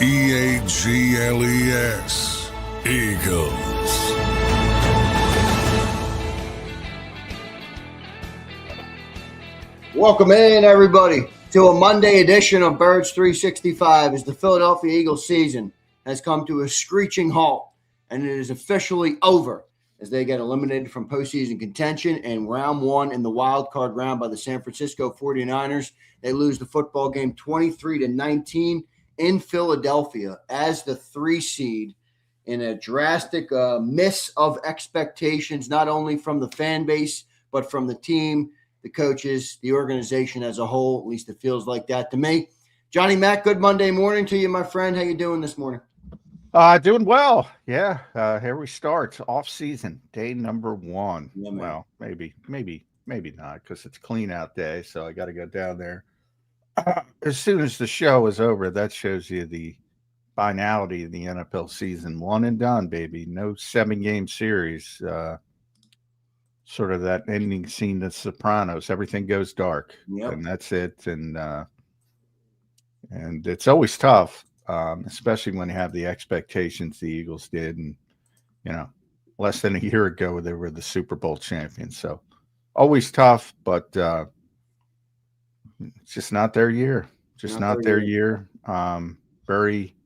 EAGLES, Eagles. Welcome in, everybody, to a Monday edition of Birds 365 as the Philadelphia Eagles season has come to a screeching halt, and it is officially over as they get eliminated from postseason contention and round one in the wild card round by the San Francisco 49ers. They lose the football game 23-19 in Philadelphia as the 3 seed in a drastic miss of expectations, not only from the fan base, but from the team, the coaches, the organization as a whole. At least it feels like that to me. Johnny Mac, good Monday morning to you, my friend. How you doing this morning? Doing well. Yeah. Here we start. Off-season, day number 1. Yeah, well, maybe not, because it's clean out day, so I got to go down there. As soon as the show is over, that shows you the finality of the NFL season. One and done, baby. No 7-game series. Sort of that ending scene, The Sopranos. Everything goes dark, and that's it. And it's always tough, especially when you have the expectations the Eagles did. And, less than a year ago, they were the Super Bowl champions. So always tough, but it's just not their year. Not their year. Very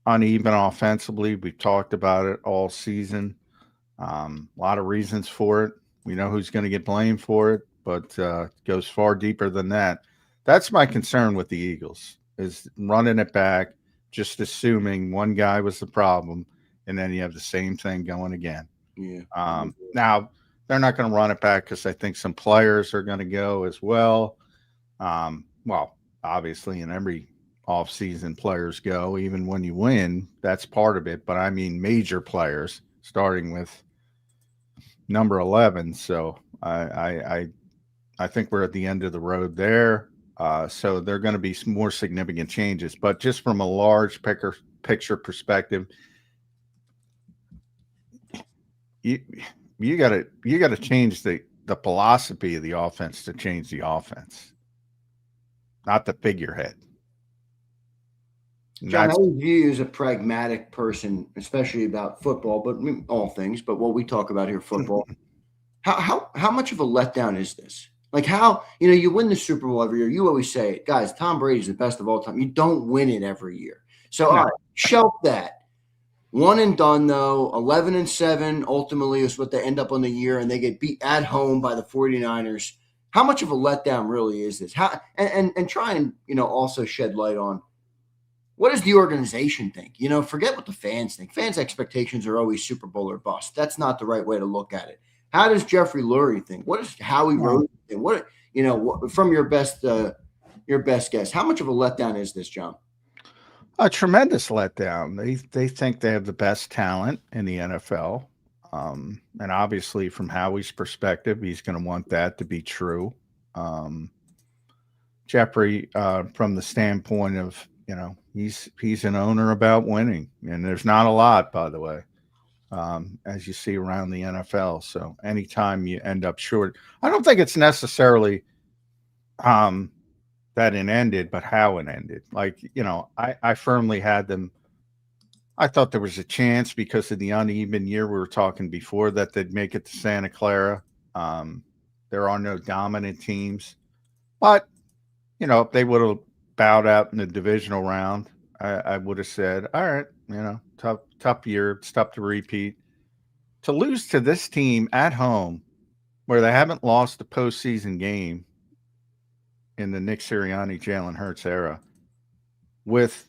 uneven offensively. We've talked about it all season. A lot of reasons for it. We know who's going to get blamed for it, but it goes far deeper than that. That's my concern with the Eagles, is running it back, just assuming one guy was the problem, and then you have the same thing going again. Yeah. Now, they're not going to run it back because I think some players are going to go as well. Well, obviously, in every offseason, players go. Even when you win, that's part of it. But I mean major players, starting with number 11. So I think we're at the end of the road there. So there are going to be some more significant changes. But just from a large picture perspective, you got to change the philosophy of the offense to change the offense, not the figurehead. John, how do you as a pragmatic person, especially about football, but all things, but what we talk about here, football, how much of a letdown is this? Like how, you win the Super Bowl every year. You always say, guys, Tom Brady's the best of all time. You don't win it every year. So, all right, shelf that. One and done, though. 11-7 ultimately is what they end up on the year, and they get beat at home by the 49ers. How much of a letdown really is this? And try and, also shed light on, what does the organization think? Forget what the fans think. Fans' expectations are always Super Bowl or bust. That's not the right way to look at it. How does Jeffrey Lurie think? What does Howie Roseman think? What from your best guess? How much of a letdown is this, John? A tremendous letdown. They think they have the best talent in the NFL, and obviously, from Howie's perspective, he's going to want that to be true. Jeffrey, from the standpoint of he's an owner about winning, and there's not a lot, by the way, as you see around the NFL. So anytime you end up short, I don't think it's necessarily that it ended, but how it ended. Like, I firmly had them. I thought there was a chance because of the uneven year we were talking before that they'd make it to Santa Clara. There are no dominant teams, but if they would have bowed out in the divisional round, I would have said, all right, tough year. It's tough to repeat. To lose to this team at home where they haven't lost a postseason game in the Nick Sirianni, Jalen Hurts era, with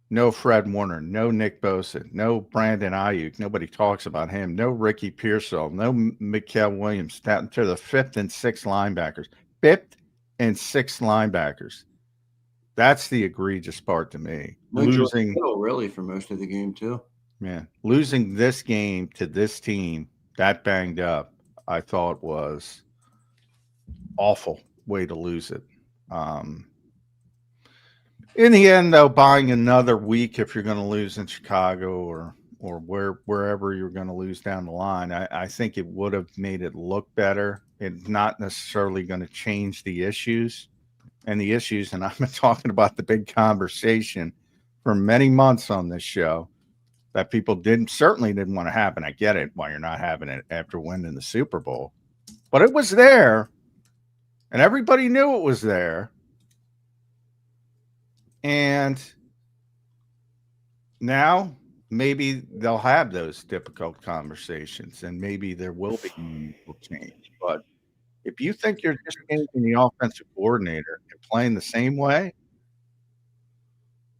no Fred Warner, no Nick Bosa, no Brandon Ayuk, nobody talks about him, no Ricky Pearsall, no Mikael Williams, down to the 5th and 6th linebackers. 5th and 6th linebackers. That's the egregious part to me. No losing really for most of the game too. Yeah, losing this game to this team that banged up, I thought was awful way to lose it. In the end, though, buying another week if you're going to lose in Chicago or wherever you're going to lose down the line, I think it would have made it look better. It's not necessarily going to change the issues. And the issues, and I've been talking about the big conversation for many months on this show that people certainly didn't want to happen. I get it why you're not having it after winning the Super Bowl, but it was there and everybody knew it was there. And now maybe they'll have those difficult conversations and maybe there will be meaningful change. But if you think you're just changing the offensive coordinator and playing the same way,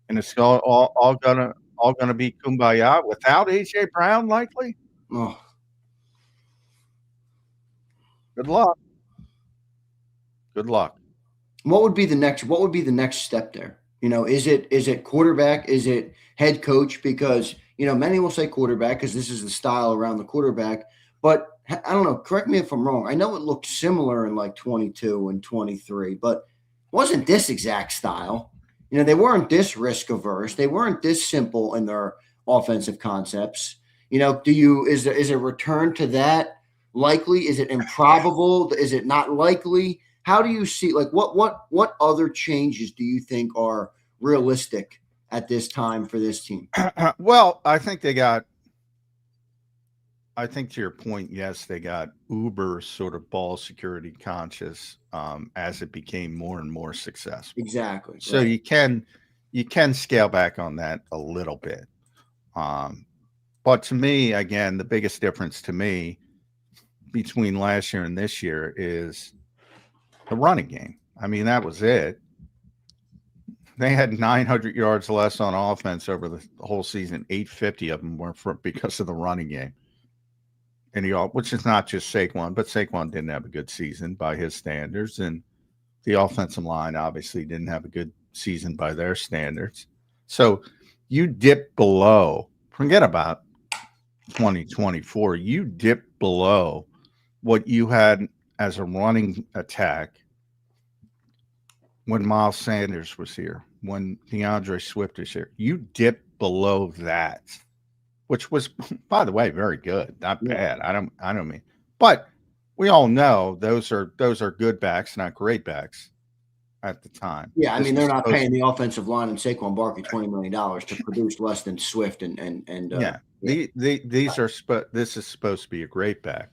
and it's all gonna be kumbaya without AJ Brown, likely. Oh. Good luck. Good luck. What would be the next step there? Is it quarterback? Is it head coach? Because many will say quarterback because this is the style around the quarterback. But I don't know. Correct me if I'm wrong. I know it looked similar in like 22 and 23, but it wasn't this exact style. They weren't this risk averse. They weren't this simple in their offensive concepts. Is a return to that likely? Is it improbable? Is it not likely? How do you see, like, what other changes do you think are realistic at this time for this team? Well, I think to your point, yes, they got uber sort of ball security conscious as it became more and more successful. Exactly. So right. you can scale back on that a little bit. But to me, again, the biggest difference to me between last year and this year is the running game. I mean, that was it. They had 900 yards less on offense over the whole season. 850 of them were because of the running game. And which is not just Saquon, but Saquon didn't have a good season by his standards. And the offensive line obviously didn't have a good season by their standards. So you dip below, forget about 2024, you dip below what you had as a running attack when Miles Sanders was here, when DeAndre Swift was here. You dip below that, which was, by the way, very good, not bad. I don't mean, but we all know those are good backs, not great backs at the time. Yeah, I mean, they're not paying the offensive line and Saquon Barkley $20 million to produce less than Swift and this is supposed to be a great back.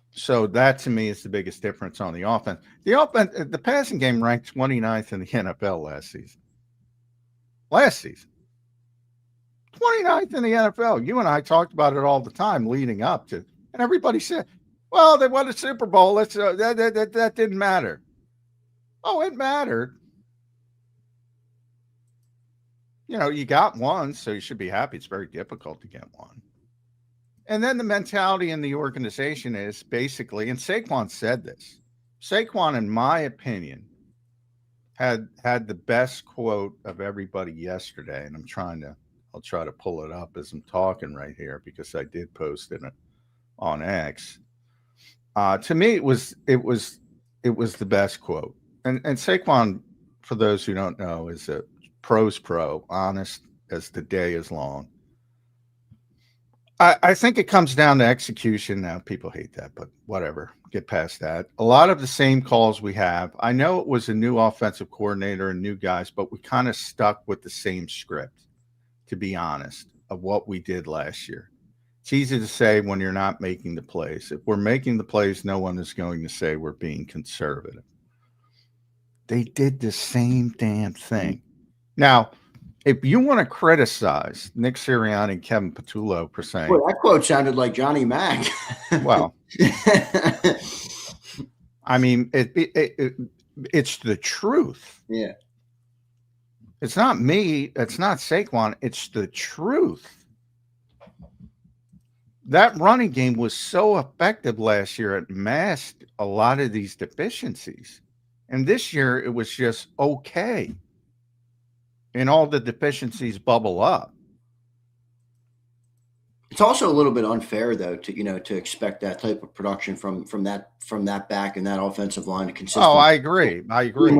So that to me is the biggest difference on the offense. The passing game ranked 29th in the NFL last season. 29th in the NFL. You and I talked about it all the time leading up to, and everybody said, well, they won a Super Bowl. That didn't matter. Oh, it mattered. You got one, so you should be happy. It's very difficult to get one. And then the mentality in the organization is basically, and Saquon said this, Saquon, in my opinion, had the best quote of everybody yesterday. And I'll try to pull it up as I'm talking right here because I did post it on X. To me, it was the best quote. And Saquon, for those who don't know, is a pro's pro, honest as the day is long. I think it comes down to execution. Now, people hate that, but whatever. Get past that. A lot of the same calls we have. I know it was a new offensive coordinator and new guys, but we kind of stuck with the same script, to be honest, of what we did last year. It's easy to say when you're not making the plays. If we're making the plays, no one is going to say we're being conservative. They did the same damn thing. Now, if you want to criticize Nick Sirianni and Kevin Patullo for saying, well, that quote sounded like Johnny Mac. Well, I mean, it's the truth. Yeah. It's not me. It's not Saquon. It's the truth. That running game was so effective last year. It masked a lot of these deficiencies. And this year it was just okay. And all the deficiencies bubble up. It's also a little bit unfair, though, to expect that type of production from that back and that offensive line to consistently. Oh, I agree.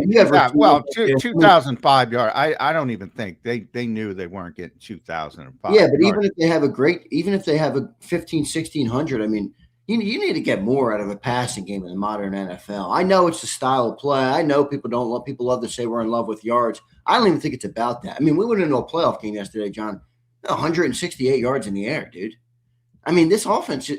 Yeah, well, 2,005 yards. I don't even think they knew they weren't getting 2,005. Yeah, but even if they have a 1,500, 1,600, I mean, You need to get more out of a passing game in the modern NFL. I know it's the style of play. I know people love to say we're in love with yards. I don't even think it's about that. I mean, we went into a playoff game yesterday, John, 168 yards in the air, dude. I mean, this offense,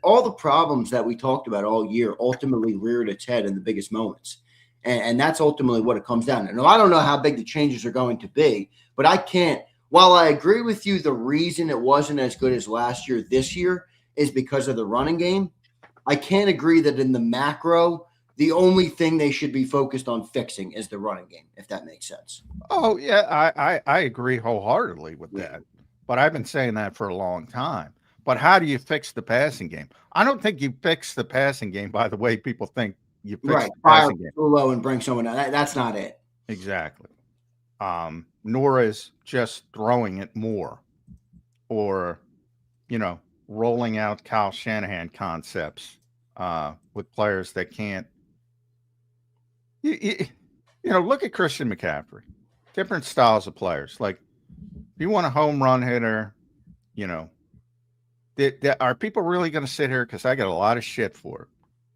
all the problems that we talked about all year ultimately reared its head in the biggest moments. And that's ultimately what it comes down to. Now, I don't know how big the changes are going to be, but I can't. While I agree with you, the reason it wasn't as good as last year, this year, is because of the running game. I can't agree that in the macro, the only thing they should be focused on fixing is the running game, if that makes sense. Oh, yeah, I agree wholeheartedly with that. But I've been saying that for a long time. But how do you fix the passing game? I don't think you fix the passing game by the way people think you fix the passing game. Low and bring someone out. That's not it. Exactly. Nor is just throwing it more or, rolling out Kyle Shanahan concepts with players that can't. Look at Christian McCaffrey. Different styles of players. Like, if you want a home run hitter, are people really going to sit here? Because I got a lot of shit for it.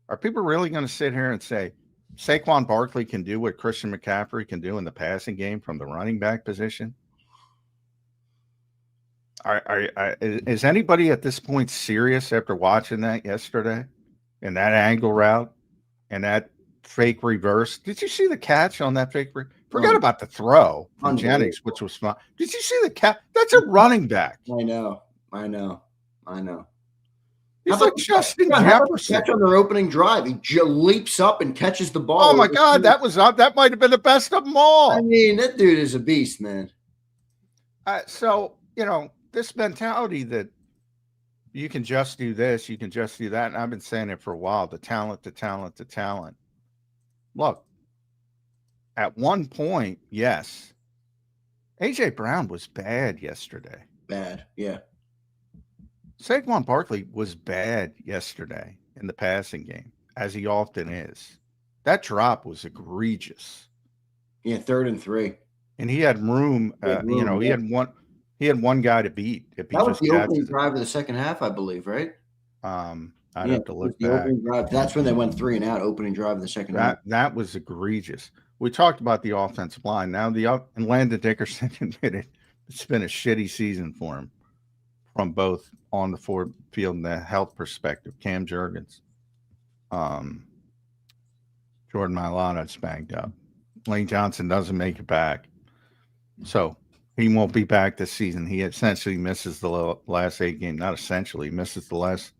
Are people really going to sit here and say Saquon Barkley can do what Christian McCaffrey can do in the passing game from the running back position? Is anybody at this point serious after watching that yesterday and that angle route and that fake reverse? Did you see the catch on that fake? Forget about the throw from Jennings, which was fun. Did you see the catch? That's a running back. I know. He's like Justin Jefferson. Catch on their opening drive. He leaps up and catches the ball. Oh my God, that might have been the best of them all. I mean, that dude is a beast, man. This mentality that you can just do this, you can just do that, and I've been saying it for a while. The talent. Look, at one point, yes, AJ Brown was bad yesterday. Bad, yeah. Saquon Barkley was bad yesterday in the passing game, as he often is. That drop was egregious. Yeah, 3rd and 3. And he had room. He had one guy to beat. If he that was the opening drive of the second half, I believe, right? I'd have to look back. Opening drive. That's when they went 3 and out. Opening drive of the second half. That was egregious. We talked about the offensive line. Now and Landon Dickerson admitted it's been a shitty season for him from both on the field and the health perspective. Cam Jurgens, Jordan Mailata's banged up. Lane Johnson doesn't make it back, so he won't be back this season. He essentially misses the last 8 games. Not essentially, misses the last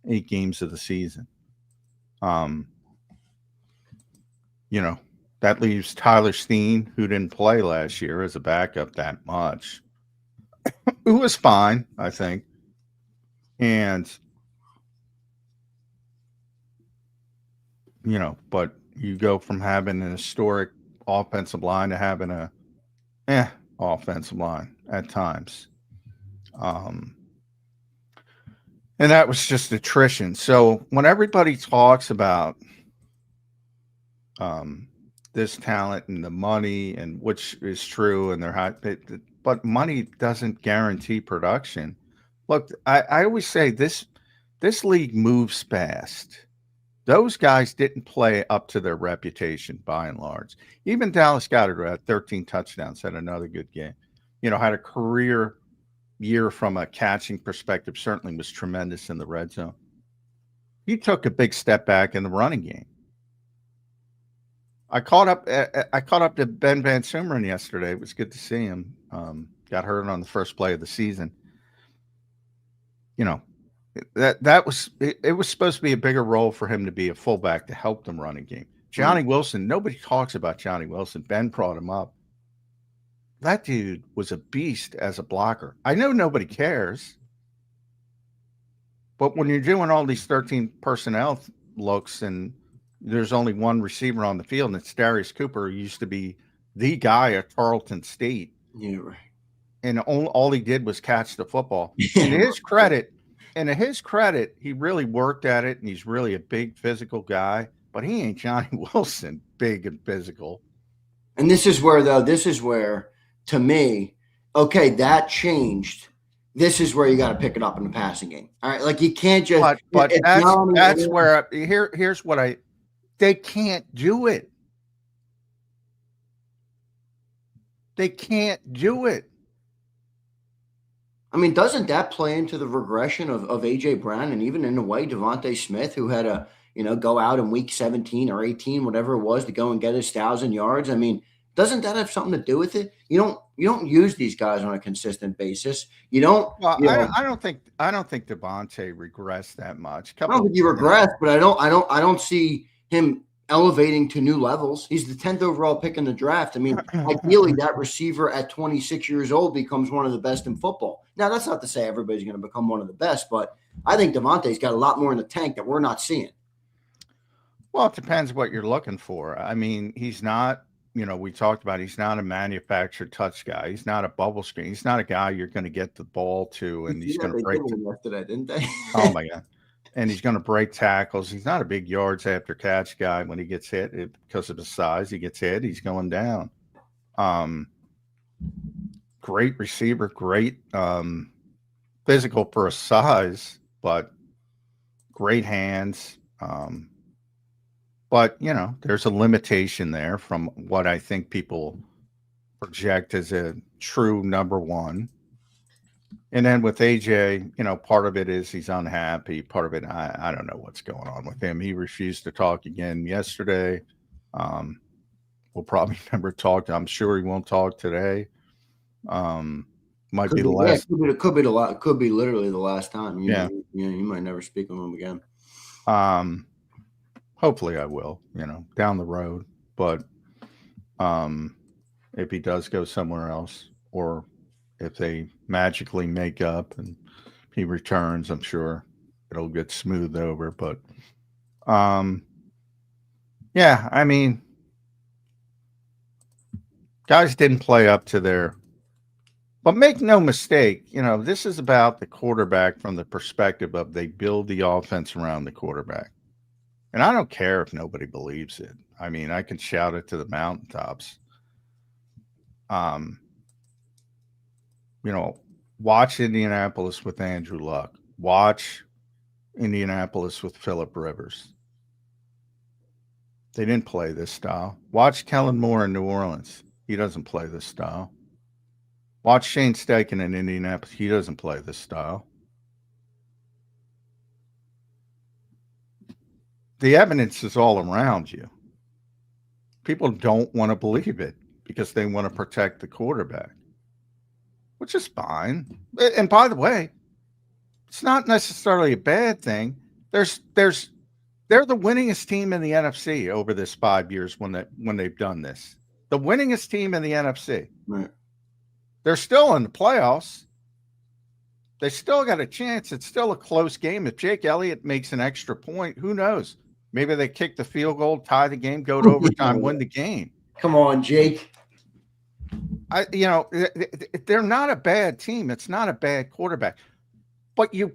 8 games of the season. That leaves Tyler Steen, who didn't play last year, as a backup that much, who was fine, I think. And, but you go from having an historic offensive line to having a offensive line at times. And that was just attrition. So when everybody talks about this talent and the money, and which is true, and they're high, but money doesn't guarantee production. Look, I always say this league moves fast. Those guys didn't play up to their reputation by and large. Even Dallas Goedert had 13 touchdowns, had another good game. Had a career year from a catching perspective, certainly was tremendous in the red zone. He took a big step back in the running game. I caught up to Ben Van Sumeren yesterday. It was good to see him. Got hurt on the first play of the season. That was it was supposed to be a bigger role for him to be a fullback to help them running game. Johnny Wilson, nobody talks about Johnny Wilson. Ben brought him up. That dude was a beast as a blocker. I know nobody cares, but when you're doing all these 13 personnel looks and there's only one receiver on the field, and it's Darius Cooper, who used to be the guy at Tarleton State. Yeah, right. And all he did was catch the football. And to his credit, he really worked at it, and he's really a big physical guy, but he ain't Johnny Wilson, big and physical. And this is where, to me, okay, that changed this is where you got to pick it up in the passing game. All right, like you can't just. But that's where here's what they can't do it. They can't do it. I mean, doesn't that play into the regression of A.J. Brown and even in a way Devontae Smith, who had a go out in week 17 or 18, whatever it was, to go and get his 1,000 yards? I mean, doesn't that have something to do with it? You don't use these guys on a consistent basis. You don't. Well, I don't think Devontae regressed that much. I don't think he regressed, but I don't see him elevating to new levels. He's the 10th overall pick in the draft. I mean, ideally, that receiver at 26 years old becomes one of the best in football. Now, that's not to say everybody's going to become one of the best, but I think Devontae's got a lot more in the tank that we're not seeing. Well, it depends what you're looking for. I mean, he's not, we talked about he's not a manufactured touch guy. He's not a bubble screen. He's not a guy you're going to get the ball to and he's going to break. Yesterday, didn't they? Oh, my God. And he's going to break tackles. He's not a big yards after catch guy. When he gets hit, because of his size, he gets hit, he's going down. Great receiver, great physical for a size, but great hands. But, there's a limitation there from what I think people project as a true number one. And then with AJ, part of it is he's unhappy. Part of it, I don't know what's going on with him. He refused to talk again yesterday. We'll probably never talk. I'm sure he won't talk today. Might be the last. Could be literally the last time. You might never speak with him again. Hopefully I will, down the road. But if he does go somewhere else, or if they magically make up and he returns, I'm sure it'll get smoothed over. But yeah, I mean, guys didn't play up to their. But make no mistake, this is about the quarterback from the perspective of they build the offense around the quarterback. And I don't care if nobody believes it. I mean, I can shout it to the mountaintops. Watch Indianapolis with Andrew Luck. Watch Indianapolis with Phillip Rivers. They didn't play this style. Watch Kellen Moore in New Orleans. He doesn't play this style. Watch Shane Steichen in Indianapolis. He doesn't play this style. The evidence is all around you. People don't want to believe it because they want to protect the quarterback, which is fine. And by the way, it's not necessarily a bad thing. They're the winningest team in the NFC over this 5 years when they've done this. The winningest team in the NFC. Right. They're still in the playoffs. They still got a chance. It's still a close game. If Jake Elliott makes an extra point, who knows? Maybe they kick the field goal, tie the game, go to overtime, win the game. Come on, Jake. They're not a bad team. It's not a bad quarterback. But you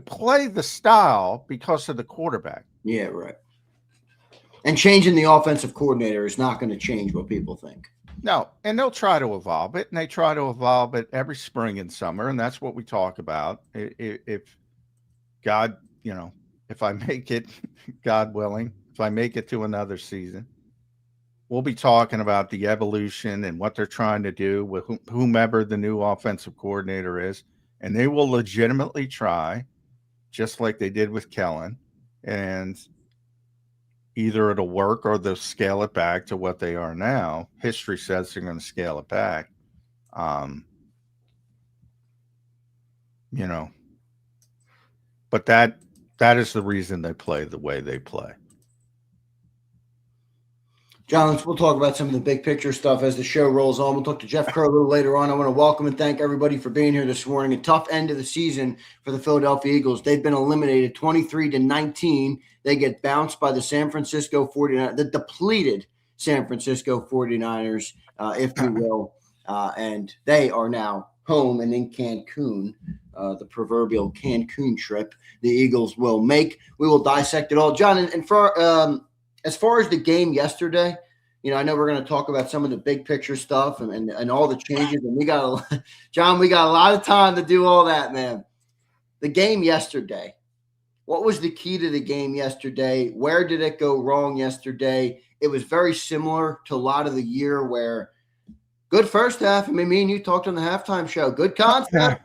play the style because of the quarterback. Yeah, right. And changing the offensive coordinator is not going to change what people think. No, and they'll try to evolve it, and they try to evolve it every spring and summer, and that's what we talk about. If God, if I make it, God willing, if I make it to another season, we'll be talking about the evolution and what they're trying to do with whomever the new offensive coordinator is, and they will legitimately try, just like they did with Kellen, and either it'll work or they'll scale it back to what they are now. History says they're going to scale it back. But that is the reason they play the way they play. John, we'll talk about some of the big picture stuff as the show rolls on. We'll talk to Jeff Kerr a little later on. I want to welcome and thank everybody for being here this morning. A tough end of the season for the Philadelphia Eagles. They've been eliminated 23-19. They get bounced by the San Francisco 49ers, the depleted San Francisco 49ers, if you will. And they are now home and in Cancun, the proverbial Cancun trip the Eagles will make. We will dissect it all. John, and for as far as the game yesterday, I know we're going to talk about some of the big picture stuff and all the changes. And we got John, we got a lot of time to do all that, man. The game yesterday. What was the key to the game yesterday? Where did it go wrong yesterday? It was very similar to a lot of the year where good first half. I mean, me and you talked on the halftime show. Good concept.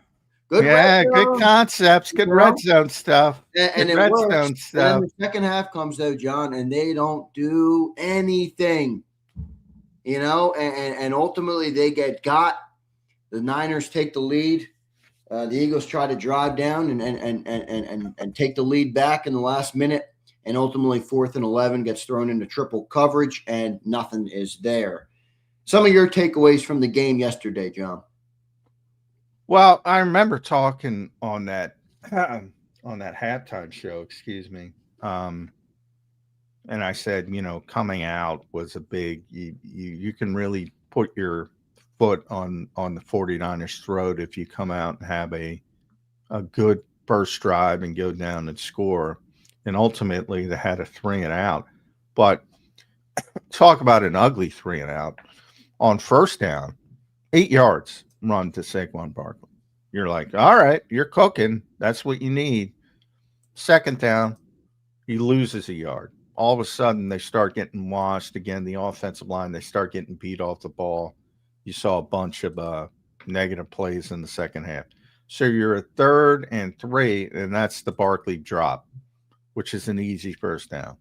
Good good concepts. Good red zone stuff. And it works. And then the second half comes, though, John, and they don't do anything. And ultimately they get got. The Niners take the lead. The Eagles try to drive down and take the lead back in the last minute, and ultimately 4th and 11 gets thrown into triple coverage, and nothing is there. Some of your takeaways from the game yesterday, John. Well, I remember talking on that halftime show, excuse me, and I said, coming out was a big. You can really put your foot on the 49ers throat if you come out and have a good first drive and go down and score. And ultimately they had a 3-and-out. But talk about an ugly 3-and-out. On first down, 8 yards run to Saquon Barkley. You're like, all right, you're cooking. That's what you need. Second down, he loses a yard. All of a sudden they start getting washed again. The offensive line, they start getting beat off the ball. You saw a bunch of negative plays in the second half. So you're a 3rd and 3, and that's the Barkley drop, which is an easy first down.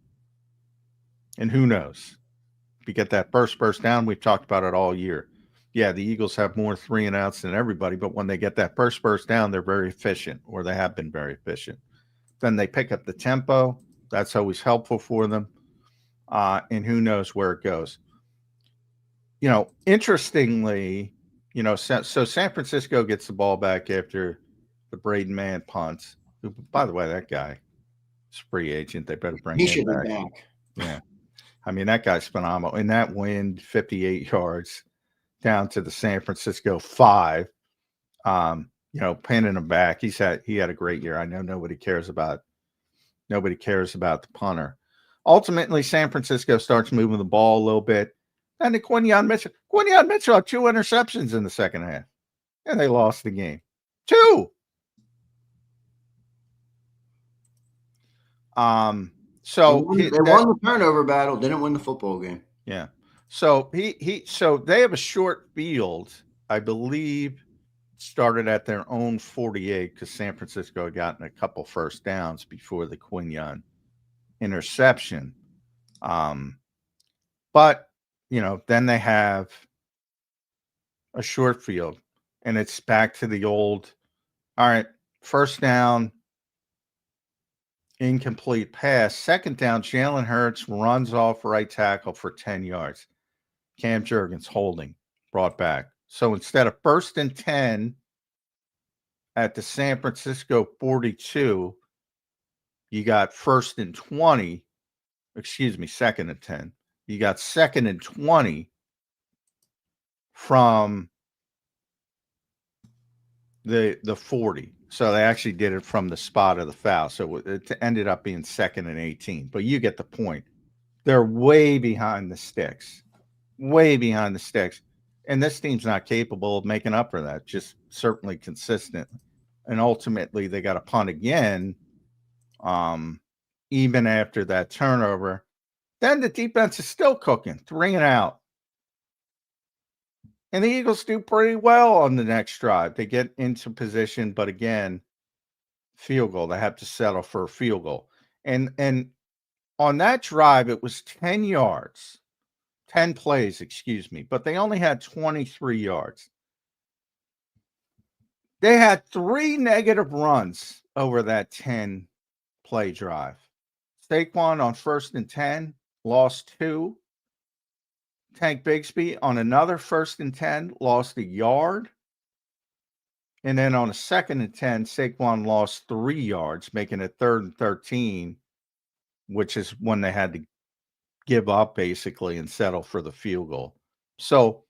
And who knows? If you get that first down, we've talked about it all year. Yeah, the Eagles have more 3-and-outs than everybody, but when they get that first down, they're very efficient, or they have been very efficient. Then they pick up the tempo. That's always helpful for them. And who knows where it goes. Interestingly, so San Francisco gets the ball back after the Braden Mann punts. Who, by the way, that guy is a free agent. They better bring him back. Yeah. I mean, that guy's phenomenal. In that wind, 58 yards down to the San Francisco 5, pinning him back. He had a great year. I know nobody cares about the punter. Ultimately, San Francisco starts moving the ball a little bit. And the Quinyon Mitchell had 2 interceptions in the second half, and they lost the game. 2. So they won the turnover battle, didn't win the football game. Yeah. So so they have a short field, I believe, started at their own 48 because San Francisco had gotten a couple first downs before the Quinyon interception. But then they have a short field, and it's back to the old, all right, first down, incomplete pass. Second down, Jalen Hurts runs off right tackle for 10 yards. Cam Jurgens holding, brought back. So instead of 1st and 10 at the San Francisco 42, you got 1st and 20, 2nd and 10. You got 2nd and 20 from the 40. So they actually did it from the spot of the foul. So it ended up being 2nd and 18. But you get the point. They're way behind the sticks. Way behind the sticks. And this team's not capable of making up for that, just certainly consistent. And ultimately, they got to punt again, even after that turnover. Then the defense is still cooking, 3-and-out. And the Eagles do pretty well on the next drive. They get into position, but again, field goal. They have to settle for a field goal. And on that drive, it was 10 yards, 10 plays, but they only had 23 yards. They had 3 negative runs over that 10-play drive. Saquon on 1st and 10. Lost 2. Tank Bigsby on another 1st and 10, lost a yard. And then on a 2nd and 10, Saquon lost 3 yards, making it 3rd and 13, which is when they had to give up basically and settle for the field goal. So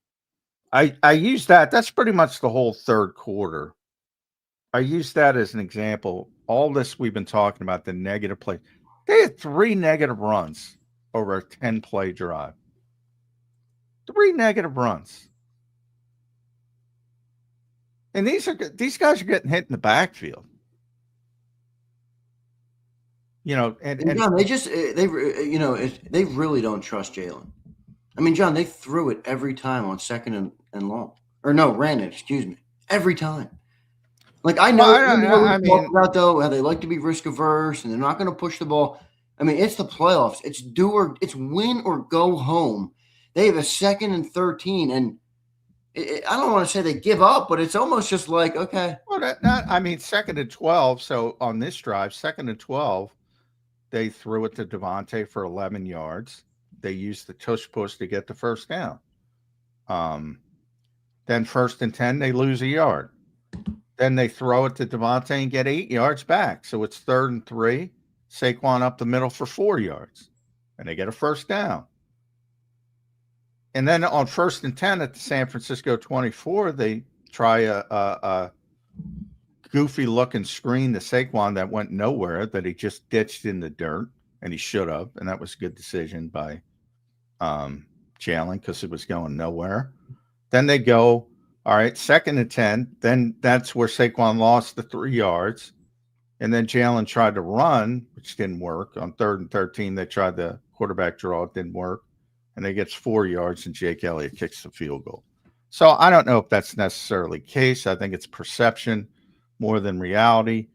I use that. That's pretty much the whole third quarter. I use that as an example. All this we've been talking about, the negative play. They had 3 negative runs over a 10-play drive. 3 negative runs. And these guys are getting hit in the backfield. And John, they really don't trust Jalen. I mean, John, they threw it every time on second and long. Or no, ran it, excuse me. Every time. Like, I know, we talked about, though, how they like to be risk averse and they're not going to push the ball. I mean, it's the playoffs. It's win or go home. They have a 2nd and 13, and I don't want to say they give up, but it's almost just like, okay. Well, 2nd and 12. So on this drive, 2nd and 12, they threw it to Devontae for 11 yards. They used the tush push to get the first down. Then 1st and 10, they lose a yard. Then they throw it to Devontae and get 8 yards back. So it's 3rd and 3. Saquon up the middle for 4 yards. And they get a first down. And then on 1st and 10 at the San Francisco 24, they try a goofy-looking screen to Saquon that went nowhere, that he just ditched in the dirt, and he should have. And that was a good decision by Jalen because it was going nowhere. Then they go, all right, 2nd and 10. Then that's where Saquon lost the 3 yards. And then Jalen tried to run, which didn't work. On 3rd and 13, they tried the quarterback draw. It didn't work. And they get 4 yards, and Jake Elliott kicks the field goal. So I don't know if that's necessarily the case. I think it's perception more than reality.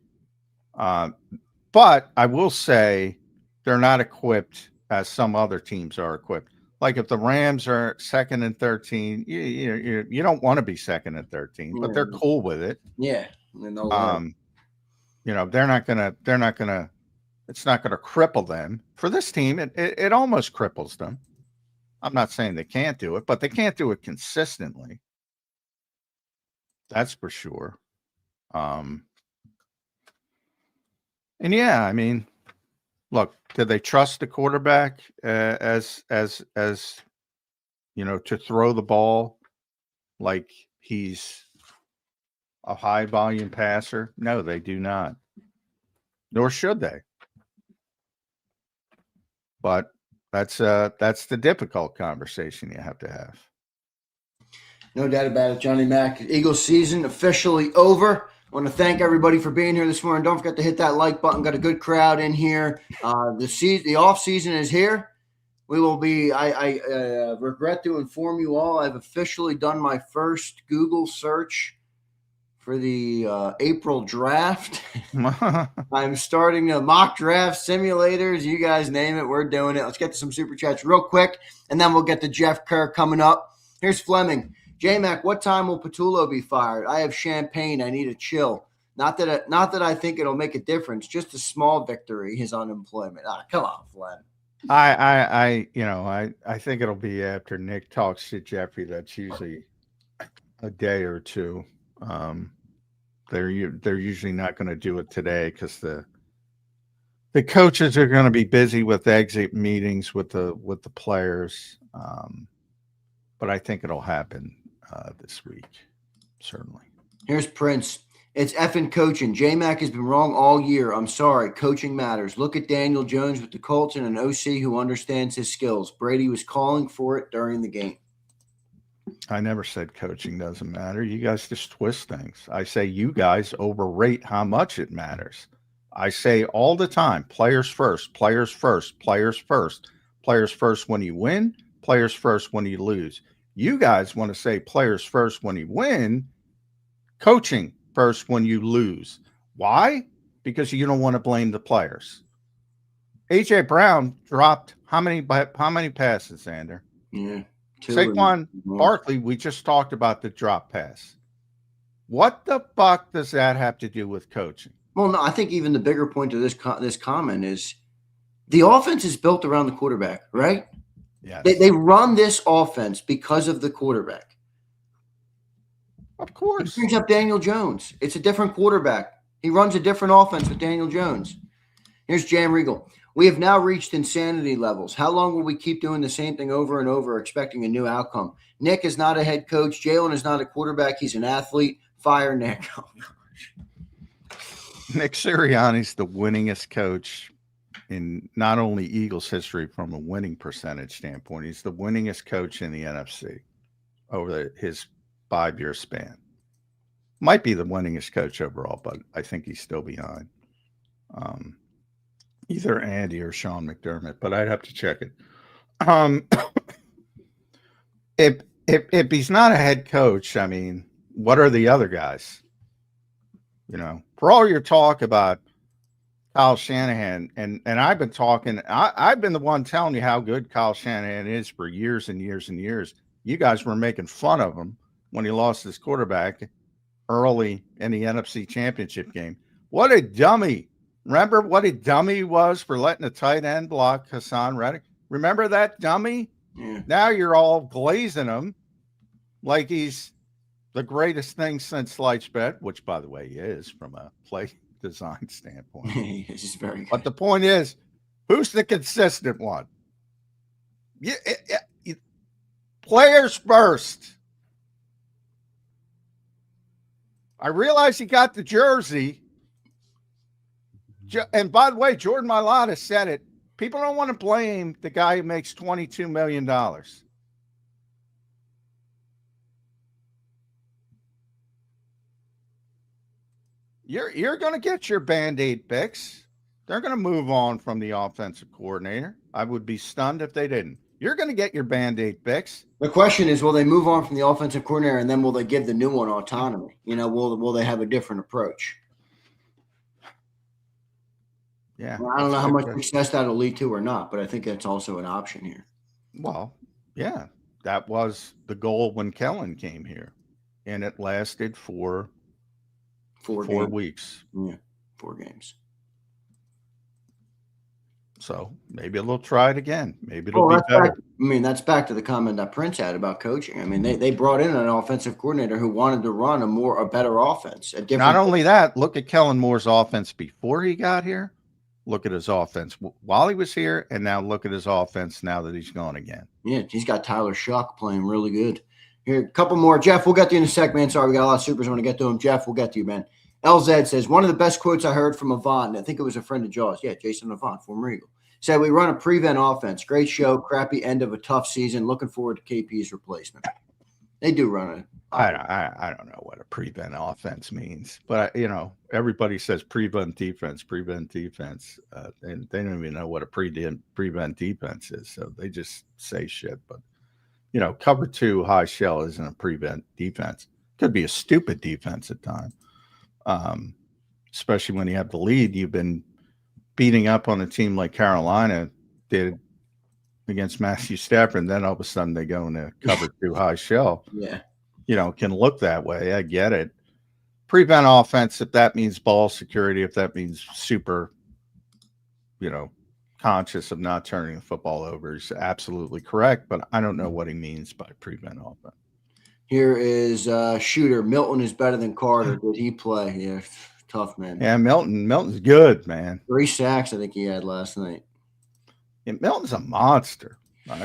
But I will say they're not equipped as some other teams are equipped. Like if the Rams are 2nd and 13, you don't want to be 2nd and 13, but they're cool with it. Yeah. They're not gonna. It's not gonna cripple them. For this team, it almost cripples them. I'm not saying they can't do it, but they can't do it consistently. That's for sure. And yeah, I mean, look, did they trust the quarterback as to throw the ball like he's a high volume passer? No, they do not. Nor should they. But that's the difficult conversation you have to have. No doubt about it, Johnny Mac. Eagles season officially over. I want to thank everybody for being here this morning. Don't forget to hit that like button. Got a good crowd in here. The off season is here. We will be. I regret to inform you all, I've officially done my first Google search for the April draft. I'm starting a mock draft simulators. You guys name it, we're doing it. Let's get to some super chats real quick, and then we'll get to Jeff Kerr coming up. Here's Fleming. J-Mac, what time will Patullo be fired? I have champagne. I need a chill. Not that I think it'll make a difference. Just a small victory, his unemployment. Come on, Flem. I think it'll be after Nick talks to Jeffrey. That's usually a day or two. They're usually not going to do it today because the coaches are going to be busy with exit meetings with the players. But I think it'll happen this week, certainly. Here's Prince. It's effing coaching. J-Mac has been wrong all year. I'm sorry. Coaching matters. Look at Daniel Jones with the Colts and an OC who understands his skills. Brady was calling for it during the game. I never said coaching doesn't matter. You guys just twist things. I say you guys overrate how much it matters. I say all the time, players first, players first, players first. Players first when you win, players first when you lose. You guys want to say players first when you win, coaching first when you lose. Why? Because you don't want to blame the players. A.J. Brown dropped how many passes, Zander? Yeah. Saquon Barkley, we just talked about the drop pass. What the fuck does that have to do with coaching? Well, no, I think even the bigger point of this comment is the offense is built around the quarterback, right? Yeah. They run this offense because of the quarterback. Of course. He brings up Daniel Jones. It's a different quarterback. He runs a different offense with Daniel Jones. Here's Jam Regal. We have now reached insanity levels. How long will we keep doing the same thing over and over, expecting a new outcome? Nick is not a head coach. Jalen is not a quarterback. He's an athlete. Fire Nick. Oh, Nick Sirianni's the winningest coach in not only Eagles history from a winning percentage standpoint. He's the winningest coach in the NFC over his 5-year span. Might be the winningest coach overall, but I think he's still behind either Andy or Sean McDermott, but I'd have to check it. If he's not a head coach, I mean, what are the other guys? You know, for all your talk about Kyle Shanahan, and I've been talking, I've been the one telling you how good Kyle Shanahan is for years and years and years. You guys were making fun of him when he lost his quarterback early in the NFC Championship game. What a dummy. Remember what a dummy he was for letting a tight end block Hassan Reddick? Remember that dummy? Yeah. Now you're all glazing him like he's the greatest thing since sliced bread, which, by the way, he is from a play design standpoint. He's very good. But the point is, who's the consistent one? Players first. I realize he got the jersey. And by the way, Jordan Mailata said it. People don't want to blame the guy who makes $22 million. You're going to get your Band-Aid fix. They're going to move on from the offensive coordinator. I would be stunned if they didn't. You're going to get your Band-Aid fix. The question is, will they move on from the offensive coordinator, and then will they give the new one autonomy? You know, will they have a different approach? Yeah. Well, I don't know how much success that'll lead to or not, but I think that's also an option here. Well, yeah, that was the goal when Kellen came here, and it lasted for four weeks. Yeah, 4 games. So maybe they'll try it again. Maybe it'll be better. That's back to the comment that Prince had about coaching. I mean, they brought in an offensive coordinator who wanted to run a better offense. Not only that, look at Kellen Moore's offense before he got here. Look at his offense while he was here, and now look at his offense now that he's gone again. Yeah, he's got Tyler Shuck playing really good. Here, a couple more. Jeff, we'll get to you in a sec, man. Sorry, we got a lot of supers. I want to get to him. Jeff, we'll get to you, man. LZ says, one of the best quotes I heard from Avant, I think it was a friend of Jaws. Yeah, Jason Avant, former Eagle. Said, we run a prevent offense. Great show. Crappy end of a tough season. Looking forward to KP's replacement. They do run it. I don't know what a prevent offense means, but everybody says prevent defense, and they don't even know what a prevent defense is. So they just say shit. But cover 2 high shell isn't a prevent defense. Could be a stupid defense at times, especially when you have the lead. You've been beating up on a team like Carolina did against Matthew Stafford, and then all of a sudden they go into cover 2 high shell. Yeah. Can look that way. I get it. Prevent offense, if that means ball security, if that means super, conscious of not turning the football over, is absolutely correct. But I don't know what he means by prevent offense. Here is Shooter. Milton is better than Carter. Did he play? Yeah, tough, man. Yeah, Milton's good, man. 3 sacks, I think he had last night. Yeah, Milton's a monster. But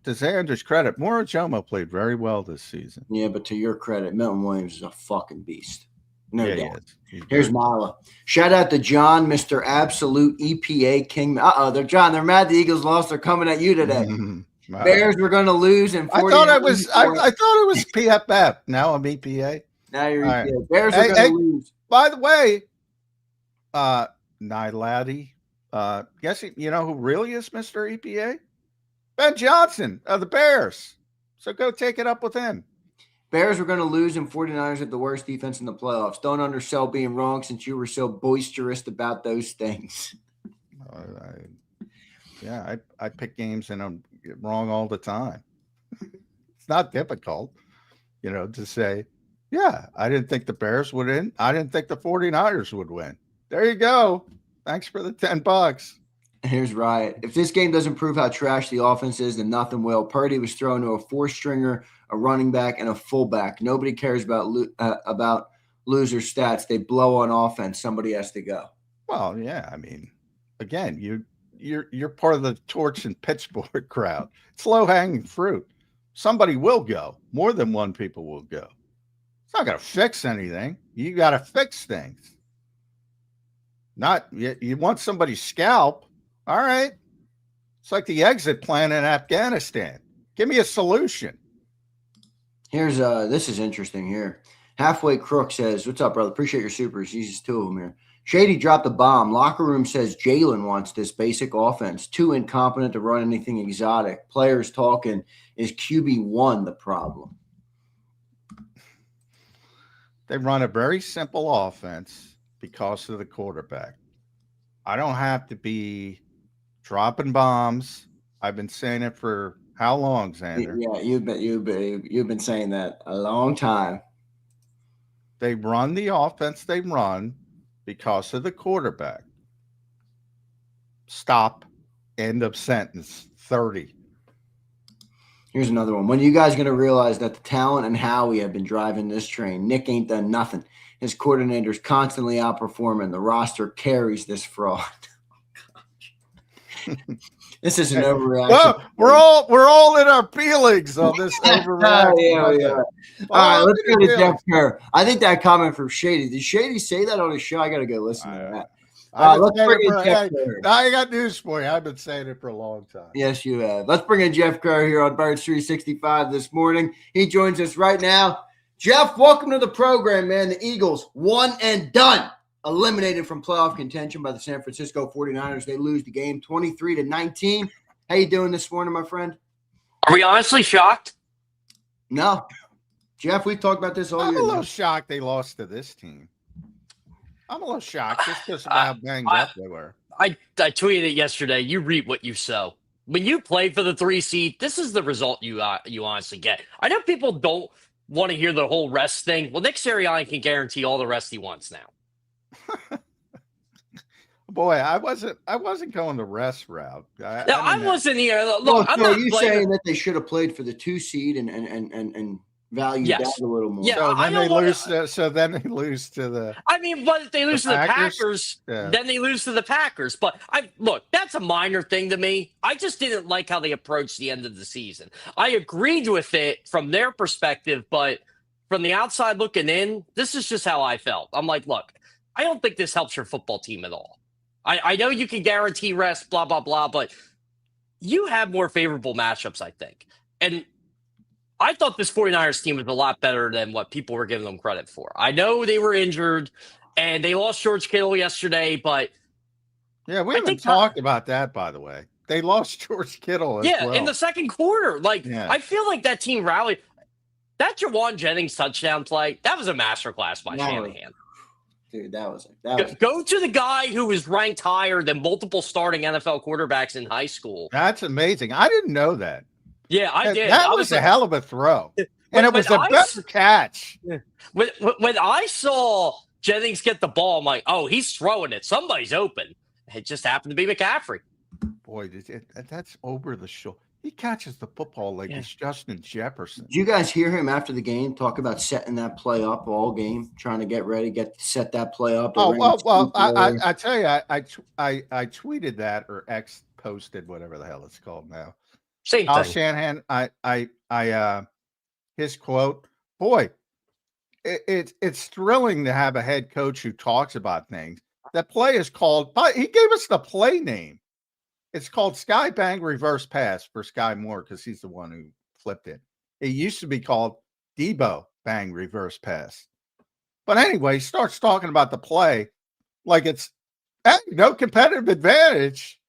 to Zander's credit, Moro Jomo played very well this season. Yeah, but to your credit, Milton Williams is a fucking beast. No doubt. He is. Here's Mila. Shout out to John, Mr. Absolute EPA King. They're mad the Eagles lost. They're coming at you today. Wow. Bears were going to lose in 40. I thought it was PFF. Now I'm EPA. Now you're EPA. Right. Bears are going to lose. By the way, Niladi, guess you know who really is Mr. EPA? Ben Johnson of the Bears. So go take it up with him. Bears were going to lose, and 49ers have the worst defense in the playoffs. Don't undersell being wrong since you were so boisterous about those things. I pick games and I'm wrong all the time. It's not difficult, to say, yeah, I didn't think the Bears would win. I didn't think the 49ers would win. There you go. Thanks for the $10. Here's Riot. If this game doesn't prove how trash the offense is, then nothing will. Purdy was thrown to a 4-stringer, a running back, and a fullback. Nobody cares about loser stats. They blow on offense. Somebody has to go. Well, yeah. I mean, again, you're part of the Torch and Pitchfork crowd. It's low-hanging fruit. Somebody will go. More than one people will go. It's not going to fix anything. You got to fix things. Not you want somebody's scalp. All right. It's like the exit plan in Afghanistan. Give me a solution. Here's this is interesting here. Halfway Crook says, "What's up, brother? Appreciate your supers. He's two of them here." Shady dropped a bomb. Locker room says Jalen wants this basic offense. Too incompetent to run anything exotic. Players talking. Is QB1 the problem? They run a very simple offense because of the quarterback. I don't have to be dropping bombs. I've been saying it for how long, Zander? Yeah, you've been saying that a long time. They run the offense they run because of the quarterback. Stop. End of sentence. 30. Here's another one. When are you guys going to realize that the talent and Howie have been driving this train? Nick ain't done nothing. His coordinators constantly outperforming. The roster carries this fraud. This is an overreaction. Well, we're all in our feelings on this overreaction. Yeah. All right, let's go to Jeff Kerr. I think that comment from Shady. Did Shady say that on his show? I got to go listen to that. Let's bring in Jeff Kerr. I got news for you. I've been saying it for a long time. Yes, you have. Let's bring in Jeff Kerr here on Birds 365 this morning. He joins us right now. Jeff, welcome to the program, man. The Eagles, one and done. Eliminated from playoff contention by the San Francisco 49ers. They lose the game 23-19. How you doing this morning, my friend? Are we honestly shocked? No. Jeff, we've talked about this all year. I'm a little shocked they lost to this team. I'm a little shocked just because of how banged up they were. I tweeted it yesterday. You reap what you sow. When you play for the 3 seed, this is the result you honestly get. I know people don't want to hear the whole rest thing. Well, Nick Sirianni can guarantee all the rest he wants now. Boy, I wasn't going the rest route. I wasn't here. Look, I'm not saying that they should have played for the 2 seed and valued that a little more. Yeah, so then they lose to the. I mean, but if they lose to the Packers, then they lose to the Packers. But that's a minor thing to me. I just didn't like how they approached the end of the season. I agreed with it from their perspective, but from the outside looking in, this is just how I felt. I'm like, look, I don't think this helps your football team at all. I know you can guarantee rest, blah, blah, blah, but you have more favorable matchups, I think. And I thought this 49ers team was a lot better than what people were giving them credit for. I know they were injured, and they lost George Kittle yesterday, but... Yeah, we haven't talked about that, by the way. They lost George Kittle as well. In the second quarter. I feel like that team rallied. That Jawan Jennings touchdown play, that was a masterclass by Shanahan. Dude, that was go to the guy who was ranked higher than multiple starting NFL quarterbacks in high school. That's amazing. I didn't know that. Yeah, I did. That was a hell of a throw. And it was a better catch. When I saw Jennings get the ball, I'm like, oh, he's throwing it. Somebody's open. It just happened to be McCaffrey. Boy, that's over the shoulder. He catches the football like it's Justin Jefferson. Did you guys hear him after the game talk about setting that play up all game, trying to get ready, set that play up? Oh, well, I tell you, I tweeted that or X posted, whatever the hell it's called now. Same thing. Shanahan, his quote, boy, it's thrilling to have a head coach who talks about things. That play is called, he gave us the play name. It's called Sky Bang Reverse Pass for Sky Moore because he's the one who flipped it. It used to be called Debo Bang Reverse Pass. But anyway, he starts talking about the play like it's no competitive advantage.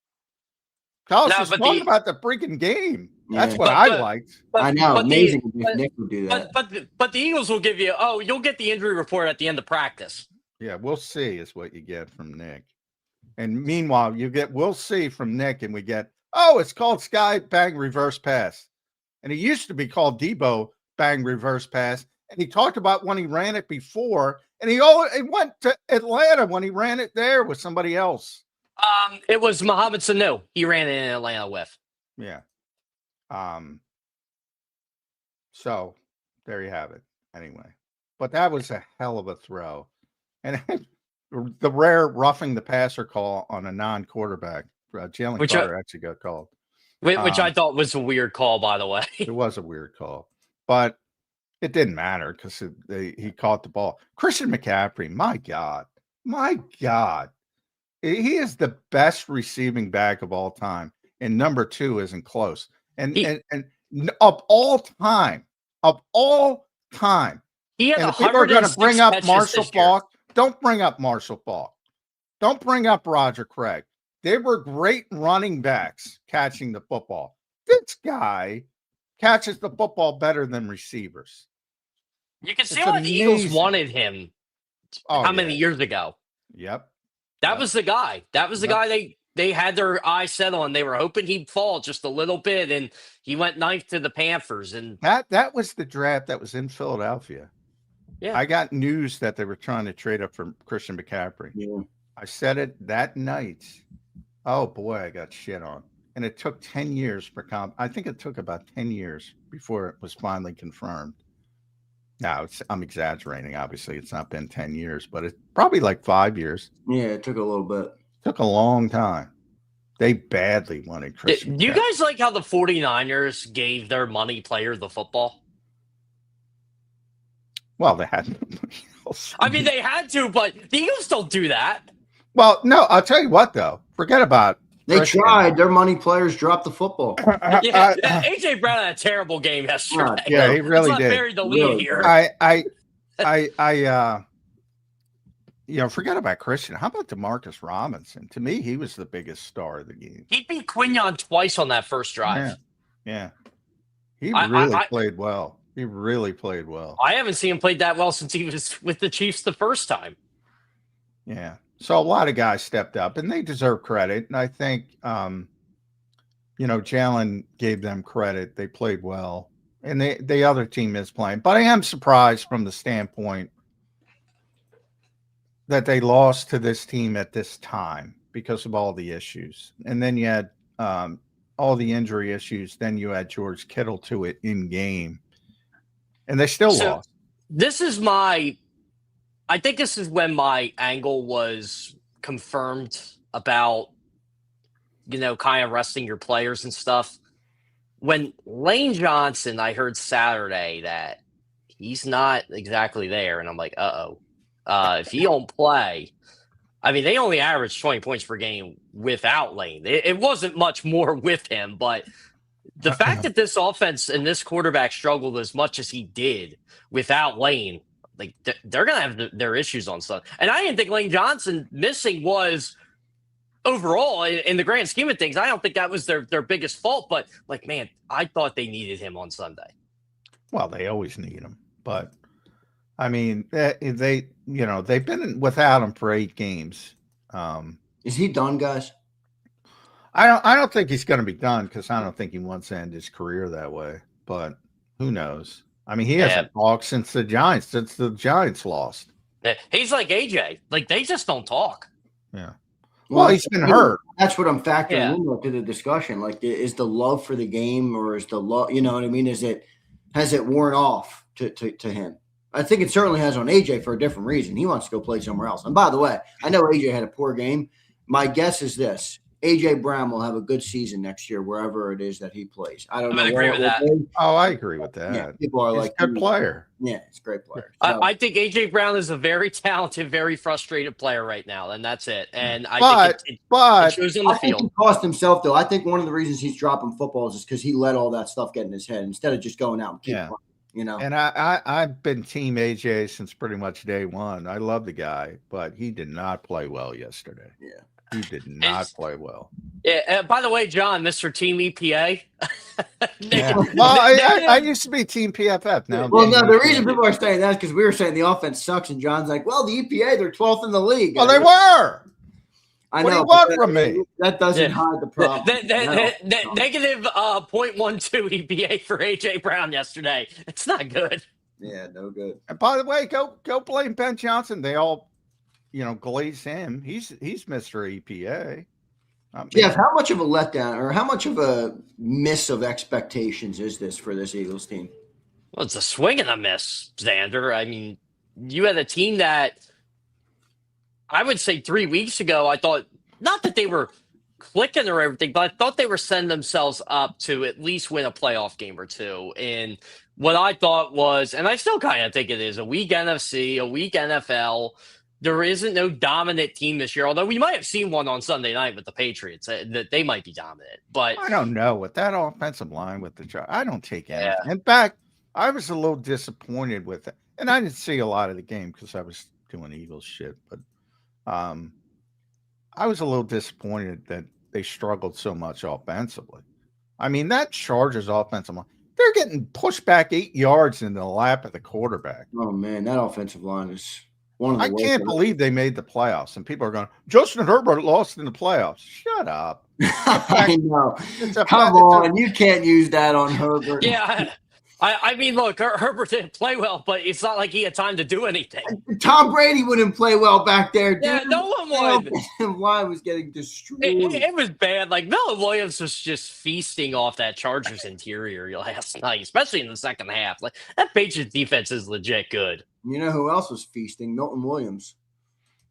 Carlos is talking about the freaking game. That's what I liked. I know. Amazing if Nick would do that. But the Eagles will give you, you'll get the injury report at the end of practice. Yeah, we'll see is what you get from Nick. And meanwhile, we'll see from Nick, and we get, it's called Sky Bang Reverse Pass. And it used to be called Debo Bang Reverse Pass. And he talked about when he ran it before, and he went to Atlanta when he ran it there with somebody else. It was Mohamed Sanu. He ran it in Atlanta with. Yeah. So there you have it. Anyway, but that was a hell of a throw. And the rare roughing the passer call on a non-quarterback. Jalen Carter actually got called. Which I thought was a weird call, by the way. It was a weird call. But it didn't matter because he caught the ball. Christian McCaffrey, my God. He is the best receiving back of all time, and number 2 isn't close. And of all time, he had and if people are going to bring up Marshall Faulk, don't bring up Marshall Faulk. Don't bring up Roger Craig. They were great running backs catching the football. This guy catches the football better than receivers. You can see why the Eagles wanted him many years ago. Yep. That was the guy. That was the guy they had their eyes set on. They were hoping he'd fall just a little bit, and he went 9th to the Panthers. And that was the draft that was in Philadelphia. Yeah. I got news that they were trying to trade up for Christian McCaffrey. Yeah. I said it that night. Oh boy, I got shit on. And it took 10 years for I think it took about 10 years before it was finally confirmed. Now, I'm exaggerating. Obviously, it's not been 10 years, but it's probably like 5 years. Yeah, it took a little bit. Took a long time. They badly wanted Christian. Do you guys like how the 49ers gave their money player the football? Well, they had nobody else. I mean, they had to, but the Eagles don't do that. Well, no, I'll tell you what, though. Forget about They tried. Their money players dropped the football. A.J. Brown had a terrible game yesterday. Yeah, he really did. Bury the lead here. Forget about Christian. How about DeMarcus Robinson? To me, he was the biggest star of the game. He beat Quignon twice on that first drive. Yeah. He really played well. He really played well. I haven't seen him play that well since he was with the Chiefs the first time. Yeah. So a lot of guys stepped up, and they deserve credit. And I think, Jalen gave them credit. They played well, and the other team is playing. But I am surprised from the standpoint that they lost to this team at this time because of all the issues. And then you had all the injury issues. Then you had George Kittle to it in game, and they still lost. I think this is when my angle was confirmed about, kind of resting your players and stuff. When Lane Johnson, I heard Saturday that he's not exactly there, and I'm like, if he don't play, I mean, they only averaged 20 points per game without Lane. It wasn't much more with him, but the fact that this offense and this quarterback struggled as much as he did without Lane, like they're going to have their issues on Sunday. And I didn't think Lane Johnson missing was overall in the grand scheme of things. I don't think that was their biggest fault, but man, I thought they needed him on Sunday. Well, they always need him, but I mean, they've been without him for 8 games. Is he done, guys? I don't think he's going to be done because I don't think he wants to end his career that way, but who knows? I mean, he hasn't talked since the Giants lost. He's like AJ. Like, they just don't talk. Yeah. Well, he's been hurt. That's what I'm factoring into the discussion. Like, is the love for the game, or is the love, you know what I mean? Has it worn off to him? I think it certainly has on AJ for a different reason. He wants to go play somewhere else. And by the way, I know AJ had a poor game. My guess is this. AJ Brown will have a good season next year wherever it is that he plays. I don't know. I agree with that. Oh, I agree with that. Yeah, people are he's a good player. Yeah, it's a great player. So, I think AJ Brown is a very talented, very frustrated player right now, and that's it. And I think it shows on the field. He cost himself, though. I think one of the reasons he's dropping footballs is because he let all that stuff get in his head instead of just going out and keep playing. And I've been team AJ since pretty much day one. I love the guy, but he did not play well yesterday. Yeah. He did not play well. Yeah. By the way, John, Mr. Team EPA. Yeah. Well, I used to be Team PFF. Now, the reason people are saying that is because we were saying the offense sucks, and John's like, "Well, the EPA, they're 12th in the league." Well, they were. I know. What do you want from me? That doesn't hide the problem. Negative 0.12 EPA for AJ Brown yesterday. It's not good. Yeah, no good. And by the way, go blame Ben Johnson. They all, glaze him. He's Mr. EPA. Jeff, how much of a letdown or how much of a miss of expectations is this for this Eagles team? Well, it's a swing and a miss, Zander. I mean, you had a team that I would say 3 weeks ago, I thought, not that they were clicking or everything, but I thought they were setting themselves up to at least win a playoff game or two. And what I thought was, and I still kind of think it is, a weak NFC, a weak NFL. there isn't no dominant team this year, although we might have seen one on Sunday night with the Patriots that they might be dominant. But I don't know with that offensive line with the I don't take anything. In fact, I was a little disappointed with it, and I didn't see a lot of the game because I was doing Eagles shit. But I was a little disappointed that they struggled so much offensively. I mean, that Chargers offensive line, they're getting pushed back 8 yards in the lap of the quarterback. Oh man, that offensive line is one of the I can't believe they made the playoffs, and people are going, Justin Herbert lost in the playoffs. Shut up. I know. Come on, you can't use that on Herbert. Yeah. I mean, look, Herbert didn't play well, but it's not like he had time to do anything. Tom Brady wouldn't play well back there, dude. Yeah, no one would. The line was getting destroyed. It was bad. Like, Miller Williams was just feasting off that Chargers interior last night, especially in the second half. Like, that Patriots defense is legit good. You know who else was feasting? Milton Williams.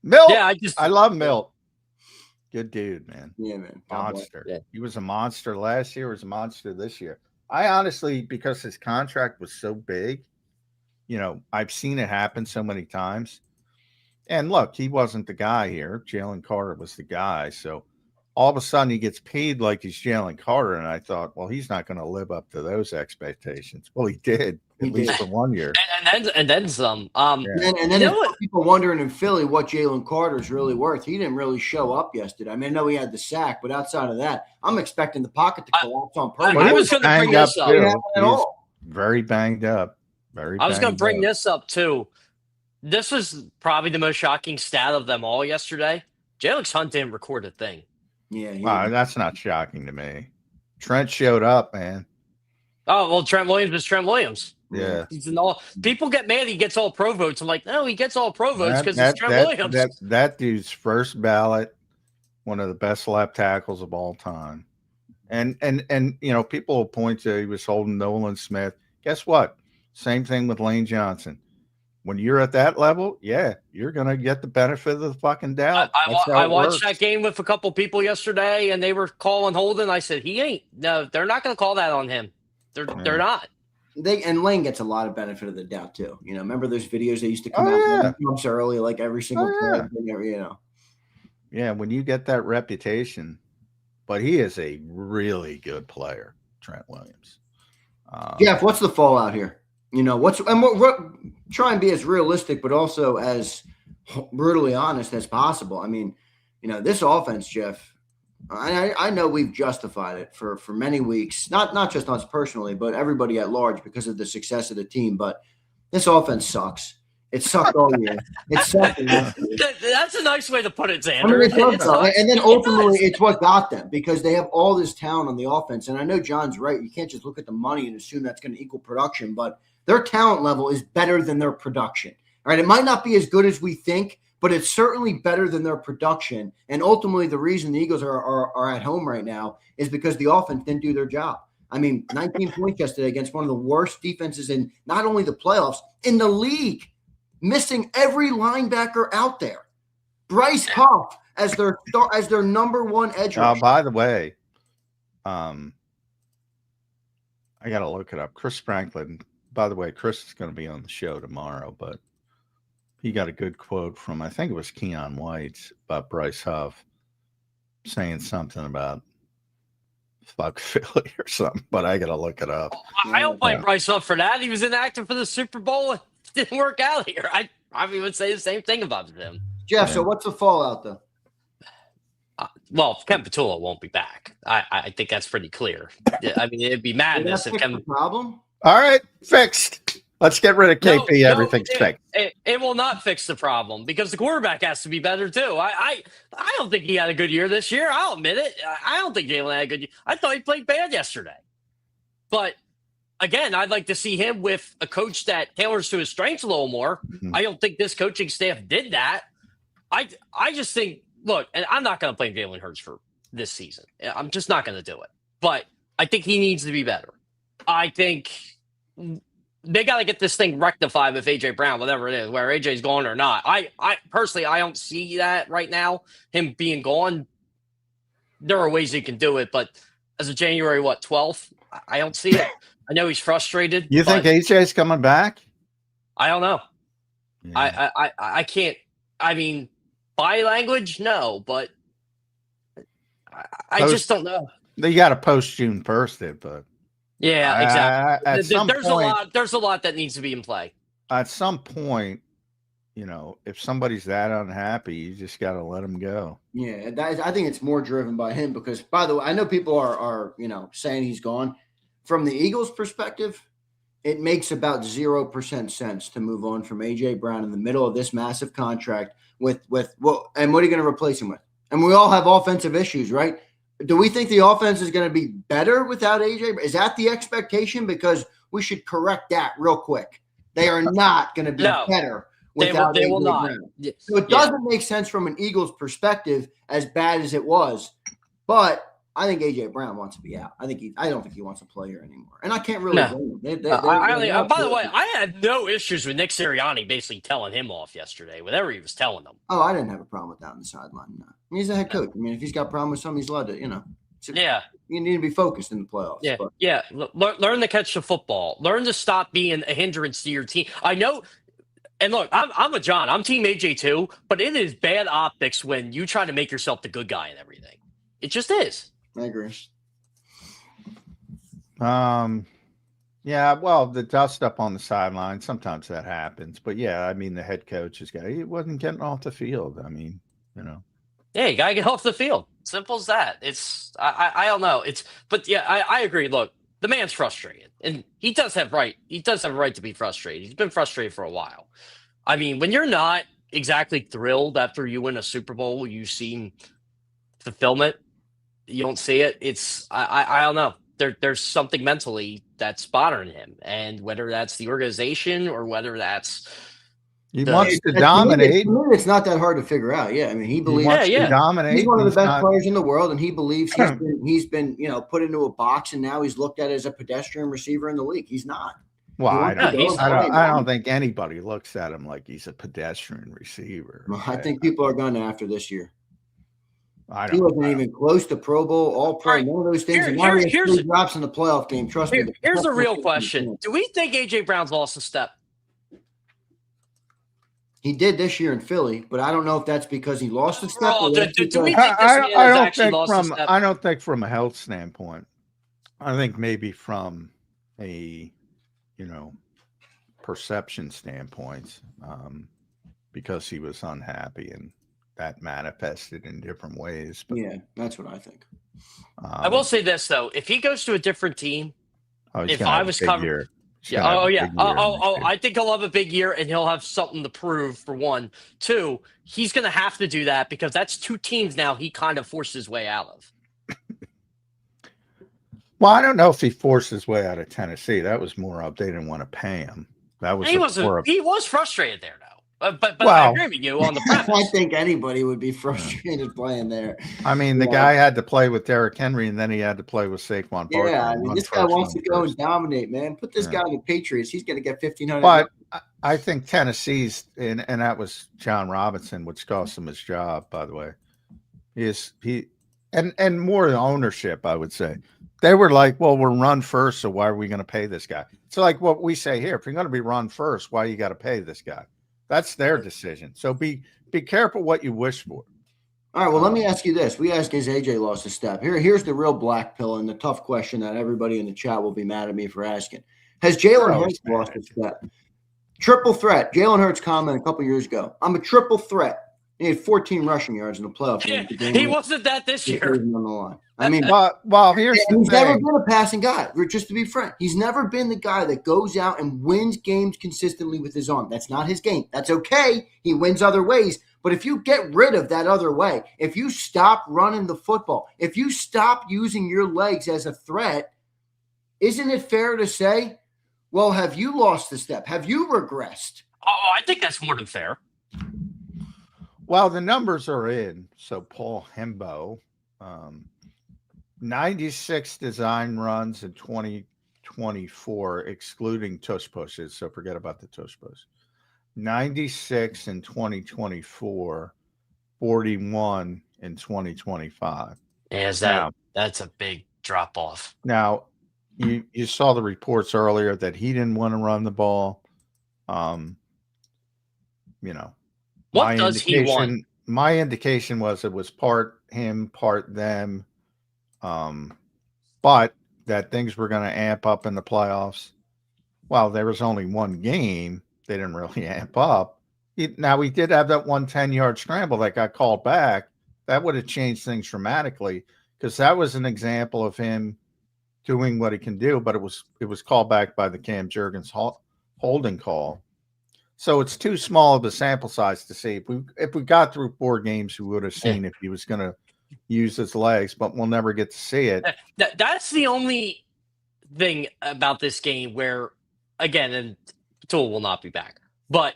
Milt. Yeah, I love Milt. Good dude, man. Yeah, man. Monster. Yeah. He was a monster last year, was a monster this year. I honestly, because his contract was so big, I've seen it happen so many times. And look, he wasn't the guy here. Jalen Carter was the guy. So all of a sudden he gets paid like he's Jalen Carter. And I thought, well, he's not going to live up to those expectations. Well, he did, at least for 1 year. And then some. And then people wondering in Philly what Jalen Carter's really worth. He didn't really show up yesterday. I mean, I know he had the sack, but outside of that, I'm expecting the pocket to collapse on purpose. I was going to bring this up. Very banged up. I was going to bring this up too. This was probably the most shocking stat of them all yesterday. Jalen Hunt didn't record a thing. Yeah. Wow, that's not shocking to me. Trent showed up, man. Oh, well, Trent Williams is Trent Williams. Yeah. People get mad he gets all pro votes. I'm like, no, he gets all pro votes because it's Trent Williams. That dude's first ballot, one of the best left tackles of all time. And people will point to he was holding Nolan Smith. Guess what? Same thing with Lane Johnson. When you're at that level, you're going to get the benefit of the fucking doubt. I watched that game with a couple people yesterday, and they were calling Holden. I said, he ain't. No, they're not going to call that on him. They're not. And Lane gets a lot of benefit of the doubt too. Remember those videos that used to come out months early, like every single play. Yeah, when you get that reputation, but he is a really good player, Trent Williams. Jeff, what's the fallout here? We're try and be as realistic, but also as brutally honest as possible. I mean, this offense, Jeff. I know we've justified it for many weeks, not just us personally, but everybody at large because of the success of the team. But this offense sucks. It sucked all year. It sucked. That's a nice way to put it, Zander. I mean, it suck. And then ultimately, it's what got them because they have all this talent on the offense. And I know John's right. You can't just look at the money and assume that's going to equal production, but their talent level is better than their production. All right, it might not be as good as we think, but it's certainly better than their production. And ultimately, the reason the Eagles are at home right now is because the offense didn't do their job. I mean, 19 points yesterday against one of the worst defenses in not only the playoffs, in the league, missing every linebacker out there. Bryce Huff as their number one edge rusher. By the way, I got to look it up. Chris Franklin. By the way, Chris is going to be on the show tomorrow, but he got a good quote from, I think it was Keon White, about Bryce Huff saying something about fuck Philly or something, but I got to look it up. I don't blame Bryce Huff for that. He was inactive for the Super Bowl. It didn't work out here. I would say the same thing about him. Jeff, so what's the fallout, though? Well, Ken Patullo won't be back. I think that's pretty clear. I mean, it'd be madness if Ken. Problem? All right, fixed. Let's get rid of KP. Everything's fixed. It will not fix the problem because the quarterback has to be better too. I don't think he had a good year this year. I'll admit it. I don't think Jalen had a good year. I thought he played bad yesterday. But again, I'd like to see him with a coach that tailors to his strengths a little more. Mm-hmm. I don't think this coaching staff did that. I just think, look, and I'm not going to blame Jalen Hurts for this season. I'm just not going to do it. But I think he needs to be better. I think they got to get this thing rectified with A.J. Brown, whatever it is, whether A.J.'s gone or not. I personally, I don't see that right now, him being gone. There are ways he can do it, but as of January, 12th, I don't see it. I know he's frustrated. You think A.J.'s coming back? I don't know. Yeah. I can't. I mean, body language, no, but I just don't know. They got to post June 1st, but yeah, exactly. There's a lot that needs to be in play. At some point, if somebody's that unhappy, you just got to let them go. Yeah, I think it's more driven by him because, by the way, I know people are saying he's gone. From the Eagles' perspective, it makes about 0% sense to move on from A.J. Brown in the middle of this massive contract and what are you going to replace him with? And we all have offensive issues, right? Do we think the offense is going to be better without A.J.? Is that the expectation? Because we should correct that real quick. They are not going to be better without they will not. Brown. So it doesn't make sense from an Eagles perspective, as bad as it was. But I think A.J. Brown wants to be out. I don't think he wants to play here anymore. And I can't really blame him. By the way, I had no issues with Nick Sirianni basically telling him off yesterday, whatever he was telling them. Oh, I didn't have a problem with that on the sideline. No. He's the head coach. I mean, if he's got a problem with something, he's allowed to, You need to be focused in the playoffs. Yeah, yeah. Learn to catch the football. Learn to stop being a hindrance to your team. I know. And look, I'm a John. I'm Team AJ too, but it is bad optics when you try to make yourself the good guy and everything. It just is. I agree. Yeah, well, the dust up on the sideline, sometimes that happens. But yeah, I mean, the head coach he wasn't getting off the field. I mean, Yeah, you gotta get off the field. Simple as that. I don't know. But yeah, I agree. Look, the man's frustrated. And he does have right to be frustrated. He's been frustrated for a while. I mean, when you're not exactly thrilled after you win a Super Bowl, you see fulfillment. You don't see it. I don't know. There's something mentally that's bothering him, and whether that's the organization or whether that's he wants to dominate. It's not that hard to figure out. Yeah, I mean, he believes to dominate. He's one of the best players in the world, and he believes he's been put into a box, and now he's looked at as a pedestrian receiver in the league. He's not. Well, I don't think anybody looks at him like he's a pedestrian receiver. Well, I think people are going to after this year. He wasn't even close to Pro Bowl, All-Pro, none of those things. And now he has 3 drops in the playoff game. Trust me. Here's a real question. Do we think A.J. Brown's lost a step? He did this year in Philly, but I don't know if that's because he lost a step. Do we think this man has actually lost a step? I don't think from a health standpoint. I think maybe from a, perception standpoint, because he was unhappy and that manifested in different ways. But, yeah, that's what I think. I will say this though: if he goes to a different team, if I was covered, I think he'll have a big year and he'll have something to prove. For 1, 2, he's going to have to do that because that's 2 teams now he kind of forced his way out of. Well, I don't know if he forced his way out of Tennessee. That was more up. They didn't want to pay him. That was he was frustrated there, though. But I agree with you on the premise. I think anybody would be frustrated playing there. I mean, the guy had to play with Derrick Henry, and then he had to play with Saquon Barkley. Yeah, I mean, this guy wants to go and dominate, man. Put this guy in the Patriots. He's going to get 1,500. But I think Tennessee's, and that was John Robinson, which cost him his job, by the way. And more the ownership, I would say. They were like, well, we're run first, so why are we going to pay this guy? It's like what we say here. If you're going to be run first, why you got to pay this guy? That's their decision. So be careful what you wish for. All right. Well, let me ask you this. We asked, is AJ lost a step? Here's the real black pill and the tough question that everybody in the chat will be mad at me for asking. Has Jalen Hurts lost a step? Triple threat. Jalen Hurts comment a couple years ago. I'm a triple threat. He had 14 rushing yards in the playoff game. He wasn't that this year. On the line. I mean, well, here's the he's thing. Never been a passing guy. Just to be frank, he's never been the guy that goes out and wins games consistently with his arm. That's not his game. That's okay. He wins other ways. But if you get rid of that other way, if you stop running the football, if you stop using your legs as a threat, isn't it fair to say, well, have you lost a step? Have you regressed? Oh, I think that's more than fair. Well, the numbers are in. So Paul Hembo, 96 design runs in 2024, excluding tush pushes. So forget about the tush push. 96 in 2024, 41 in 2025. Yeah, that's a big drop off. Now, you saw the reports earlier that he didn't want to run the ball. What does he want? My indication was it was part him, part them, but that things were going to amp up in the playoffs. Well, there was only one game. They didn't really amp up. Now, we did have that 10-yard scramble that got called back. That would have changed things dramatically because that was an example of him doing what he can do, but it was called back by the Cam Jurgens holding call. So it's too small of a sample size to see. If we got through 4 games, we would have seen if he was going to use his legs, but we'll never get to see it. That's the only thing about this game where, again, and Tool will not be back, but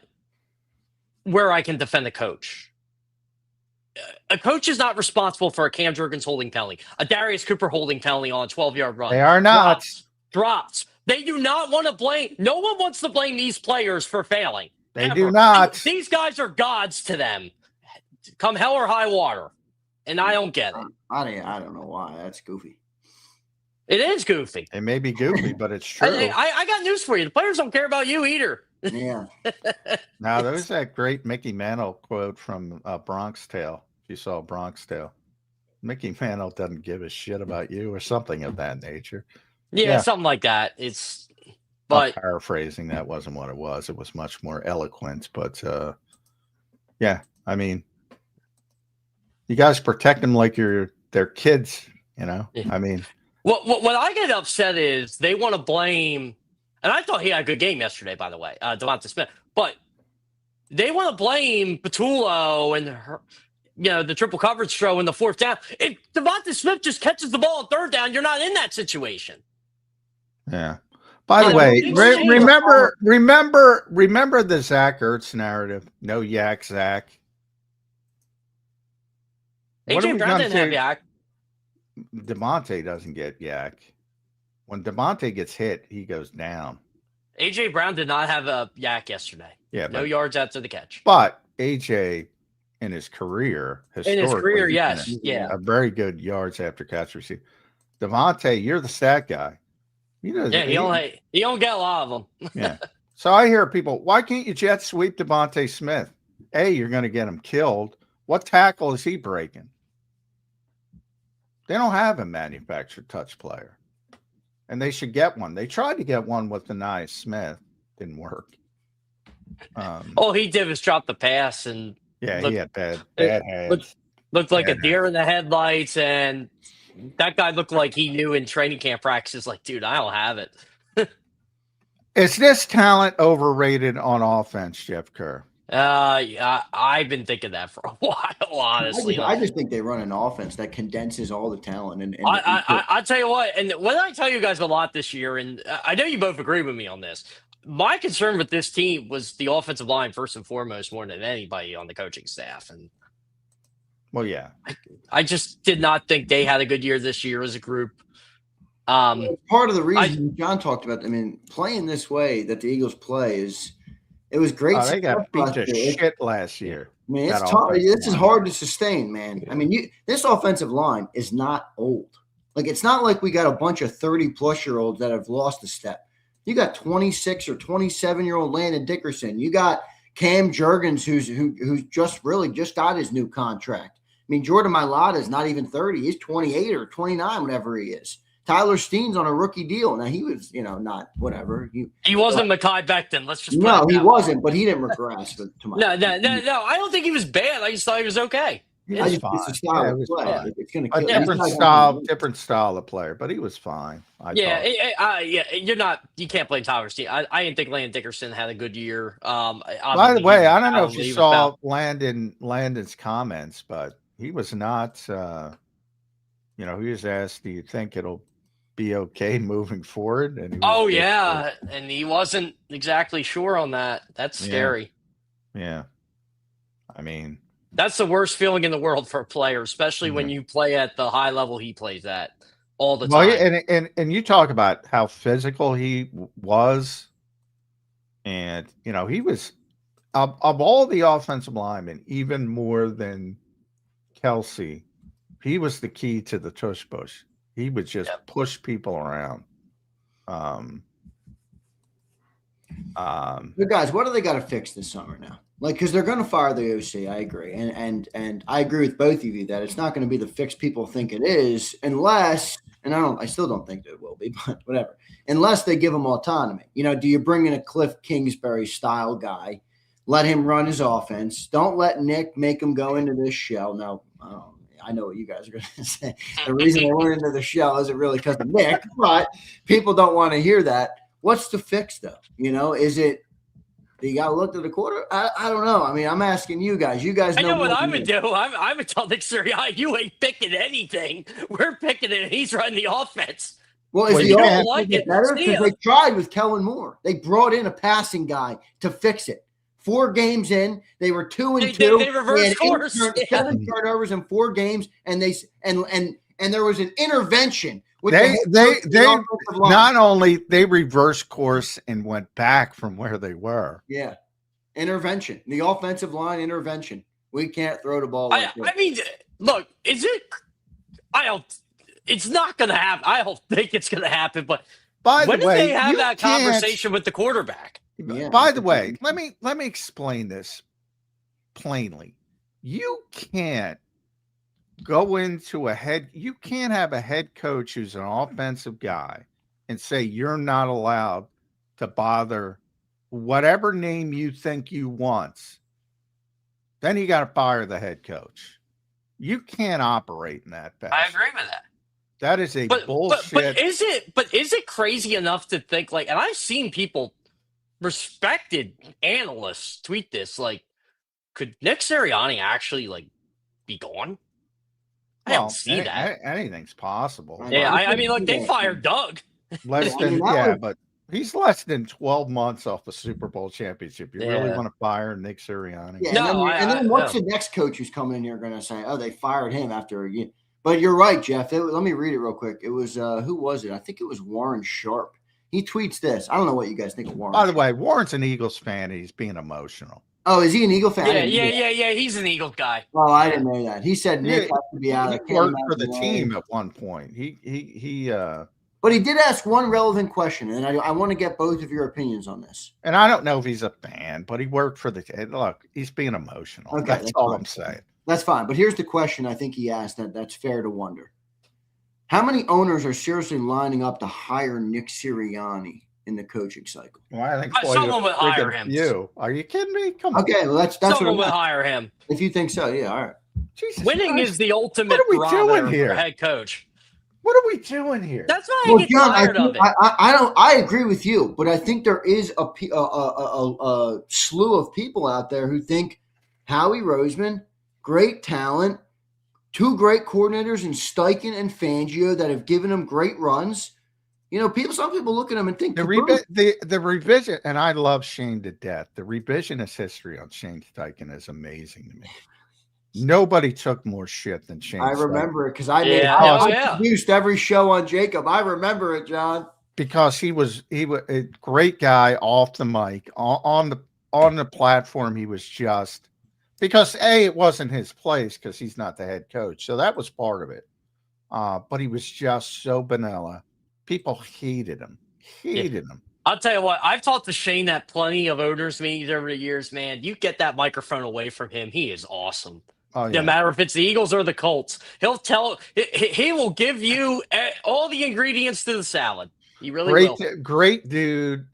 where I can defend the coach. A coach is not responsible for a Cam Jurgens holding penalty, a Darius Cooper holding penalty on a 12-yard run. They are not. Drops. They do not want to blame. No one wants to blame these players for failing. They do not. These guys are gods to them. Come hell or high water. And I don't get it. I don't know why. That's goofy. It is goofy. It may be goofy, but it's true. I got news for you. The players don't care about you either. Yeah. Now, there was that great Mickey Mantle quote from Bronx Tale. If you saw Bronx Tale, Mickey Mantle doesn't give a shit about you or something of that nature. Yeah, something like that. But I'm paraphrasing, that wasn't what it was. It was much more eloquent. But yeah, I mean, you guys protect them like they're kids, you know? Yeah. I mean, what I get upset is they want to blame, and I thought he had a good game yesterday, by the way, Devonta Smith, but they want to blame Patullo and the triple coverage throw in the 4th down. If Devonta Smith just catches the ball on 3rd down, you're not in that situation. Yeah. By the way, remember the Zach Ertz narrative. No yak, Zach. AJ Brown didn't have yak. Devontae doesn't get yak. When Devontae gets hit, he goes down. AJ Brown did not have a yak yesterday. Yeah, no yards after the catch. But AJ, in his career, yes, a very good yards after catch receive. Devontae, you're the stat guy. He don't get a lot of them. Yeah. So I hear people, why can't you jet sweep Devontae Smith? You're going to get him killed. What tackle is he breaking? They don't have a manufactured touch player. And they should get one. They tried to get one with Denias Smith. Didn't work. All he did was drop the pass. And he had bad hands. Looked like a deer in the headlights, and that guy looked like he knew in training camp practices, like, dude, I don't have it. Is this talent overrated on offense, Jeff Kerr? I've been thinking that for a while, honestly. I just think they run an offense that condenses all the talent. And I'll tell you what, and what I tell you guys a lot this year, and I know you both agree with me on this. My concern with this team was the offensive line first and foremost, more than anybody on the coaching staff. And well, yeah, I just did not think they had a good year this year as a group. Part of the reason John talked about, playing this way that the Eagles play it was great. Oh, they got beat to shit last year. It's tough. This is hard to sustain, man. Yeah. This offensive line is not old. Like, it's not like we got a bunch of 30-plus-year-olds that have lost a step. You got 26 or 27-year-old Landon Dickerson. You got Cam Jurgens, who's just got his new contract. Jordan Mailata is not even 30. He's 28 or 29, whatever he is. Tyler Steen's on a rookie deal. Now, he was, not whatever. He wasn't Mekhi Becton. Let's just no, he wasn't, but he didn't regress. No. I don't think he was bad. I just thought he was okay. It's a style of play. It's going to kill different style of player, but he was fine. You can't blame Tyler Steen. I didn't think Landon Dickerson had a good year. By the way, I don't know if you saw Landon's comments, but he was not. He was asked, "Do you think it'll be okay moving forward?" And and he wasn't exactly sure on that. That's scary. Yeah. That's the worst feeling in the world for a player, especially when you play at the high level he plays at all the time. Well, and you talk about how physical he was, and he was of all the offensive linemen, even more than Kelsey. He was the key to the tush push. He would just push people around. But guys, what do they got to fix this summer now? Like, because they're going to fire the OC. I agree, and I agree with both of you that it's not going to be the fix people think it is, unless, and I still don't think that it will be, but whatever. Unless they give them autonomy. Do you bring in a Cliff Kingsbury style guy, let him run his offense? Don't let Nick make him go into this shell. Now, I know what you guys are going to say. The reason they went into the shell isn't really because of Nick, but people don't want to hear that. What's the fix, though? Is it you got to look at the quarter? I don't know. I mean, I'm asking you guys. You guys know. I know what I would do. I would tell Nick Sirianni, you ain't picking anything. We're picking it, and he's running the offense. Well, is the offense better? Because they tried with Kellen Moore. They brought in a passing guy to fix it. 4 games in, they were 2-2. They reversed course. 7 turnovers in 4 games, and there was an intervention. They not only they reversed course and went back from where they were. Yeah, intervention. The offensive line intervention. We can't throw the ball. I mean, look, is it? It's not going to happen. I don't think it's going to happen. But when did they have that conversation with the quarterback? Yeah, by the way, let me explain this plainly. You can't go into you can't have a head coach who's an offensive guy and say you're not allowed to bother whatever name you think you want. Then you got to fire the head coach. You can't operate in that fashion. I agree with that. That is bullshit. But is it crazy enough to think and I've seen people, respected analysts, tweet this, could Nick Sirianni actually be gone? I don't see that. Anything's possible. Yeah, I mean, they fired Doug. But he's less than 12 months off the Super Bowl championship. You really want to fire Nick Sirianni? Yeah, and then what's the next coach who's coming in here going to say, oh, they fired him after a year? But you're right, Jeff. Let me read it real quick. It was, who was it? I think it was Warren Sharp. He tweets this. I don't know what you guys think of Warren. By the way, Warren's an Eagles fan. He's being emotional. Oh, is he an Eagle fan? Yeah. He's an Eagles guy. Oh, I didn't know that. He said Nick has to be out. He worked for the team at one point. But he did ask one relevant question, and I want to get both of your opinions on this. And I don't know if he's a fan, but he worked for the team. Look, he's being emotional. Okay, that's all I'm saying. That's fine. But here's the question I think he asked that's fair to wonder. How many owners are seriously lining up to hire Nick Sirianni in the coaching cycle? Well, I think someone would hire him. Are you kidding me? Come on. Okay, well, that's someone would hire him. If you think so, yeah, all right. Jesus Winning Christ. Is the ultimate barometer for head coach. What are we doing here? That's why I get tired of it. I agree with you, but I think there is a slew of people out there who think Howie Roseman, great talent, 2 great coordinators in Steichen and Fangio that have given him great runs. Some people look at him and think the revision, and I love Shane to death. The revisionist history on Shane Steichen is amazing to me. Nobody took more shit than Shane. I remember it because I produced every show on JAKIB. I remember it, John. Because he was a great guy off the mic, on the platform. He was just because it wasn't his place because he's not the head coach, so that was part of it. But he was just so vanilla. People hated him. I'll tell you what, I've talked to Shane at plenty of owners meetings over the years, man. You get that microphone away from him, he is awesome. Oh, yeah. No matter if it's the Eagles or the Colts, he will give you all the ingredients to the salad. He really will. Great dude.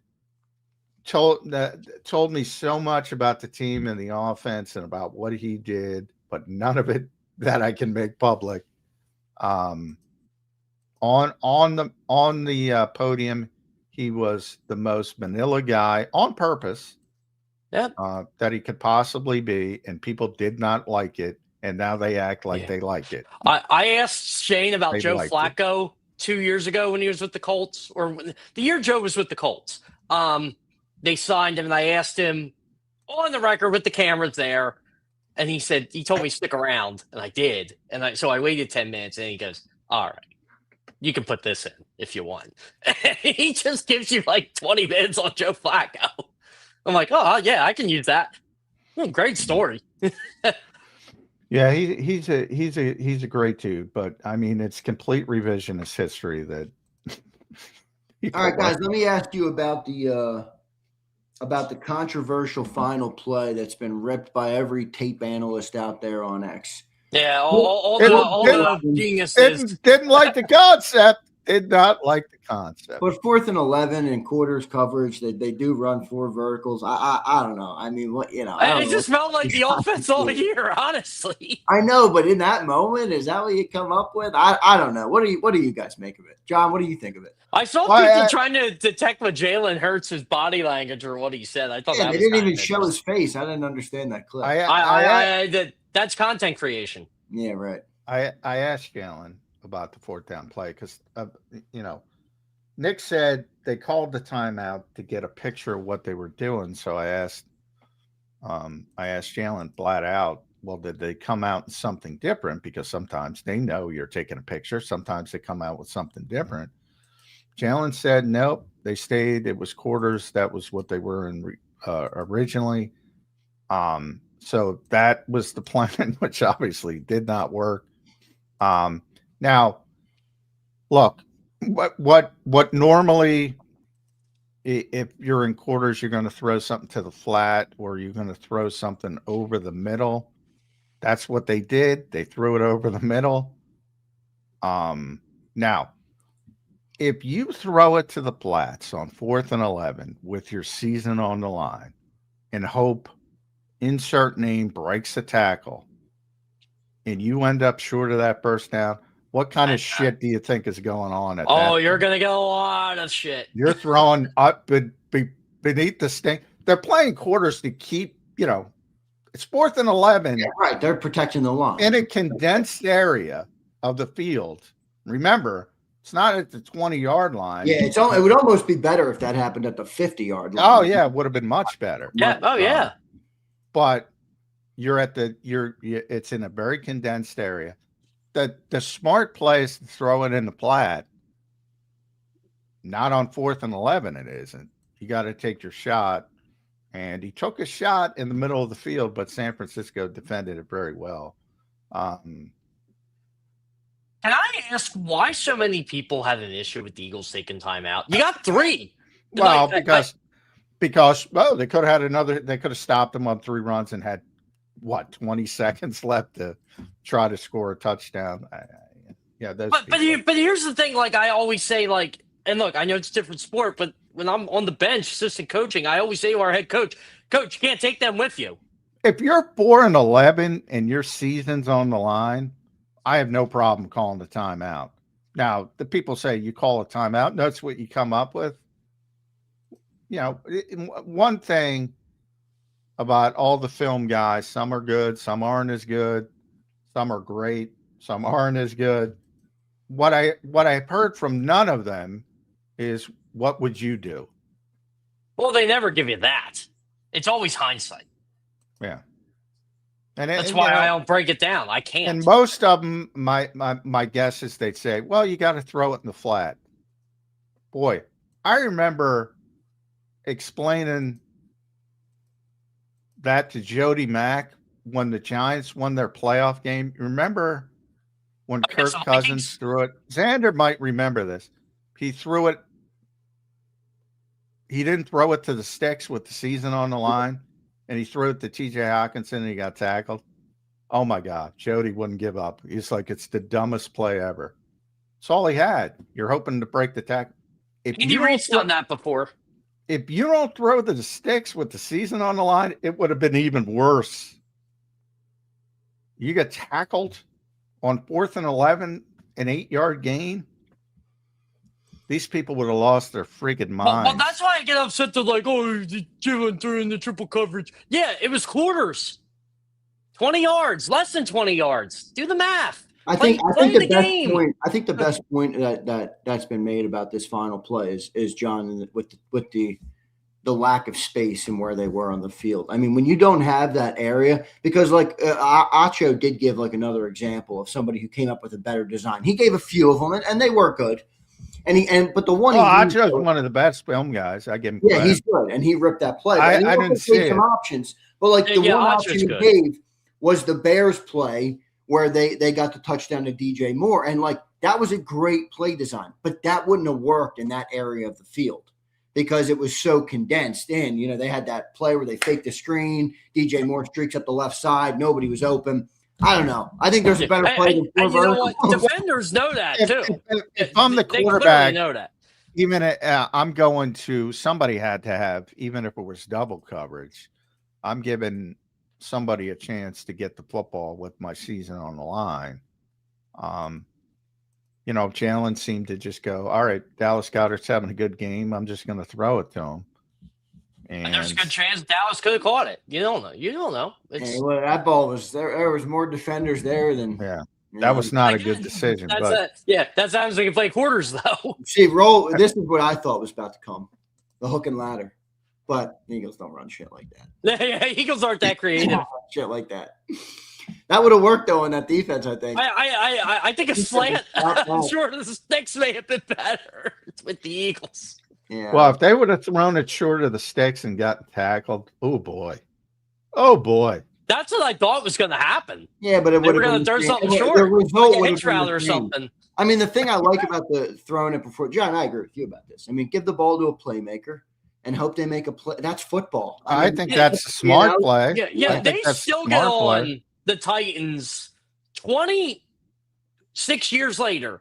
Told me so much about the team and the offense and about what he did, but none of it that I can make public. On the podium, he was the most vanilla guy on purpose. Yep. That he could possibly be, and people did not like it, and now they act like they like it. I asked Shane about Joe Flacco 2 years ago when he was with the Colts, or the year Joe was with the Colts. They signed him, and I asked him on the record with the cameras there, and he told me stick around, and I did. And so I waited 10 minutes, and he goes, all right, you can put this in if you want. He just gives you 20 minutes on Joe Flacco. I'm like, oh yeah, I can use that. Great story. Yeah, he's a great dude, but I mean, it's complete revisionist history that. All right, guys, let me ask you about the about the controversial final play that's been ripped by every tape analyst out there on X. Yeah, all the geniuses. Didn't like the concept. Did not like the concept. But 4th and 11 and quarters coverage, they do run 4 verticals. I don't know. I mean, what it just felt like the offense all year, honestly. I know, but in that moment, is that what you come up with? I don't know. What do you guys make of it, John? What do you think of it? I saw people trying to detect what Jalen Hurts' body language or what he said. I thought that they didn't even show his face. I didn't understand that clip. That's content creation. Yeah, right. I asked Jalen about the 4th down play because Nick said they called the timeout to get a picture of what they were doing. So I asked Jalen flat out, well, did they come out with something different? Because sometimes they know you're taking a picture. Sometimes they come out with something different. Jalen said, nope, they stayed. It was quarters. That was what they were in originally. So that was the plan, which obviously did not work. Now, look, what normally, if you're in quarters, you're going to throw something to the flat or you're going to throw something over the middle. That's what they did. They threw it over the middle. Now, if you throw it to the flats on 4th and 11 with your season on the line and hope insert name breaks the tackle and you end up short of that first down, what kind of shit do you think is going on at that you're going to get a lot of shit. You're throwing up beneath the stink. They're playing quarters to keep, it's 4th and 11. Yeah, right. They're protecting the line. In a condensed area of the field. Remember, it's not at the 20-yard line. Yeah, it would almost be better if that happened at the 50-yard line. Oh, yeah, it would have been much better. Yeah. Yeah. But it's in a very condensed area. The smart play is to throw it in the flat. Not on 4th and 11, it isn't. You got to take your shot. And he took a shot in the middle of the field, but San Francisco defended it very well. Can I ask why so many people had an issue with the Eagles taking timeout? You got 3. Well, because they could have had another. They could have stopped them on 3 runs and had 20 seconds left to try to score a touchdown. But here's the thing. Like I always say, and look, I know it's a different sport, but when I'm on the bench, assistant coaching, I always say to our head coach, you can't take them with you. If you're 4 and 11 and your season's on the line, I have no problem calling the timeout. Now, the people say you call a timeout. That's what you come up with. One thing about all the film guys, some are good, some aren't as good, some are great, some aren't as good. What I've heard from none of them is, what would you do? Well, they never give you that. It's always hindsight. Yeah. That's why I don't break it down. I can't. And most of them, my guess is they'd say, well, you got to throw it in the flat. Boy, I remember explaining that to Jody Mack when the Giants won their playoff game. Remember when Kirk Cousins threw it? Zander might remember this. He threw it. He didn't throw it to the sticks with the season on the line. And he threw it to T.J. Hawkinson and he got tackled. Oh, my God. Jody wouldn't give up. He's like, it's the dumbest play ever. It's all he had. You're hoping to break the tackle. Andy Reid's done that before. If you don't throw to the sticks with the season on the line, it would have been even worse. You get tackled on 4th and 11, an 8-yard gain. These people would have lost their freaking minds. Well, that's why I get upset. They're like, Jalen threw in the triple coverage. Yeah, it was quarters. 20 yards, less than 20 yards. Do the math. I think the best point that's been made about this final play is John, with the lack of space and where they were on the field. I mean, when you don't have that area, because Acho did give another example of somebody who came up with a better design. He gave a few of them, and they were good. But the one Acho's one of the best film guys. I give him credit. Yeah, he's good, and he ripped that play. I didn't see some options, but the one option he gave was the Bears play where they got the touchdown to DJ Moore, and that was a great play design, but that wouldn't have worked in that area of the field because it was so condensed in. You know, they had that play where they faked the screen. DJ Moore streaks up the left side. Nobody was open. I don't know. I think there's a better play than and you know what? Defenders know that too. If I'm the quarterback, they know that. Even I'm going to, somebody had to have, even if it was double coverage, I'm giving somebody a chance to get the football with my season on the line. You know, Jalen seemed to just go, all right, Dallas Goedert's having a good game. I'm just going to throw it to him. And there's a good chance Dallas could have caught it. You don't know. You don't know. Well, that ball was there. There was more defenders there than. Yeah. That was not a good decision. That's happens when you play quarters, though. See, this is what I thought was about to come, the hook and ladder. But Eagles don't run shit like that. Yeah, Eagles aren't that creative. Shit like that. That would have worked though in that defense, I think. I think a slant short of the sticks may have been better with the Eagles. Yeah. Well, if they would have thrown it short of the sticks and gotten tackled, oh boy. That's what I thought was going to happen. Yeah, but it would have been. Throw something short, the result like a would hitch have been route or something. I mean, the thing I like about the throwing it before, John, I agree with you about this. I mean, give the ball to a playmaker and hope they make a play. That's football. I think that's a smart play. Yeah, they still get on the Titans 26 years later.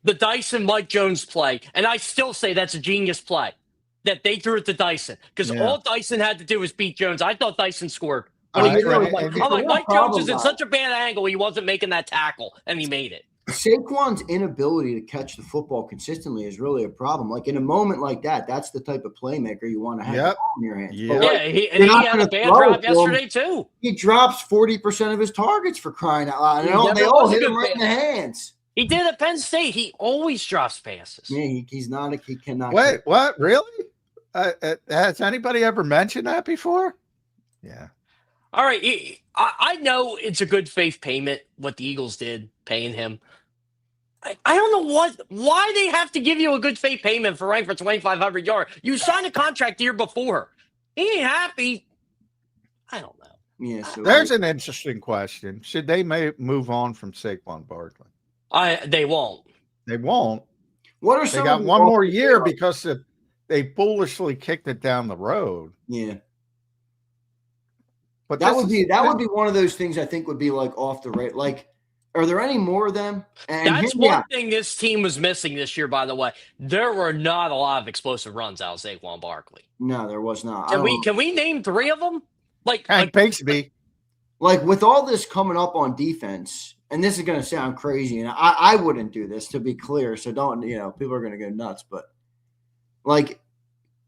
The Dyson Mike Jones play, and I still say that's a genius play that they threw it to Dyson because all Dyson had to do was beat Jones. I thought Dyson scored. I'm like, Mike Jones is in such a bad angle, he wasn't making that tackle, and he made it. Saquon's inability to catch the football consistently is really a problem. Like in a moment like that, that's the type of playmaker you want to have in your hands. Yeah, he had a bad drop yesterday too. He drops 40% of his targets for crying out loud. They all hit him right in the hands. He did at Penn State. He always drops passes. Yeah, he cannot. Wait, what? Really? Has anybody ever mentioned that before? Yeah. All right. I know it's a good faith payment, what the Eagles did, paying him. I don't know why they have to give you a good faith payment for running for 2,500 yards. You signed a contract the year before. He ain't happy. I don't know. Yeah. So there's an interesting question. Should they move on from Saquon Barkley? They won't. They won't. What are they got one more year because they foolishly kicked it down the road. Yeah. But that would be one of those things I think would be like off the rate. Like, are there any more of them? And that's one thing this team was missing this year, by the way. There were not a lot of explosive runs out of Saquon Barkley. No, there was not. Can we name three of them? Like Bigsby. Like with all this coming up on defense, and this is going to sound crazy, and I wouldn't do this, to be clear, so don't, people are going to go nuts, but like,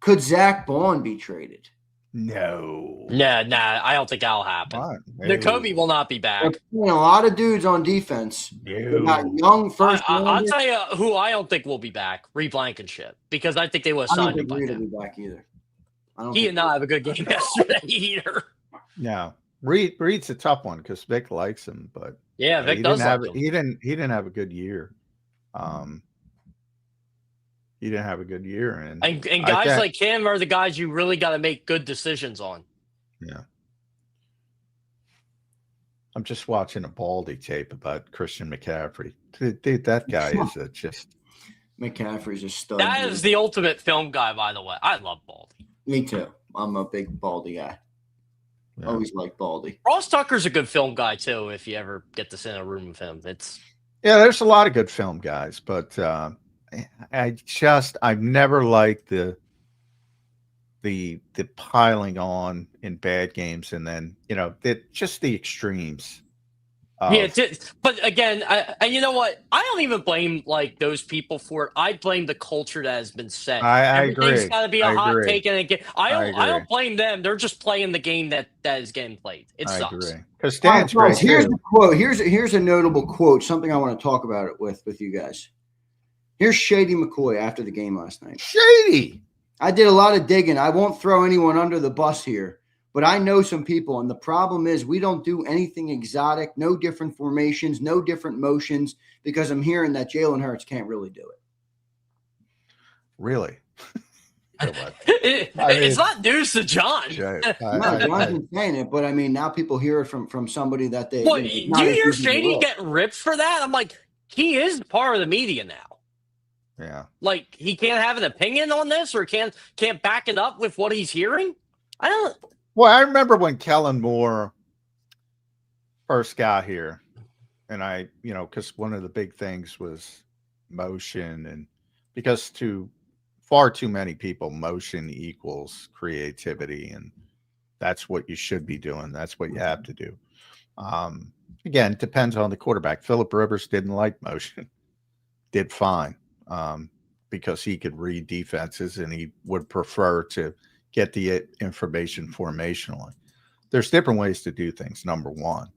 could Zach Bond be traded? No. Nah, I don't think that'll happen. Nakobe will not be back. They're playing a lot of dudes on defense. They're not young first. I'll tell you who I don't think will be back. Reed Blankenship, because I think they would have signed him by now. Reed will be back either. He did not have a good game yesterday either. No. Reed's a tough one because Vic likes him, but yeah, Vic does like him. He didn't have a good year. He didn't have a good year, and guys like him are the guys you really got to make good decisions on. Yeah. I'm just watching a Baldy tape about Christian McCaffrey. Dude, that guy is just McCaffrey's a stud. That is the ultimate film guy, by the way. I love Baldy. Me too. I'm a big Baldy guy. Yeah. Always like Baldy. Ross Tucker's a good film guy too. If you ever get to sit in a room with him, there's a lot of good film guys, but I've never liked the piling on in bad games, and then just the extremes. But again, you know what? I don't even blame like those people for it. I blame the culture that has been set. I agree. Everything's got to be a hot take, and I don't blame them. They're just playing the game that is getting played. It sucks. Because Stan's right. Here's the quote. Here's a notable quote. Something I want to talk about it with you guys. Here's Shady McCoy after the game last night. Shady. I did a lot of digging. I won't throw anyone under the bus here, but I know some people, and the problem is we don't do anything exotic, no different formations, no different motions, because I'm hearing that Jalen Hurts can't really do it. Really? It's not news to John. No, John's been saying it, but I mean, now people hear it from somebody that they. Well, do you hear Shady get ripped for that? I'm like, he is part of the media now. Yeah. Like, he can't have an opinion on this or can't back it up with what he's hearing? I don't. Well, I remember when Kellen Moore first got here, and I, because one of the big things was motion, and because to far too many people, motion equals creativity, and that's what you should be doing. That's what you have to do. Again, it depends on the quarterback. Phillip Rivers didn't like motion, did fine, because he could read defenses and he would prefer to get the information formationally. There's different ways to do things. Number one,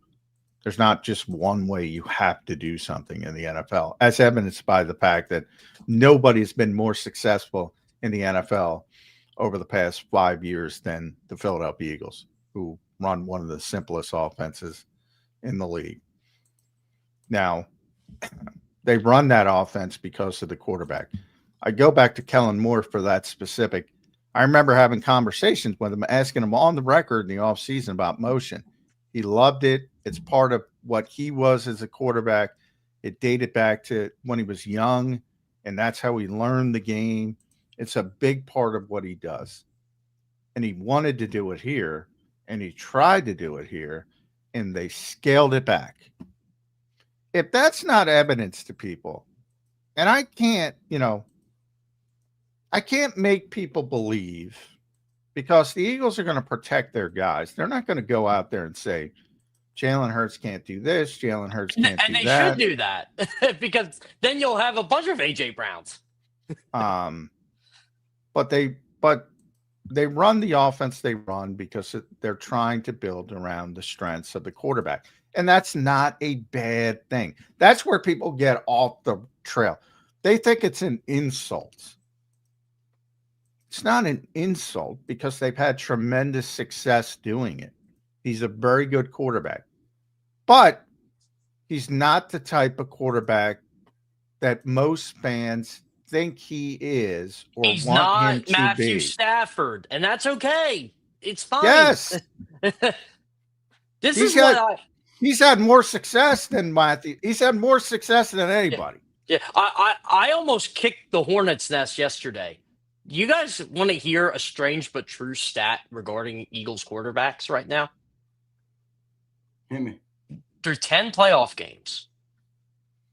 there's not just one way you have to do something in the NFL, as evidenced by the fact that nobody's been more successful in the NFL over the past 5 years than the Philadelphia Eagles, who run one of the simplest offenses in the league. Now, they run that offense because of the quarterback. I go back to Kellen Moore for that specific. I remember having conversations with him, asking him on the record in the offseason about motion. He loved it. It's part of what he was as a quarterback. It dated back to when he was young, and that's how he learned the game. It's a big part of what he does. And he wanted to do it here, and he tried to do it here, and they scaled it back. If that's not evidence to people, and I can't make people believe, because the Eagles are going to protect their guys. They're not going to go out there and say, Jalen Hurts can't do this, Jalen Hurts can't do that. And they should do that, because then you'll have a bunch of A.J. Browns. But they run the offense they run because they're trying to build around the strengths of the quarterback. And that's not a bad thing. That's where people get off the trail. They think it's an insult. It's not an insult because they've had tremendous success doing it. He's a very good quarterback. But he's not the type of quarterback that most fans think he is or he's want not him to Matthew be. Stafford, and that's okay. It's fine. Yes. He's had more success than Matthew. He's had more success than anybody. Yeah. I almost kicked the hornet's nest yesterday. You guys want to hear a strange but true stat regarding Eagles quarterbacks right now? Hit me. Through 10 playoff games,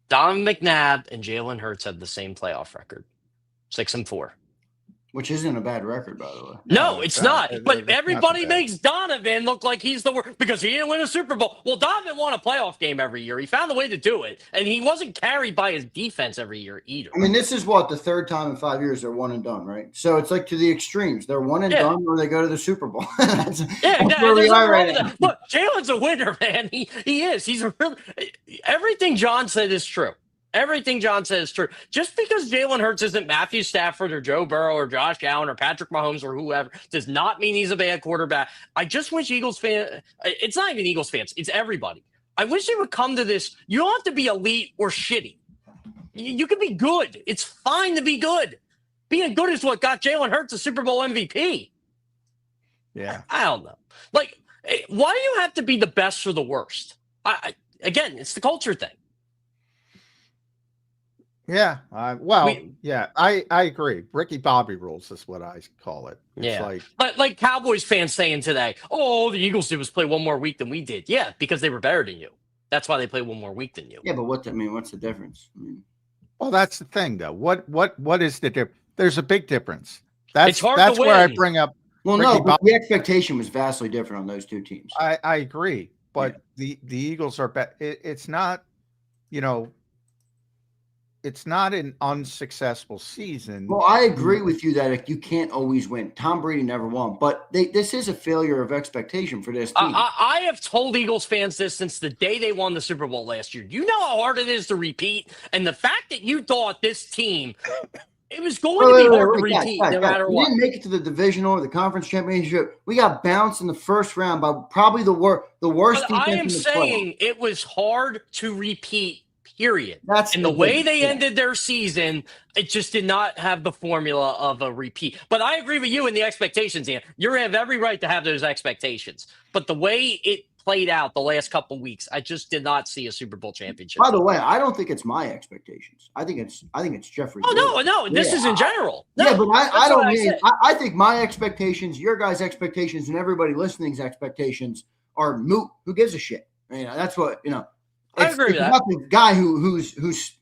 Donovan McNabb and Jalen Hurts have the same playoff record, 6-4. Which isn't a bad record, by the way. No, it's not. But everybody makes Donovan look like he's the worst because he didn't win a Super Bowl. Well, Donovan won a playoff game every year. He found a way to do it, and he wasn't carried by his defense every year either. I mean, this is the third time in 5 years they're one and done, right? So it's like to the extremes. They're one and done, or they go to the Super Bowl. that's where we are right now. Look, Jalen's a winner, man. He is. He's a real. Everything John said is true. Everything John says is true. Just because Jalen Hurts isn't Matthew Stafford or Joe Burrow or Josh Allen or Patrick Mahomes or whoever does not mean he's a bad quarterback. I just wish Eagles fans, it's not even Eagles fans, it's everybody. I wish they would come to this. You don't have to be elite or shitty. You can be good. It's fine to be good. Being good is what got Jalen Hurts a Super Bowl MVP. Yeah. I don't know. Like, why do you have to be the best or the worst? Again, it's the culture thing. Yeah. I agree. Ricky Bobby rules is what I call it. It's like Cowboys fans saying today, all the Eagles did was play one more week than we did. Yeah, because they were better than you. That's why they play one more week than you. Yeah, but what's the difference? Well, that's the thing, though. What is the difference? There's a big difference. It's hard that's to win. Where I bring up. Well, the expectation was vastly different on those two teams. I agree, but the Eagles are better. It's not, it's not an unsuccessful season. Well, I agree with you that you can't always win. Tom Brady never won, but this is a failure of expectation for this team. I have told Eagles fans this since the day they won the Super Bowl last year. You know how hard it is to repeat, and the fact that you thought this team, it was going to be hard to repeat no matter what. We didn't make it to the divisional or the conference championship. We got bounced in the first round by probably the worst defense. I am saying it was hard to repeat. Period. And the way they ended their season, it just did not have the formula of a repeat. But I agree with you in the expectations, Ian. You have every right to have those expectations. But the way it played out the last couple of weeks, I just did not see a Super Bowl championship. By the way, I don't think it's my expectations. I think it's Jeffrey. Oh no, this is in general. No, yeah, but I don't mean. I think my expectations, your guys' expectations, and everybody listening's expectations are moot. Who gives a shit? That's what I agree with that. About the guy who's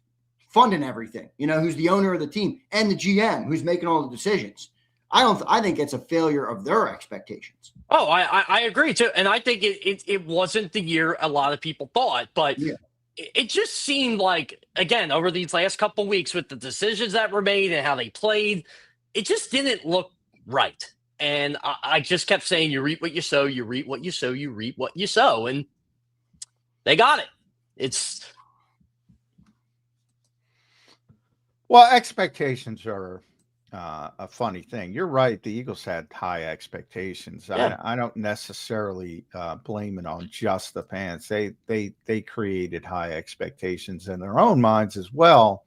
funding everything. Who's the owner of the team and the GM who's making all the decisions. I think it's a failure of their expectations. Oh, I agree too, and I think it wasn't the year a lot of people thought, but it just seemed like, again, over these last couple of weeks with the decisions that were made and how they played, it just didn't look right. And I just kept saying, you reap what you sow, you reap what you sow, you reap what you sow, and they got it. Well, expectations are a funny thing. You're right. The Eagles had high expectations. Yeah. I don't necessarily blame it on just the fans. They created high expectations in their own minds as well.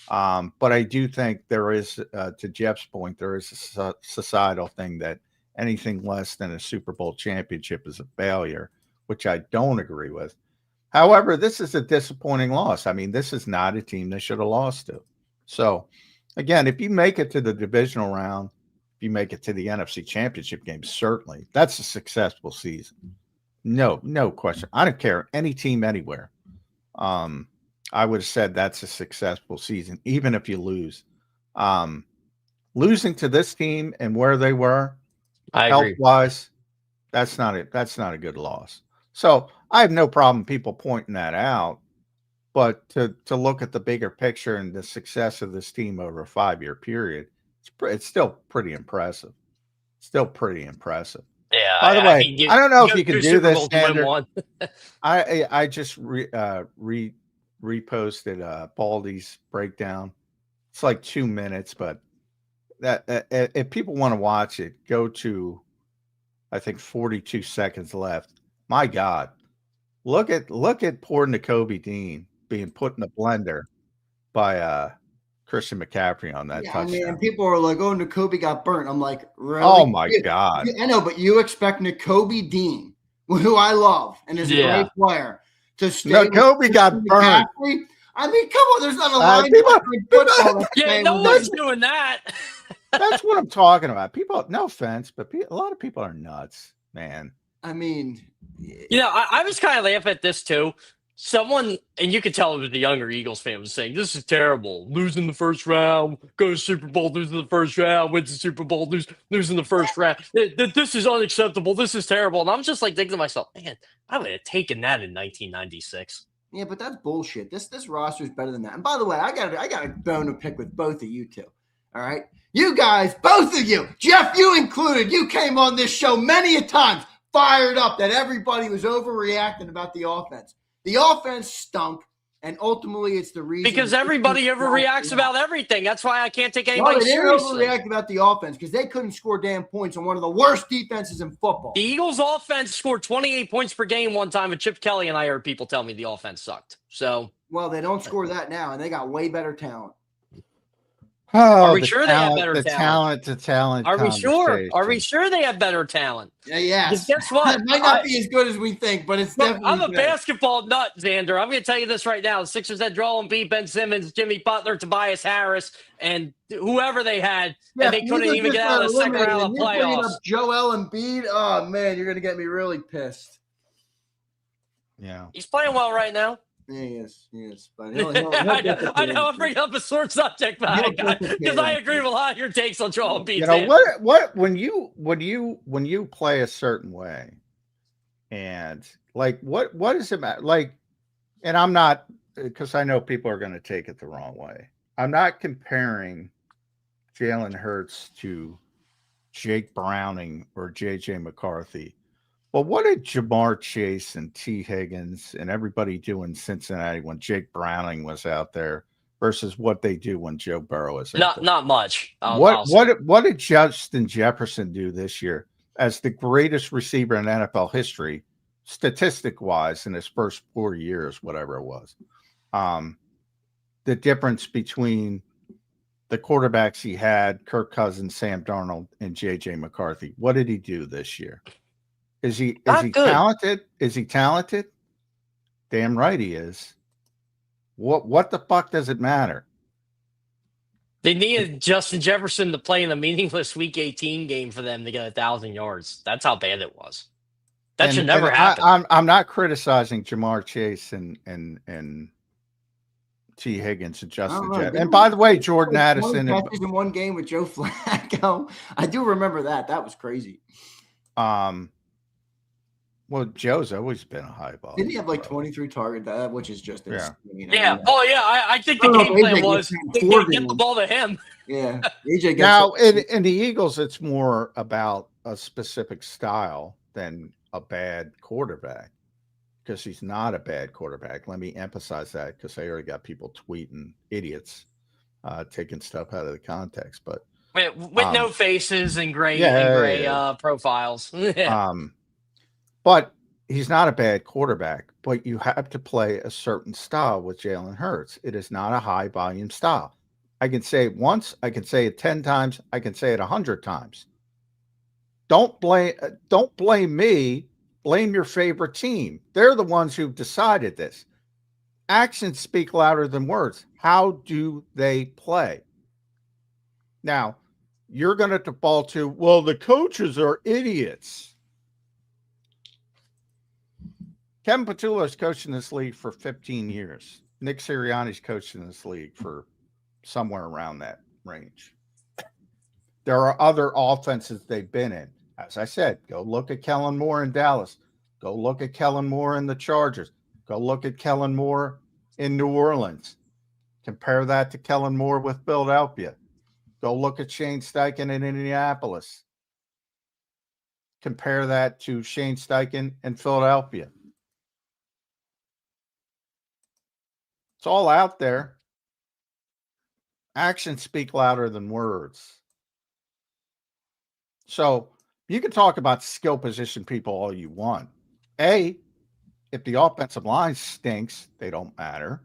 But I do think there is, to Jeff's point, there is a societal thing that anything less than a Super Bowl championship is a failure, which I don't agree with. However, this is a disappointing loss. I mean, this is not a team they should have lost to. So, again, if you make it to the divisional round, if you make it to the NFC Championship game, certainly that's a successful season. No question. I don't care. Any team anywhere. I would have said that's a successful season, even if you lose. Losing to this team and where they were, health-wise, that's not a good loss. So I have no problem people pointing that out. But to look at the bigger picture and the success of this team over a 5-year period, it's still pretty impressive. Still pretty impressive. Yeah. By the way, I don't know if you can do this, Zander. I just reposted Baldy's breakdown. It's like 2 minutes, but that if people want to watch it, go to, I think, 42 seconds left. My God, look at poor Nakobe Dean being put in the blender by Christian McCaffrey on that touchdown. I mean, people are like, "Oh, Nakobe got burnt." I'm like, "Really?" Oh my God! I know, but you expect Nakobe Dean, who I love and is a great player, to stay? Nakobe got burnt. McCaffrey? I mean, come on, there's not a line. No one's doing that. That's what I'm talking about. People, no offense, but a lot of people are nuts, man. I mean, I was kind of laughing at this too. Someone, and you could tell it was the younger Eagles fan, was saying, "This is terrible. Losing the first round, go to Super Bowl, losing the first round, wins the Super Bowl, losing the first round. This is unacceptable. This is terrible." And I'm just like thinking to myself, man, I would have taken that in 1996. Yeah, but that's bullshit. This roster is better than that. And by the way, I got a bone to pick with both of you two. All right, you guys, both of you, Jeff, you included, you came on this show many a times, fired up that everybody was overreacting about the offense. The offense stunk, and ultimately it's the reason. Because everybody overreacts about everything. That's why I can't take anybody seriously. They overreact about the offense because they couldn't score damn points on one of the worst defenses in football. The Eagles' offense scored 28 points per game one time with Chip Kelly, and I heard people tell me the offense sucked. So, well, they don't score that now, and they got way better talent. Oh, are we sure they have better talent? The talent. Are we sure? Are we sure they have better talent? Yeah. Guess what? It might not be as good as we think, but it's definitely. I'm a basketball nut, Zander. I'm going to tell you this right now: the Sixers had Joel Embiid, Ben Simmons, Jimmy Butler, Tobias Harris, and whoever they had, and they couldn't even get out of the second round of playoffs. Joel Embiid. Oh man, you're going to get me really pissed. Yeah, he's playing well right now. Yeah, he is. But I know I'm bringing up a sore subject, because I agree with a lot of your takes on Joel Embiid. You know what? When you play a certain way, and like what does it matter? Like, and I'm not, because I know people are going to take it the wrong way. I'm not comparing Jalen Hurts to Jake Browning or JJ McCarthy. Well, what did Jamar Chase and T. Higgins and everybody do in Cincinnati when Jake Browning was out there versus what they do when Joe Burrow is out there? Not much. What did Justin Jefferson do this year as the greatest receiver in NFL history, statistic-wise, in his first 4 years, whatever it was? The difference between the quarterbacks he had, Kirk Cousins, Sam Darnold, and J.J. McCarthy. What did he do this year? Is he talented? Is he talented? Damn right he is. What the fuck does it matter? They needed Justin Jefferson to play in a meaningless Week 18 game for them to get 1,000 yards. That's how bad it was. That should never happen. I'm not criticizing Jamar Chase and T. Higgins and Justin Jefferson. And by the way, Jordan Addison catches in one game with Joe Flacco. I do remember that. That was crazy. Well, Joe's always been a high ball. Didn't he have like 23 targets? Which is just yeah. Yeah. Oh yeah. I think the game plan was get the ball to him. Yeah. AJ gets now in the Eagles, it's more about a specific style than a bad quarterback, because he's not a bad quarterback. Let me emphasize that, because I already got people tweeting idiots taking stuff out of the context. But with no faces and gray profiles. But he's not a bad quarterback. But you have to play a certain style with Jalen Hurts. It is not a high volume style. I can say it once, I can say it 10 times, I can say it 100 times. Don't blame me. Blame your favorite team. They're the ones who've decided this. Actions speak louder than words. How do they play? Now, you're going to default to, well, the coaches are idiots. Kevin Patullo's coached in this league for 15 years. Nick Sirianni's coached in this league for somewhere around that range. There are other offenses they've been in. As I said, go look at Kellen Moore in Dallas. Go look at Kellen Moore in the Chargers. Go look at Kellen Moore in New Orleans. Compare that to Kellen Moore with Philadelphia. Go look at Shane Steichen in Indianapolis. Compare that to Shane Steichen in Philadelphia. It's all out there. Actions speak louder than words. So you can talk about skill position people all you want. A, if the offensive line stinks, they don't matter.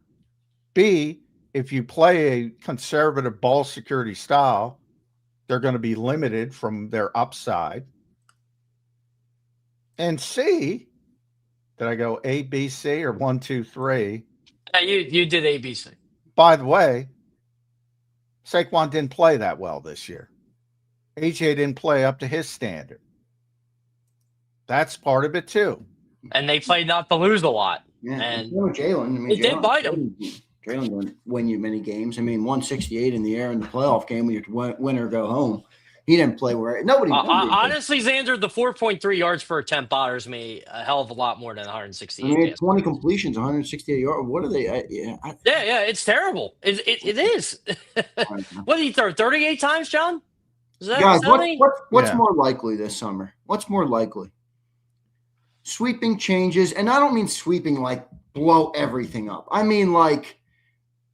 B, if you play a conservative ball security style, they're going to be limited from their upside. And C, did I go A, B, C, or 1, 2, 3? Yeah, you did A, B, C. By the way, Saquon didn't play that well this year. AJ didn't play up to his standard. That's part of it too. And they played not to lose a lot. Yeah, and Jalen. It did bite him. Jalen didn't win you many games. I mean, 168 in the air in the playoff game when you win or go home. He didn't play where nobody. Honestly, Zander, the 4.3 yards per attempt bothers me a hell of a lot more than 168. I mean, 20 completions, 168 yards. What are they? Yeah, it's terrible. It is. What did he throw 38 times, John? Guys, what's more likely this summer? What's more likely? Sweeping changes, and I don't mean sweeping like blow everything up. I mean like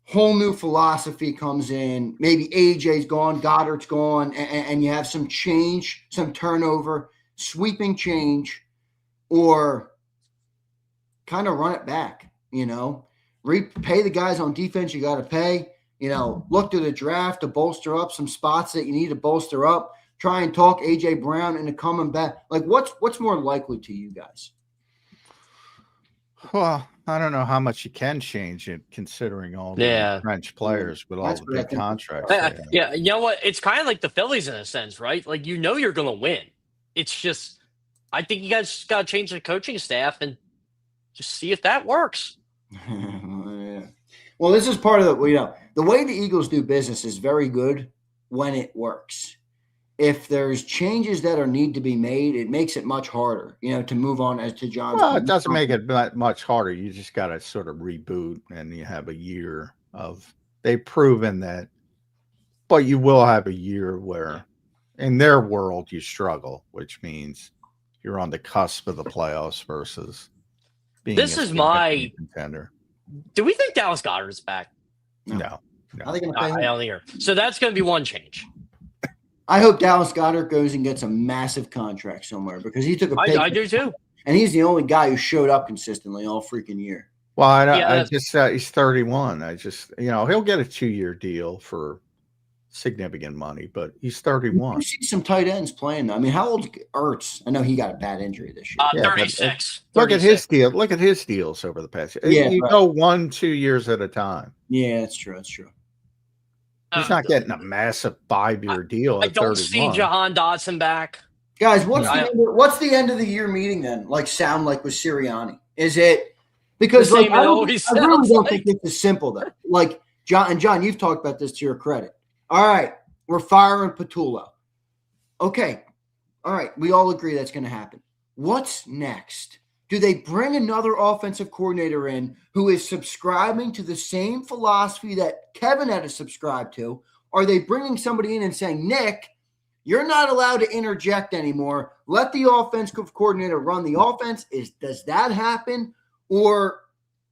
whole new philosophy comes in. Maybe AJ's gone, Goddard's gone, and you have some change, some turnover, sweeping change, or kind of run it back, pay the guys on defense you got to pay, look to the draft to bolster up some spots that you need to bolster up, try and talk AJ Brown into coming back. Like what's more likely to you guys? Well, I don't know how much you can change it considering all the French players with all the big contracts. Yeah, you know what? It's kind of like the Phillies in a sense, right? Like, you're going to win. It's just, I think you guys just got to change the coaching staff and just see if that works. Yeah. Well, this is part of the way the Eagles do business is very good when it works. If there's changes that need to be made, it makes it much harder, to move on as to John's. Well, it doesn't make it much harder. You just got to sort of reboot, and you have a year of they've proven that. But you will have a year where, in their world, you struggle, which means you're on the cusp of the playoffs versus being. This is my contender. Do we think Dallas Goedert is back? No. Are they going to pay him? I don't hear. So that's going to be one change. I hope Dallas Goedert goes and gets a massive contract somewhere because he took a pay. I do too. And he's the only guy who showed up consistently all freaking year. Well, I just he's 31. He'll get a 2-year deal for significant money, but he's 31. You see some tight ends playing. I mean, how old's Ertz? I know he got a bad injury this year. 36. Look at his deal. Look at his deals over the past year. Yeah, you go 1-2 years at a time. Yeah, that's true. That's true. He's not getting a massive 5-year deal. I don't see Jahan Dotson back. Guys, what's the end of the year meeting then? Like sound like with Sirianni? Is it because I really don't think it's as simple though. Like John, you've talked about this to your credit. All right, we're firing Patullo. Okay, all right, we all agree that's going to happen. What's next? Do they bring another offensive coordinator in who is subscribing to the same philosophy that Kevin had to subscribe to? Are they bringing somebody in and saying, Nick, you're not allowed to interject anymore. Let the offensive coordinator run the offense. Does that happen? Or,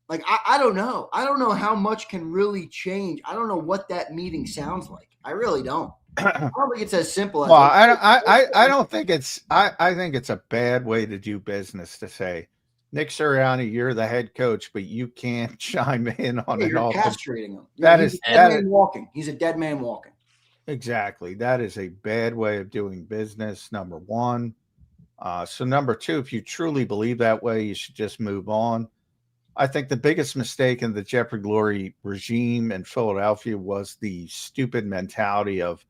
like, I don't know. I don't know how much can really change. I don't know what that meeting sounds like. I really don't. I don't think it's as simple as. Well, I don't think it's. I think it's a bad way to do business to say, Nick Sirianni, you're the head coach, but you can't chime in on it all. You're castrating him. He's a dead man walking. He's a dead man walking. Exactly. That is a bad way of doing business. Number one. So number two, if you truly believe that way, you should just move on. I think the biggest mistake in the Jeffrey Lurie regime in Philadelphia was the stupid mentality of,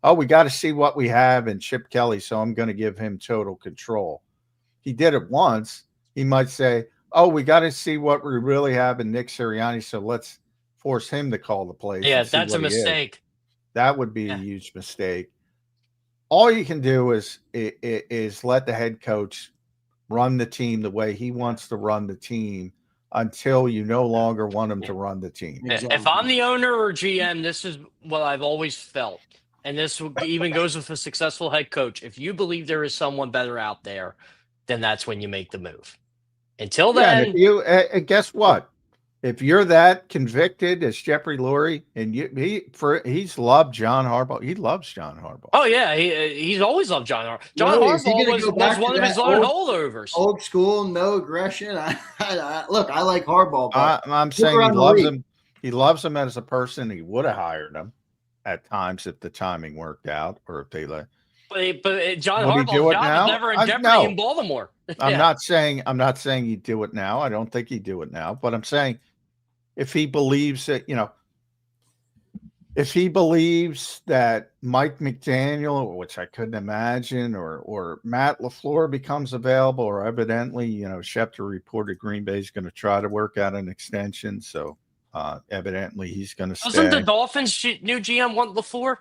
oh, we got to see what we have in Chip Kelly, so I'm going to give him total control. He did it once. He might say, oh, we got to see what we really have in Nick Sirianni, so let's force him to call the plays. Yeah, that's a mistake. That would be a huge mistake. All you can do is let the head coach run the team the way he wants to run the team until you no longer want him to run the team. Exactly. If I'm the owner or GM, this is what I've always felt. And this even goes with a successful head coach. If you believe there is someone better out there, then that's when you make the move. Until then, guess what? If you're that convicted as Jeffrey Lurie, and he's loved John Harbaugh, he loves John Harbaugh. Oh yeah, he's always loved John Harbaugh. John Harbaugh was one of his own holdovers. Old school, no aggression. Look, I like Harbaugh. I'm saying he loves him. He loves him as a person. He would have hired him at times if the timing worked out, or if they let. But John Harbaugh's job was never in jeopardy in Baltimore. I'm not saying he'd do it now. I don't think he'd do it now. But I'm saying if he believes that, if he believes that Mike McDaniel, which I couldn't imagine, or Matt LaFleur becomes available, or evidently, Schefter reported Green Bay is going to try to work out an extension. So evidently he's going to stay. Doesn't the Dolphins new GM want LaFleur?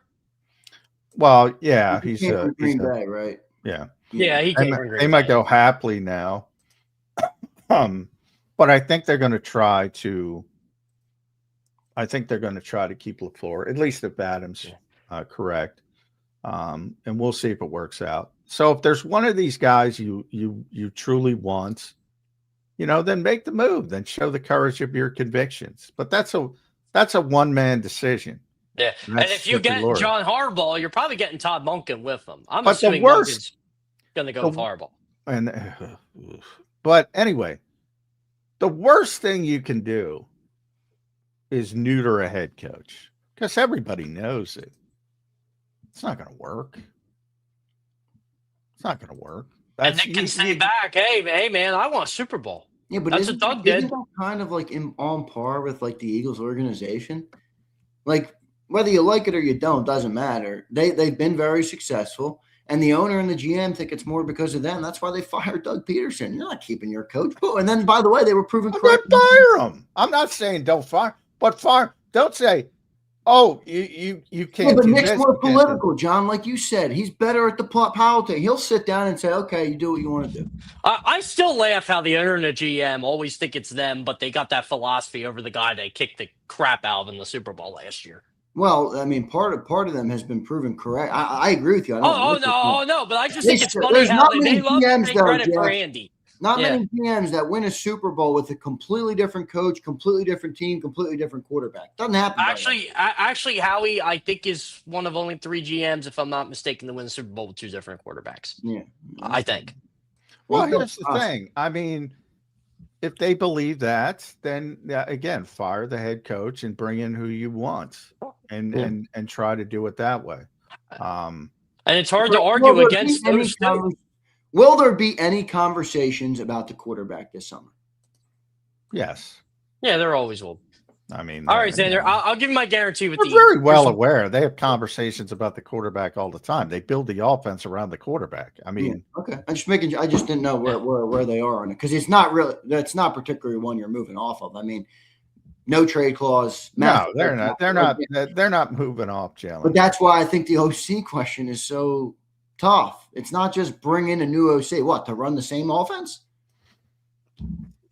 Well, yeah, he's Green Bay, right? Yeah. Yeah, they might go Hapley now. But I think they're going to try to keep LaFleur, at least if Adams correct. And we'll see if it works out. So if there's one of these guys you truly want, then make the move, then show the courage of your convictions. But that's a one-man decision. Yeah, and if you get John Harbaugh, you're probably getting Todd Monken with them. I'm assuming Monken's going to go with Harbaugh. But anyway, the worst thing you can do is neuter a head coach, because everybody knows it. It's not going to work. It's not going to work. And Nick can say back, hey, man, I want a Super Bowl. Yeah, but that's what Doug did. Isn't that kind of like on par with like the Eagles organization? Like, whether you like it or you don't, doesn't matter. They've been very successful, and the owner and the GM think it's more because of them. That's why they fired Doug Peterson. You're not keeping your coach. And then, by the way, they were proven correct. Fire him. I'm not saying don't fire, but fire. Don't say, oh, you can't. Yeah, but Nick's more political, John. Like you said, he's better at the politics. He'll sit down and say, okay, you do what you want to do. I still laugh how the owner and the GM always think it's them, but they got that philosophy over the guy they kicked the crap out of in the Super Bowl last year. Well, I mean, part of them has been proven correct. I agree with you. No, but I just think it's funny how they love to take credit for Andy. Not many GMs that win a Super Bowl with a completely different coach, completely different team, completely different quarterback. Doesn't happen. Actually, Howie, I think is one of only 3 GMs, if I'm not mistaken, to win the Super Bowl with 2 different quarterbacks. Yeah, I think. Well, here's the thing. I mean, if they believe that, then again, fire the head coach and bring in who you want, and try to do it that way. And it's hard to argue against those two. Will there be any conversations about the quarterback this summer? Yes. Yeah, there always will. I mean, all right, Zander, I'll give you my guarantee with they're very well aware. They have conversations about the quarterback all the time. They build the offense around the quarterback. I mean, okay. I just didn't know where they are on it, because it's not particularly one you're moving off of. I mean, no trade clause. No, they're not. They're not moving off, Jalen. But that's why I think the OC question is so tough. It's not just bring in a new OC. What, to run the same offense?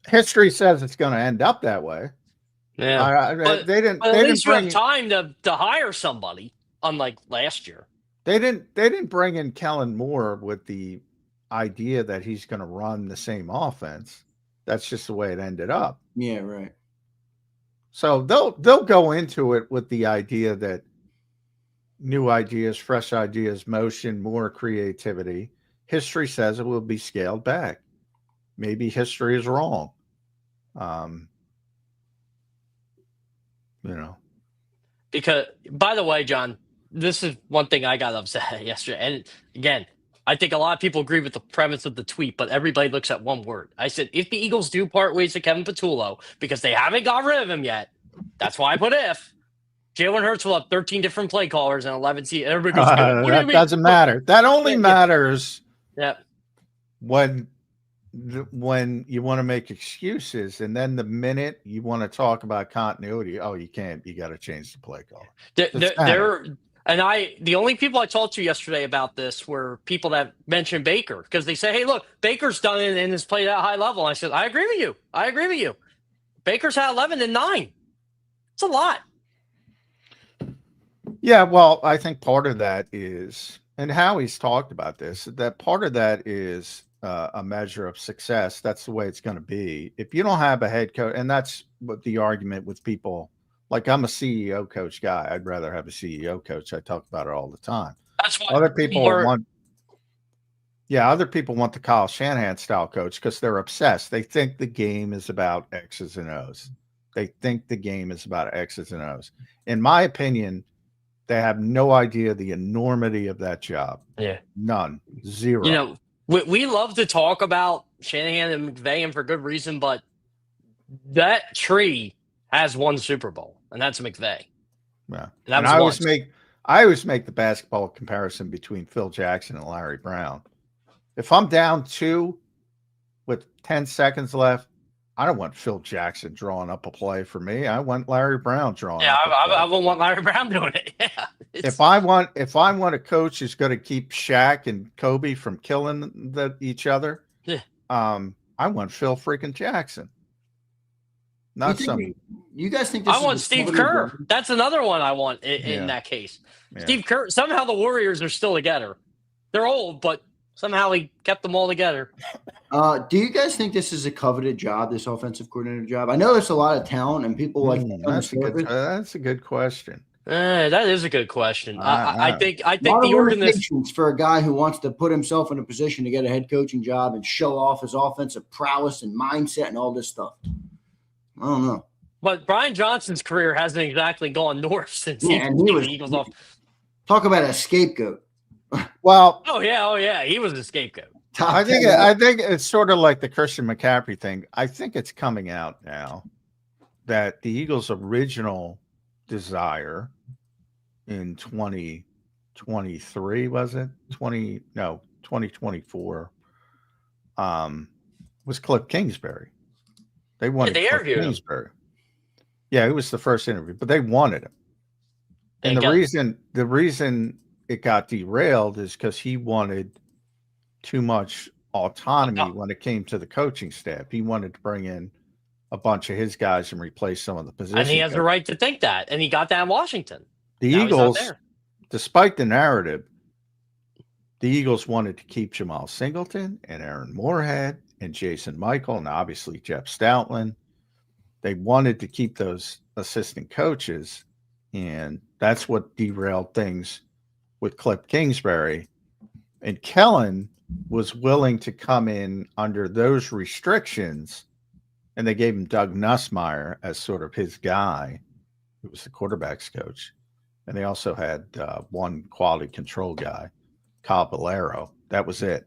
History says it's going to end up that way. Yeah, they didn't. But they at didn't least you have time to hire somebody, unlike last year. They didn't bring in Kellen Moore with the idea that he's going to run the same offense. That's just the way it ended up. Yeah, right. So they'll go into it with the idea that new ideas, fresh ideas, motion, more creativity. History says it will be scaled back. Maybe history is wrong. Because, by the way, John, this is one thing I got upset yesterday. And again, I think a lot of people agree with the premise of the tweet, but everybody looks at one word. I said, if the Eagles do part ways with Kevin Patullo, because they haven't got rid of him yet, that's why I put if. Jalen Hurts will have 13 different play callers and 11 seats. Everybody goes, what do you mean? That doesn't matter. That only matters when you want to make excuses, and then the minute you want to talk about continuity, you can't. You got to change the play call. The only people I talked to yesterday about this were people that mentioned Baker, because they say, hey, look, Baker's done it and has played at a high level. And I said, I agree with you. Baker's had 11 and 9. It's a lot. Yeah, well, I think part of that is, and Howie's talked about this, that part of that is a measure of success. That's the way it's going to be. If you don't have a head coach, and that's what the argument with people, like I'm a CEO coach guy. I'd rather have a CEO coach. I talk about it all the time. That's why other people want the Kyle Shanahan style coach because they're obsessed. They think the game is about X's and O's. In my opinion, they have no idea the enormity of that job. Yeah. None. Zero. We love to talk about Shanahan and McVay, and for good reason, but that tree has one Super Bowl, and that's McVay. Yeah. And I always make the basketball comparison between Phil Jackson and Larry Brown. If I'm down 2 with 10 seconds left, I don't want Phil Jackson drawing up a play for me. I want Larry Brown drawing. Yeah, I won't want Larry Brown doing it. Yeah. If I want a coach who's going to keep Shaq and Kobe from killing each other, I want Phil freaking Jackson. You guys think I want Steve Kerr? That's another one I want in that case. Yeah. Steve Kerr. Somehow the Warriors are still together. They're old, but somehow he kept them all together. Do you guys think this is a coveted job, this offensive coordinator job? I know there's a lot of talent and people like that's a good question. That is a good question. I think the organization for a guy who wants to put himself in a position to get a head coaching job and show off his offensive prowess and mindset and all this stuff. I don't know. But Brian Johnson's career hasn't exactly gone north since he was the Eagles off. Talk about a scapegoat. Well, oh yeah, he was a scapegoat. I think it's sort of like the Christian McCaffrey thing. I think it's coming out now that the Eagles' original desire in 2023 was it 2024 was Cliff Kingsbury. They wanted Cliff Kingsbury. Yeah, it was the first interview, but they wanted him. And the reason it got derailed is because he wanted too much autonomy when it came to the coaching staff. He wanted to bring in a bunch of his guys and replace some of the positions. And he has the right to think that. And he got that in Washington. The Eagles, despite the narrative, the Eagles wanted to keep Jamal Singleton and Aaron Moorhead and Jason Michael and obviously Jeff Stoutland. They wanted to keep those assistant coaches, and that's what derailed things with Cliff Kingsbury. And Kellen was willing to come in under those restrictions and they gave him Doug Nussmeier as sort of his guy, who was the quarterback's coach. And they also had one quality control guy, Kyle Valero. That was it.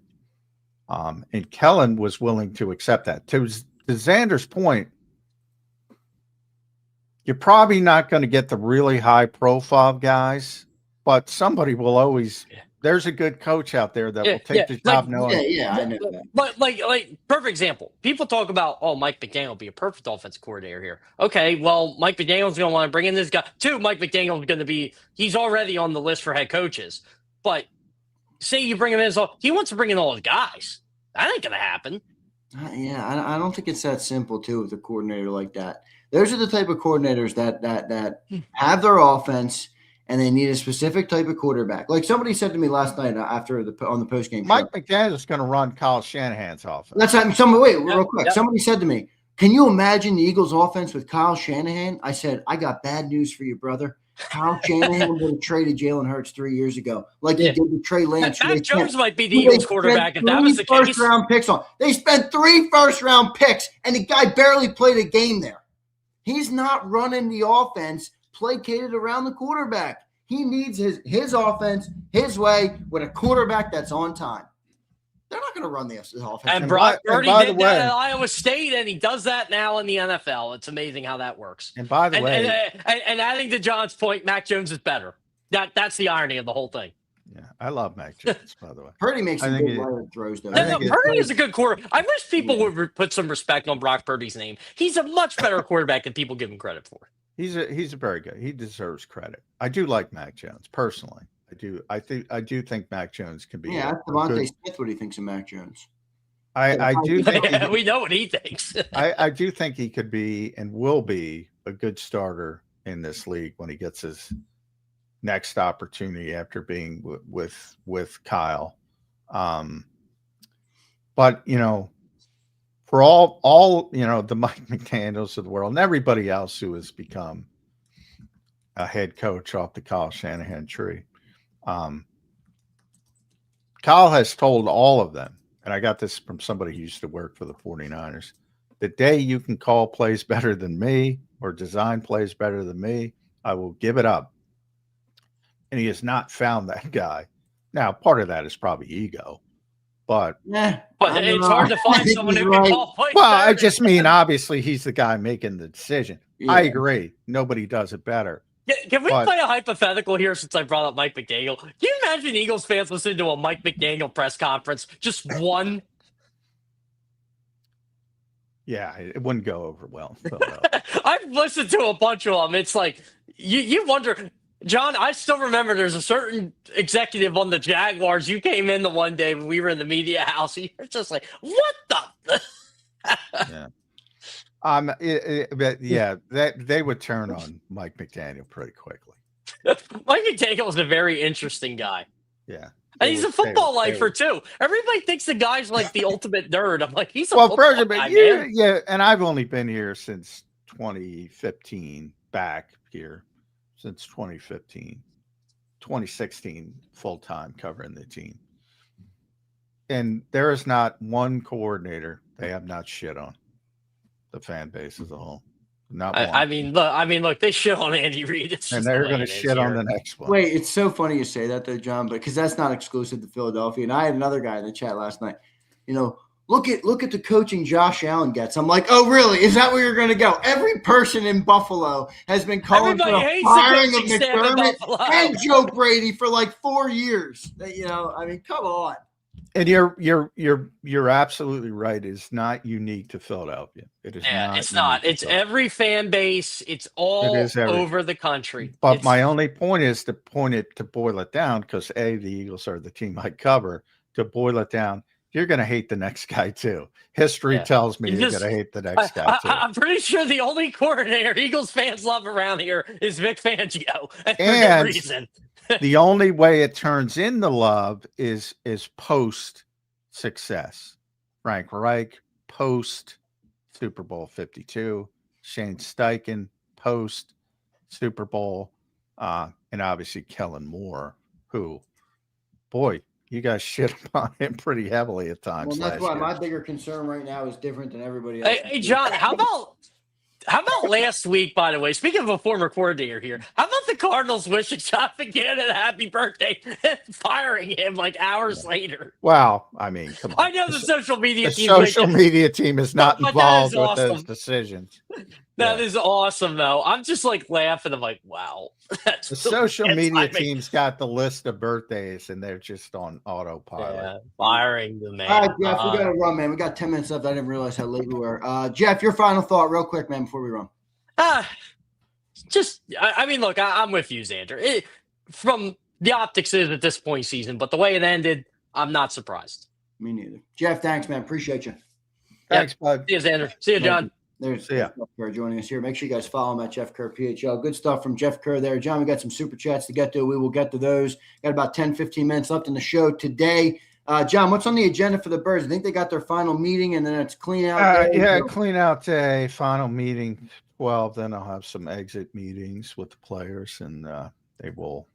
And Kellen was willing to accept that. To Zander's point, you're probably not going to get the really high-profile guys, but somebody will always. There's a good coach out there that will take the job. I know that. But like perfect example. People talk about, Mike McDaniel will be a perfect offensive coordinator here. Okay, well, Mike McDaniel's going to want to bring in this guy. Mike McDaniel's going to be. He's already on the list for head coaches. But say you bring him in, he wants to bring in all his guys. That ain't going to happen. I don't think it's that simple too with a coordinator like that. Those are the type of coordinators that have their offense and they need a specific type of quarterback. Like somebody said to me last night on the postgame show, Mike McDaniel is going to run Kyle Shanahan's offense. That's real quick. Somebody said to me, "Can you imagine the Eagles' offense with Kyle Shanahan?" I said, "I got bad news for you, brother. Kyle Shanahan would have traded Jalen Hurts 3 years ago, like he did with Trey Lance. Mac Jones might be the Eagles quarterback if that was the case. First-round picks on. They spent 3 first-round picks, and the guy barely played a game there. He's not running the offense placated around the quarterback. He needs his offense his way with a quarterback that's on time. They're not going to run the offense. And Brock Purdy did that at Iowa State, and he does that now in the NFL. It's amazing how that works. And by the way, and adding to John's point, Mac Jones is better. That's the irony of the whole thing. Yeah, I love Mac Jones, by the way. Purdy makes some good wide throws, though. Purdy is a good quarterback. I wish people would put some respect on Brock Purdy's name. He's a much better quarterback than people give him credit for. He's a very good. He deserves credit. I do like Mac Jones personally. I do think Mac Jones can be. Yeah, Devontae Smith. What he thinks of Mac Jones? I do think we know what he thinks. I do think he could be and will be a good starter in this league when he gets his next opportunity after being with Kyle. But for all the Mike McDaniels of the world and everybody else who has become a head coach off the Kyle Shanahan tree, Kyle has told all of them, and I got this from somebody who used to work for the 49ers, the day you can call plays better than me or design plays better than me, I will give it up. And he has not found that guy. Now, part of that is probably ego, but it's hard to find someone who can call plays. Well, I just mean, obviously, he's the guy making the decision. Yeah. I agree. Nobody does it better. Can we play a hypothetical here since I brought up Mike McDaniel? Can you imagine Eagles fans listening to a Mike McDaniel press conference? Just one? Yeah, it wouldn't go over well. So, I've listened to a bunch of them. It's like, you wonder, John, I still remember there's a certain executive on the Jaguars. You came in the one day when we were in the media house. You're just like, what the? Yeah. They would turn on Mike McDaniel pretty quickly. Mike McDaniel is a very interesting guy. Yeah. And he's a football lifer, too. Everybody thinks the guy's like the ultimate nerd. I'm like, he's a football guy, man. Yeah, and I've only been here since 2015, back here since 2015, 2016, full-time covering the team. And there is not one coordinator they have not shit on. The fan base as a whole. Not one. I mean, look, they shit on Andy Reid. And they're going to shit on the next one. Wait, it's so funny you say that, though, John, because that's not exclusive to Philadelphia. And I had another guy in the chat last night. Look at the coaching Josh Allen gets. I'm like, oh, really? Is that where you're going to go? Every person in Buffalo has been calling for the firing of McDermott and Joe Brady for like 4 years. Come on. And you're absolutely right. It's not unique to Philadelphia. It is not. It's not. It's every fan base. It's all over the country. But my only point is to boil it down, because the Eagles are the team I cover. To boil it down, you're going to hate the next guy too. History tells me you're going to hate the next guy too. I'm pretty sure the only coordinator Eagles fans love around here is Vic Fangio, and for good reason. The only way it turns into love is post success. Frank Reich, post Super Bowl 52, Shane Steichen, post Super Bowl, and obviously Kellen Moore, who, boy, you guys shit on him pretty heavily at times. Well, that's why year. my bigger concern right now is different than everybody else. Hey, John, how about last week, by the way, speaking of a former coordinator here, how about the Cardinals wishing John McMullen a happy birthday and firing him like hours later? Well, I mean, come on. I know the social media team. Social media team is not involved with awesome. those decisions. That is awesome, though. I'm just like laughing. I'm like, wow. The social media team's got the list of birthdays, and they're just on autopilot. Yeah, firing the man. All right, Jeff, we got to run, man. We got 10 minutes left. I didn't realize how late we were. Jeff, your final thought, real quick, man, before we run. I mean, look, I'm with you, Zander. From the optics is at this point season, but the way it ended, I'm not surprised. Me neither. Jeff, thanks, man. Appreciate you. Thanks, bud. See you, Zander. See you, John. There's Jeff Kerr joining us here. Make sure you guys follow him at Jeff Kerr PHL. Good stuff from Jeff Kerr there. John, we got some super chats to get to. We will get to those. Got about 10, 15 minutes left in the show today. John, what's on the agenda for the Birds? I think they got their final meeting, and then it's clean out day. Yeah, clean out day, final meeting 12. Then I'll have some exit meetings with the players, and they will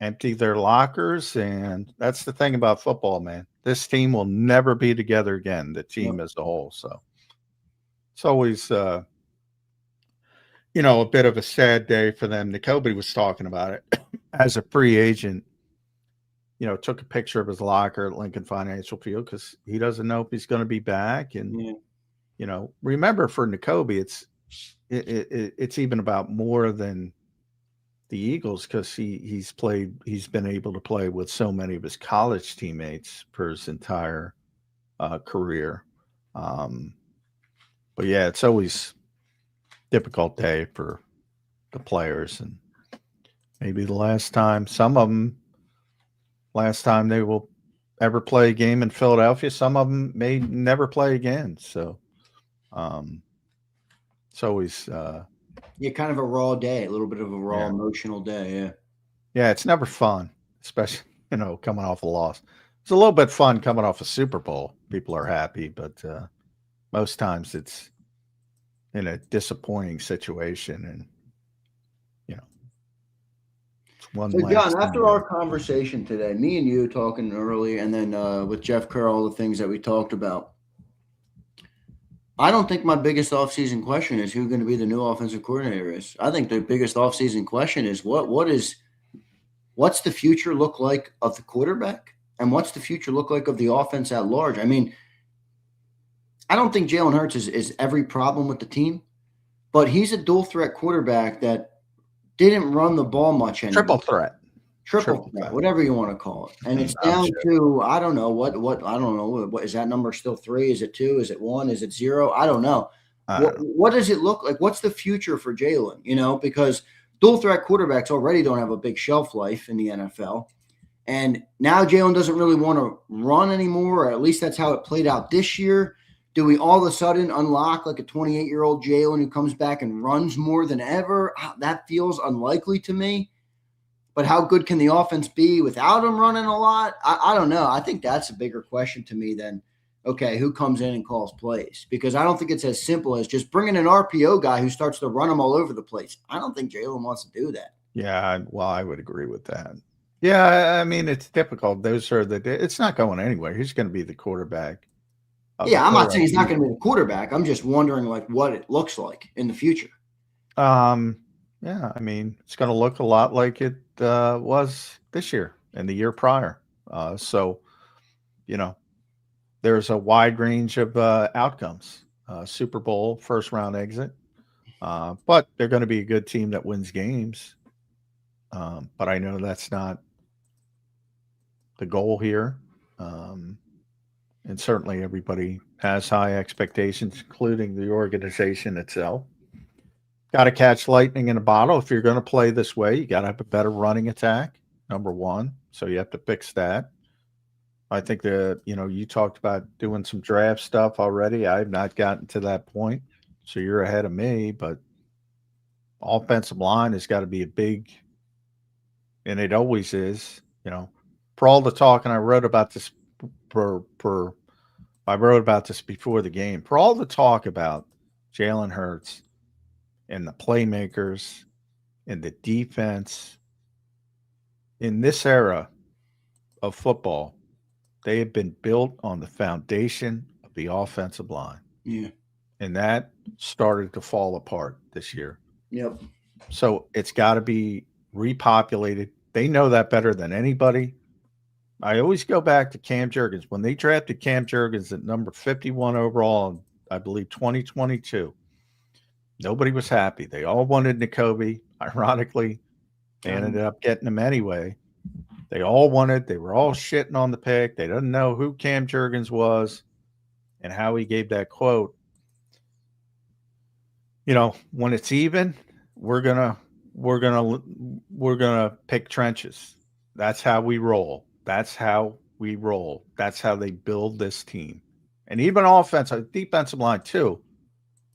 empty their lockers. And that's the thing about football, man. This team will never be together again, the team as a whole. So it's always, a bit of a sad day for them. Jacoby was talking about it as a free agent. Took a picture of his locker at Lincoln Financial Field because he doesn't know if he's going to be back. And, remember for Jacoby, it's even about more than the Eagles because he's been able to play with so many of his college teammates for his entire career. But yeah, it's always a difficult day for the players, and maybe the last time they will ever play a game in Philadelphia. Some of them may never play again. So it's always kind of a raw day, a little bit of a raw emotional day. Yeah. Yeah, it's never fun, especially, coming off a loss. It's a little bit fun coming off a Super Bowl. People are happy, but most times it's in a disappointing situation. And, it's one. So, John, after our conversation today, me and you talking early, and then with Jeff Kerr, all the things that we talked about, I don't think my biggest offseason question is who's going to be the new offensive coordinator is. I think the biggest offseason question is what's the future look like of the quarterback, and what's the future look like of the offense at large? I mean, I don't think Jalen Hurts is every problem with the team, but he's a dual threat quarterback that didn't run the ball much anymore. Triple threat, whatever you want to call it. And it's down to, I don't know what I don't know. What is that number still 3? Is it 2? Is it 1? Is it 0? I don't know. What does it look like? What's the future for Jalen? Because dual threat quarterbacks already don't have a big shelf life in the NFL. And now Jalen doesn't really want to run anymore, or at least that's how it played out this year. Do we all of a sudden unlock like a 28-year-old Jalen who comes back and runs more than ever? That feels unlikely to me. But how good can the offense be without him running a lot? I don't know. I think that's a bigger question to me than, okay, who comes in and calls plays? Because I don't think it's as simple as just bringing an RPO guy who starts to run them all over the place. I don't think Jalen wants to do that. Yeah, well, I would agree with that. Yeah, I mean, it's difficult. It's not going anywhere. He's going to be the quarterback. Yeah, I'm not saying he's not going to be the quarterback. I'm just wondering what it looks like in the future. Yeah, I mean, it's going to look a lot like it was this year and the year prior. So, there's a wide range of outcomes. Super Bowl, first round exit. But they're going to be a good team that wins games. But I know that's not the goal here. And certainly everybody has high expectations, including the organization itself. Got to catch lightning in a bottle. If you're going to play this way, you got to have a better running attack, number one. So you have to fix that. I think you talked about doing some draft stuff already. I've not gotten to that point. So you're ahead of me, but offensive line has got to be a big, and it always is, for all the talk, and I wrote about this I wrote about this before the game. For all the talk about Jalen Hurts and the playmakers and the defense in this era of football, they have been built on the foundation of the offensive line. Yeah. And that started to fall apart this year. Yep. So it's got to be repopulated. They know that better than anybody. I always go back to Cam Jurgens. When they drafted Cam Jurgens at number 51 overall, in, I believe, 2022, nobody was happy. They all wanted N'Kobe. Ironically, they ended up getting him anyway. They were all shitting on the pick. They didn't know who Cam Jurgens was and how he gave that quote. When it's even, we're gonna pick trenches. That's how we roll. That's how they build this team. And even defensive line too.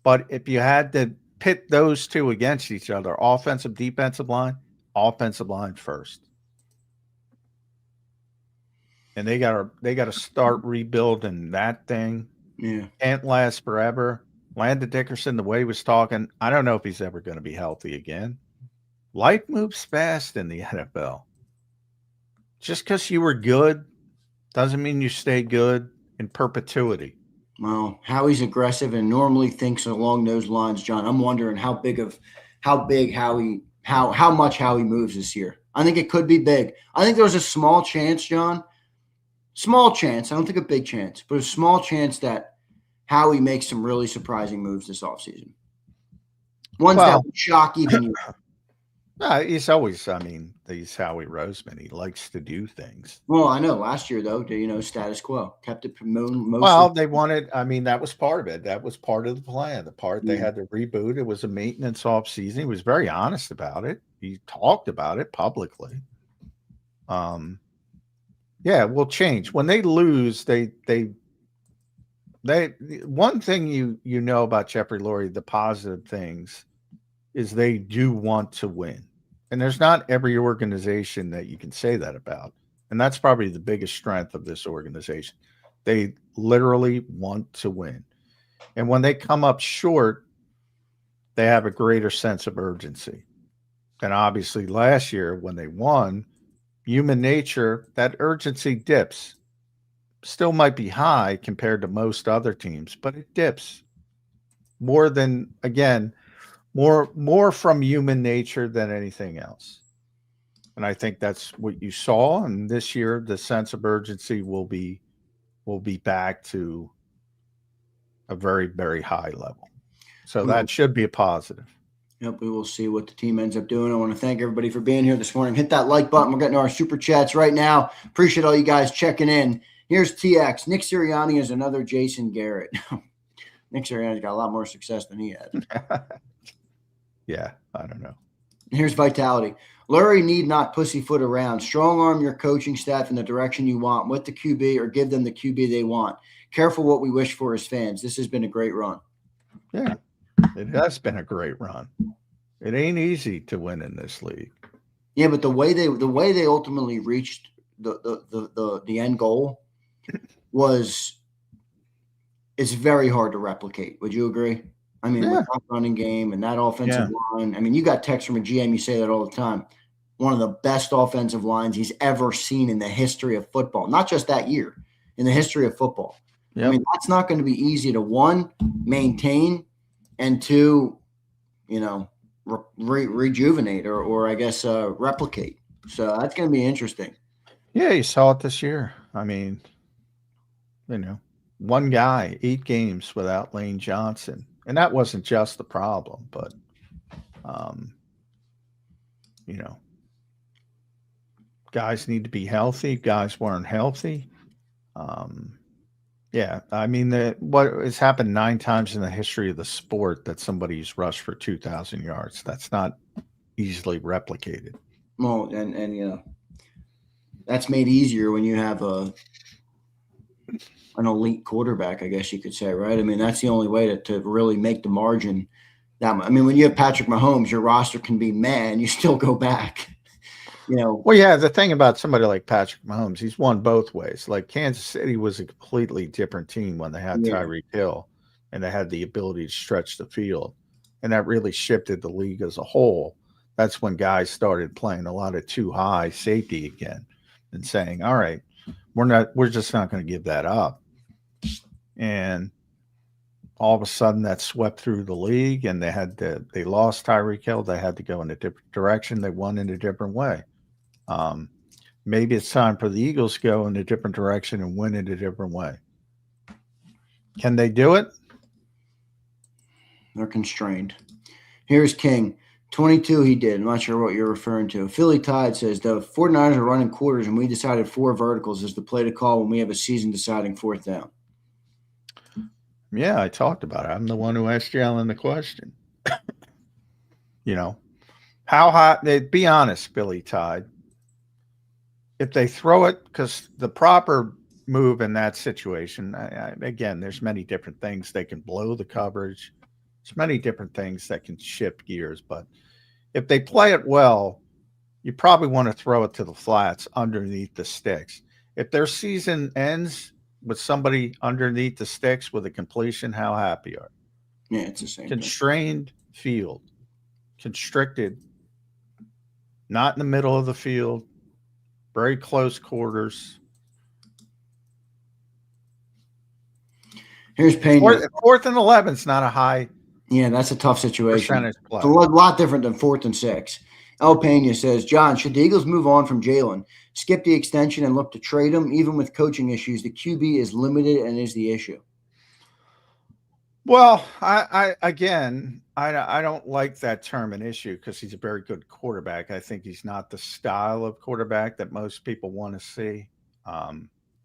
But if you had to pit those two against each other, defensive line first. And they gotta start rebuilding that thing. Yeah. Can't last forever. Landon Dickerson, the way he was talking, I don't know if he's ever going to be healthy again. Life moves fast in the NFL. Just because you were good doesn't mean you stay good in perpetuity. Well, Howie's aggressive and normally thinks along those lines, John. I'm wondering how much Howie moves this year. I think it could be big. I think there's a small chance, John. Small chance. I don't think a big chance, but a small chance that Howie makes some really surprising moves this offseason. Ones that would shock even you. He's always, he's Howie Roseman. He likes to do things. Well, I know. Last year, though, status quo. Kept it mostly. Well, they wanted, that was part of it. That was part of the plan. They had to reboot. It was a maintenance off season. He was very honest about it. He talked about it publicly. We'll change. When they lose, they one thing you know about Jeffrey Lurie, the positive things, is they do want to win. And there's not every organization that you can say that about. And that's probably the biggest strength of this organization. They literally want to win. And when they come up short, they have a greater sense of urgency. And obviously last year when they won, human nature, that urgency dips. Still might be high compared to most other teams, but it dips more from human nature than anything else. And I think that's what you saw. And this year, the sense of urgency will be back to a very, very high level. So that should be a positive. Yep, we will see what the team ends up doing. I want to thank everybody for being here this morning. Hit that like button. We're getting our super chats right now. Appreciate all you guys checking in. Here's TX. Nick Sirianni is another Jason Garrett. Nick Sirianni's got a lot more success than he had. Yeah, I don't know. Here's Vitality. Lurie need not pussyfoot around. Strong arm your coaching staff in the direction you want with the QB or give them the QB they want. Careful what we wish for as fans. This has been a great run. Yeah, it has been a great run. It ain't easy to win in this league. Yeah, but the way they ultimately reached the end goal it's very hard to replicate. Would you agree? With that running game and that offensive line. You got texts from a GM, you say that all the time. One of the best offensive lines he's ever seen in the history of football. Not just that year, in the history of football. Yep. That's not going to be easy to, one, maintain, and two, rejuvenate or I guess replicate. So that's going to be interesting. Yeah, you saw it this year. One guy, 8 games without Lane Johnson. And that wasn't just the problem, but, guys need to be healthy. Guys weren't healthy. What has happened 9 times in the history of the sport that somebody's rushed for 2,000 yards. That's not easily replicated. Well, and that's made easier when you have an elite quarterback, I guess you could say, right? That's the only way to really make the margin. When you have Patrick Mahomes, your roster can be man, you still go back. Well, yeah, the thing about somebody like Patrick Mahomes, he's won both ways. Like Kansas City was a completely different team when they had Tyreek Hill and they had the ability to stretch the field. And that really shifted the league as a whole. That's when guys started playing a lot of too high safety again. and saying, all right, we're just not going to give that up. And all of a sudden that swept through the league, and they lost Tyreek Hill. They had to go in a different direction. They won in a different way. Maybe it's time for the Eagles to go in a different direction and win in a different way. Can they do it? They're constrained. Here's King. 22 he did. I'm not sure what you're referring to. Philly Tide says, the 49ers are running quarters, and we decided 4 verticals is the play to call when we have a season-deciding 4th down. Yeah, I talked about it. I'm the one who asked Jalen the question. How hot? Be honest, Philly Tide. If they throw it, because the proper move in that situation, again, there's many different things. They can blow the coverage. There's many different things that can shift gears. But if they play it well, you probably want to throw it to the flats underneath the sticks. If their season ends with somebody underneath the sticks with a completion, how happy are you? Yeah, it's the same Constrained field, constricted, not in the middle of the field, very close quarters. Here's Payne. 4th and 11 is not a high. Yeah, that's a tough situation. It's a lot different than 4th and 6. El Pena says, John, should the Eagles move on from Jalen, skip the extension, and look to trade him? Even with coaching issues, the QB is limited and is the issue. Well, I don't like that term an issue because he's a very good quarterback. I think he's not the style of quarterback that most people want to see.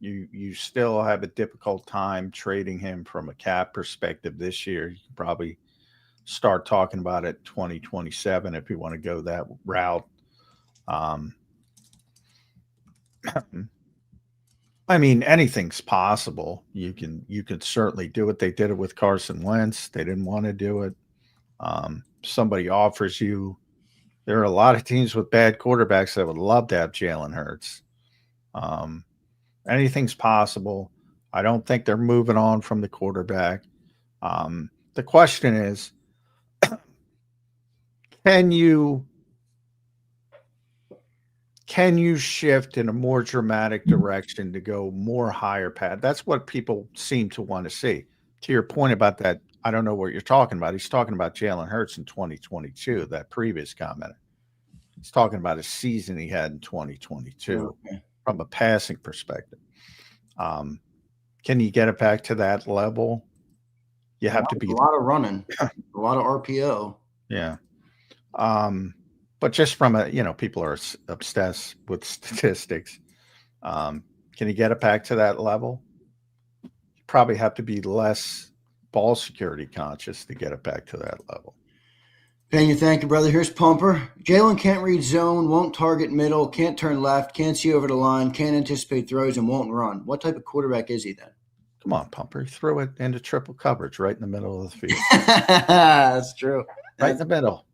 You still have a difficult time trading him from a cap perspective this year. You can probably start talking about it 2027 if you want to go that route. I mean, anything's possible. You can certainly do it. They did it with Carson Wentz. They didn't want to do it. Somebody offers you. There are a lot of teams with bad quarterbacks that would love to have Jalen Hurts. Anything's possible. I don't think they're moving on from the quarterback. The question is, can you shift in a more dramatic direction to go more higher pad? That's what people seem to want to see. To your point about that, I don't know what you're talking about. He's talking about Jalen Hurts in 2022, that previous comment. He's talking about a season he had in 2022 from a passing perspective. Can you get it back to that level? You have to be a lot of running, a lot of RPO. Yeah. But just from people are obsessed with statistics. Can you get it back to that level? You probably have to be less ball security conscious to get it back to that level. Pena, thank you, brother. Here's Pumper. Jalen can't read zone, won't target middle, can't turn left, can't see over the line, can't anticipate throws, and won't run. What type of quarterback is he then? Come on, Pumper. He threw it into triple coverage right in the middle of the field. That's true. Right in the middle.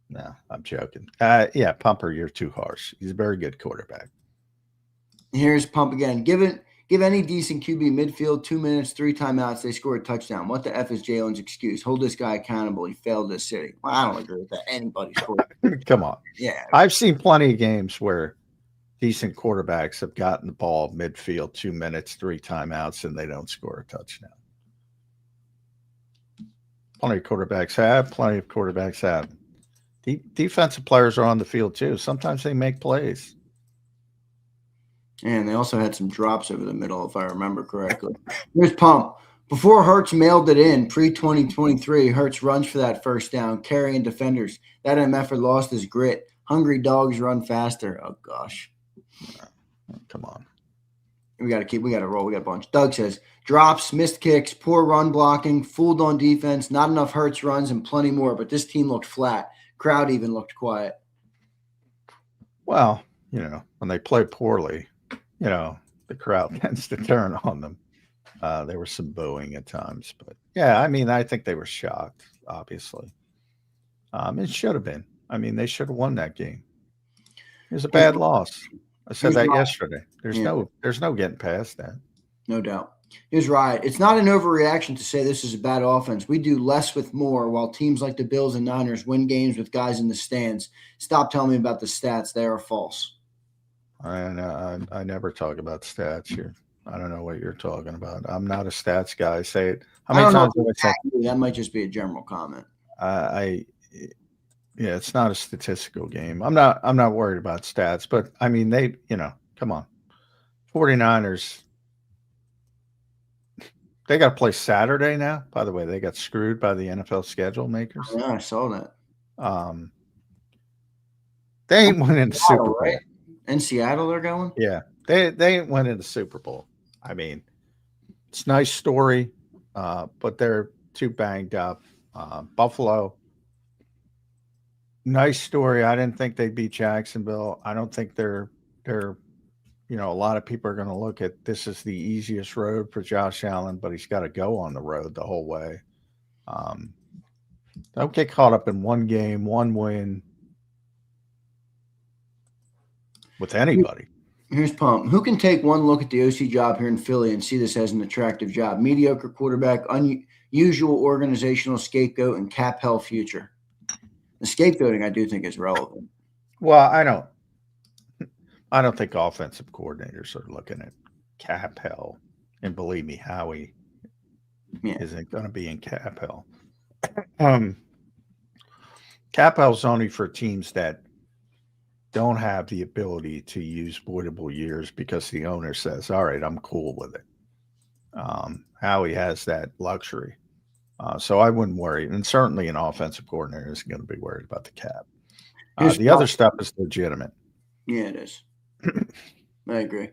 No, I'm joking. Yeah, Pumper, you're too harsh. He's a very good quarterback. Here's Pump again. Give any decent QB midfield 2 minutes, 3 timeouts, they score a touchdown. What the F is Jalen's excuse? Hold this guy accountable. He failed this city. Well, I don't agree with that. Anybody scored. Come on. Yeah. I've seen plenty of games where decent quarterbacks have gotten the ball midfield 2 minutes, 3 timeouts, and they don't score a touchdown. Plenty of quarterbacks have. Plenty of quarterbacks have. Defensive players are on the field too. Sometimes they make plays. And they also had some drops over the middle, if I remember correctly. Here's Pump. Before Hurts mailed it in, pre-2023, Hurts runs for that first down, carrying defenders. That MFer lost his grit. Hungry dogs run faster. Oh, gosh. Come on. We got to roll. We got a bunch. Doug says, drops, missed kicks, poor run blocking, fooled on defense, not enough Hurts runs, and plenty more. But this team looked flat. Crowd even looked quiet. Well, when they play poorly, the crowd tends to turn on them. There was some booing at times, but yeah, I think they were shocked, obviously. It should have been. They should have won that game. It was a bad loss. I said that yesterday. There's no getting past that. No doubt. Here's Riot. It's not an overreaction to say this is a bad offense. We do less with more, while teams like the Bills and Niners win games with guys in the stands. Stop telling me about the stats. They are false. I never talk about stats here. I don't know what you're talking about. I'm not a stats guy. Say it. How many times have I said that? Might just be a general comment. Yeah, it's not a statistical game. I'm not worried about stats, but I mean, come on. 49ers, they got to play Saturday now. By the way, they got screwed by the NFL schedule makers. Yeah, I saw that. They ain't winning the Super Bowl. Right? In Seattle, they're going? Yeah, they ain't winning the Super Bowl. I mean, it's a nice story, but they're too banged up. Buffalo, nice story. I didn't think they'd beat Jacksonville. I don't think they're a lot of people are going to look at this as the easiest road for Josh Allen, but he's got to go on the road the whole way. Don't get caught up in one game, one win with anybody. Here's Pump. Who can take one look at the OC job here in Philly and see this as an attractive job? Mediocre quarterback, unusual organizational scapegoat, and cap hell future. The scapegoating, I do think, is relevant. Well, I don't think offensive coordinators are looking at cap hell. And believe me, Howie isn't going to be in cap hell. Cap hell's only for teams that don't have the ability to use voidable years because the owner says, all right, I'm cool with it. Howie has that luxury. So I wouldn't worry. And certainly an offensive coordinator isn't going to be worried about the cap. The other stuff is legitimate. Yeah, it is. I agree.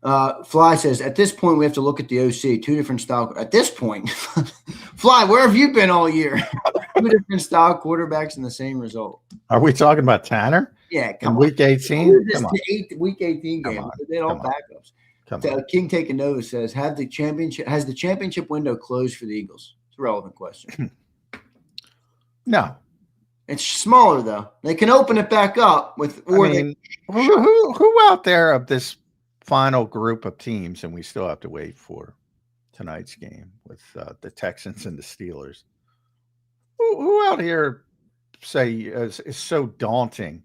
Fly says, at this point, we have to look at the OC. Two different style. At this point, Fly, where have you been all year? Two different style quarterbacks and the same result. Are we talking about Tanner? Yeah, come on. Week 18? Come on. Week 18 game. They all backups. King Taking Nova says, has the championship window closed for the Eagles? It's a relevant question. No. It's smaller though. They can open it back up with. Who out there of this final group of teams, and we still have to wait for tonight's game with the Texans and the Steelers. Who out here say is so daunting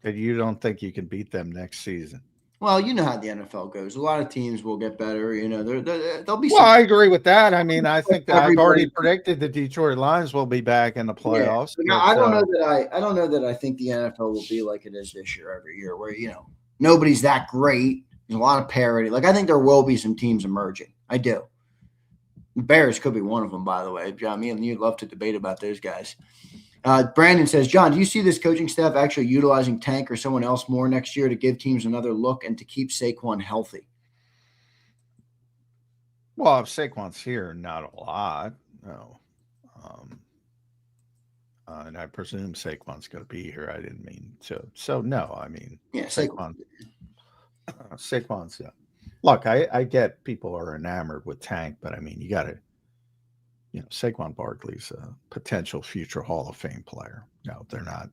that you don't think you can beat them next season? Well, you know how the NFL goes. A lot of teams will get better. You know, they'll be. Well, I agree with that. I mean, I think that I've already predicted the Detroit Lions will be back in the playoffs. Yeah. I don't know that I think the NFL will be like it is this year every year, where nobody's that great. There's a lot of parity. Like I think there will be some teams emerging. I do. Bears could be one of them, by the way. John, me and you'd love to debate about those guys. Brandon says, John, do you see this coaching staff actually utilizing Tank or someone else more next year to give teams another look and to keep Saquon healthy? Well, if Saquon's here, not a lot. No. And I presume Saquon's going to be here. I didn't mean to. So, no, I mean, Saquon's, look, I get people are enamored with Tank, but I mean, you got to, Saquon Barkley's a potential future Hall of Fame player. No, they're not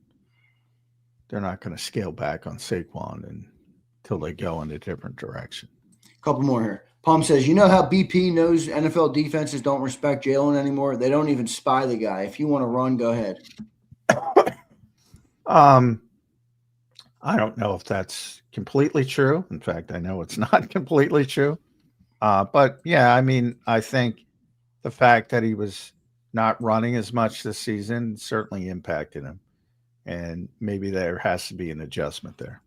going to scale back on Saquon until they go in a different direction. A couple more here. Palm says, you know how BP knows NFL defenses don't respect Jalen anymore? They don't even spy the guy. If you want to run, go ahead. I don't know if that's completely true. In fact, I know it's not completely true. But yeah, I mean, I think the fact that he was not running as much this season certainly impacted him. And maybe there has to be an adjustment there.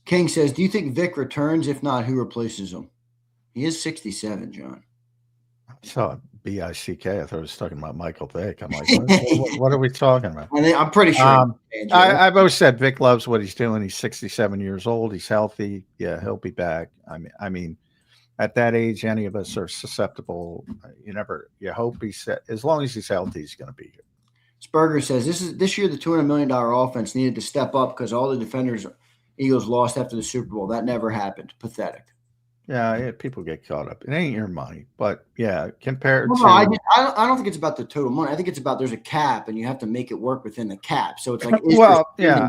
King says, do you think Vic returns? If not, who replaces him? He is 67, John. I saw B-I-C-K. I thought I was talking about Michael Vick. I'm like, what are we talking about? I'm pretty sure. I've always said Vic loves what he's doing. He's 67 years old. He's healthy. Yeah, he'll be back. I mean, at that age, any of us are susceptible. You hope as long as he's healthy, he's going to be here. Spurger says, this year the $200 million offense needed to step up because all the defenders Eagles lost after the Super Bowl. That never happened. Pathetic. Yeah, people get caught up. It ain't your money, but yeah, compared to. I don't think it's about the total money. I think it's about there's a cap, and you have to make it work within the cap. So it's like,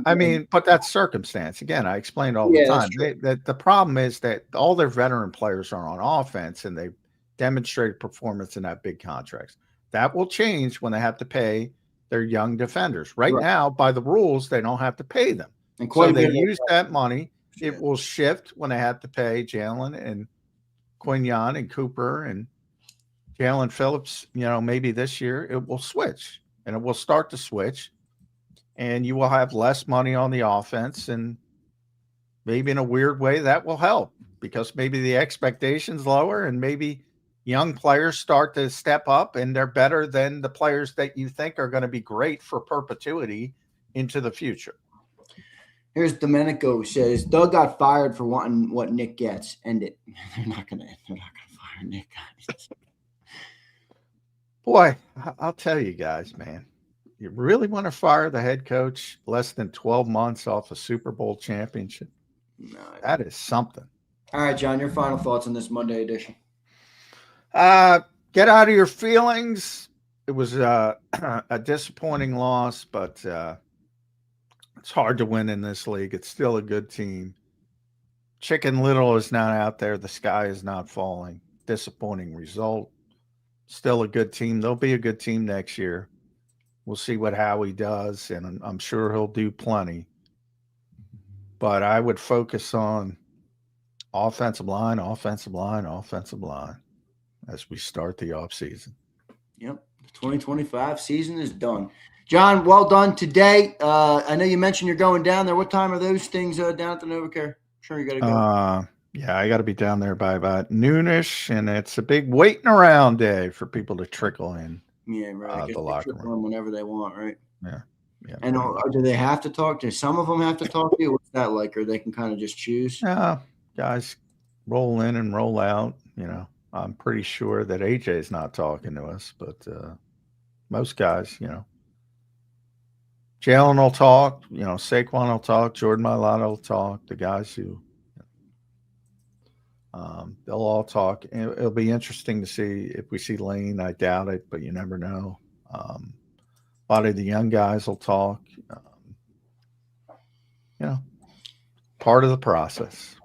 I mean, but that's circumstance. Again, I explained all the time. The problem is that all their veteran players are on offense, and they've demonstrated performance in that big contracts. That will change when they have to pay their young defenders. Right now, by the rules, they don't have to pay them. And so they use that money it will shift when they have to pay Jalen and Quignon and Cooper and Jalen Phillips. Maybe this year it will switch, and it will start to switch, and you will have less money on the offense, and maybe in a weird way that will help because maybe the expectation's lower and maybe young players start to step up and they're better than the players that you think are going to be great for perpetuity into the future. Here's Domenico says Doug got fired for wanting what Nick gets. End it. They're not gonna fire Nick, guys. Boy, I'll tell you guys, man. You really want to fire the head coach less than 12 months off a Super Bowl championship? No, that is something. All right, John, your final thoughts on this Monday edition. Get out of your feelings. It was a disappointing loss, but it's hard to win in this league. It's still a good team. Chicken Little is not out there. The sky is not falling. Disappointing result. Still a good team. They'll be a good team next year. We'll see what Howie does, and I'm sure he'll do plenty. But I would focus on offensive line as we start the offseason. Yep. The 2025 season is done. John, well done today. I know you mentioned you're going down there. What time are those things down at the NovaCare? Sure, you got to go. Yeah, I got to be down there by about noonish, and it's a big waiting around day for people to trickle in. Yeah, right. The locker room whenever they want, right? Yeah. And do they have to talk? Do some of them have to talk to you? What's that like? Or they can kind of just choose? Yeah, guys roll in and roll out. I'm pretty sure that AJ's not talking to us, but most guys, Jalen will talk. Saquon will talk. Jordan Mailata will talk. The guys who they'll all talk. It'll be interesting to see if we see Lane. I doubt it, but you never know. A lot of the young guys will talk. Part of the process.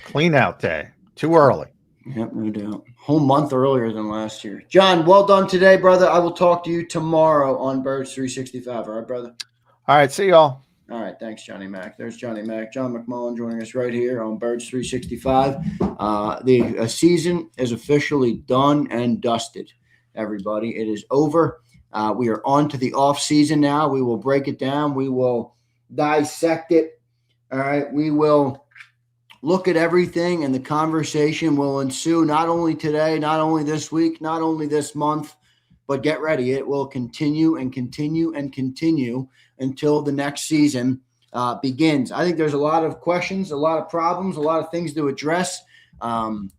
Clean out day. Too early. Yep, no doubt. Whole month earlier than last year. John, well done today, brother. I will talk to you tomorrow on Birds 365. All right, brother? All right, see y'all. All right, thanks, Johnny Mac. There's Johnny Mac. John McMullen joining us right here on Birds 365. The season is officially done and dusted, everybody. It is over. We are on to the off season now. We will break it down. We will dissect it. All right, we will look at everything, and the conversation will ensue not only today, not only this week, not only this month, but get ready. It will continue and continue and continue until the next season begins. I think there's a lot of questions, a lot of problems, a lot of things to address. And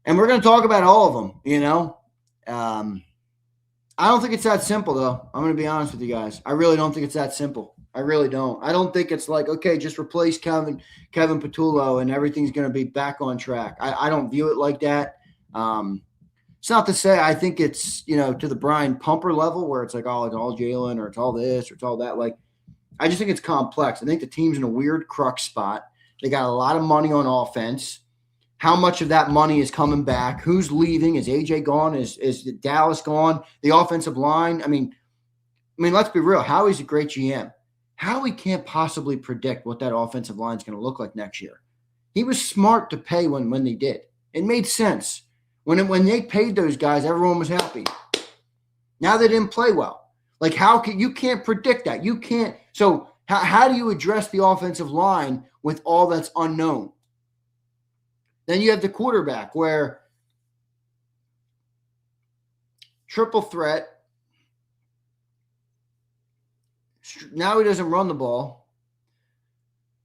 we're going to talk about all of them, I don't think it's that simple, though. I'm going to be honest with you guys. I really don't think it's that simple. I really don't. I don't think it's like, okay, just replace Kevin Patullo and everything's going to be back on track. I don't view it like that. It's not to say I think it's, to the Brian Pumper level where it's like, oh, it's all Jalen or it's all this or it's all that. Like, I just think it's complex. I think the team's in a weird crux spot. They got a lot of money on offense. How much of that money is coming back? Who's leaving? Is AJ gone? Is Dallas gone? The offensive line. I mean, let's be real. Howie's a great GM. Howie can't possibly predict what that offensive line is going to look like next year. He was smart to pay when they did. It made sense. When they paid those guys, everyone was happy. Now they didn't play well. Like, you can't predict that. You can't. So how do you address the offensive line with all that's unknown? Then you have the quarterback where triple threat. Now he doesn't run the ball.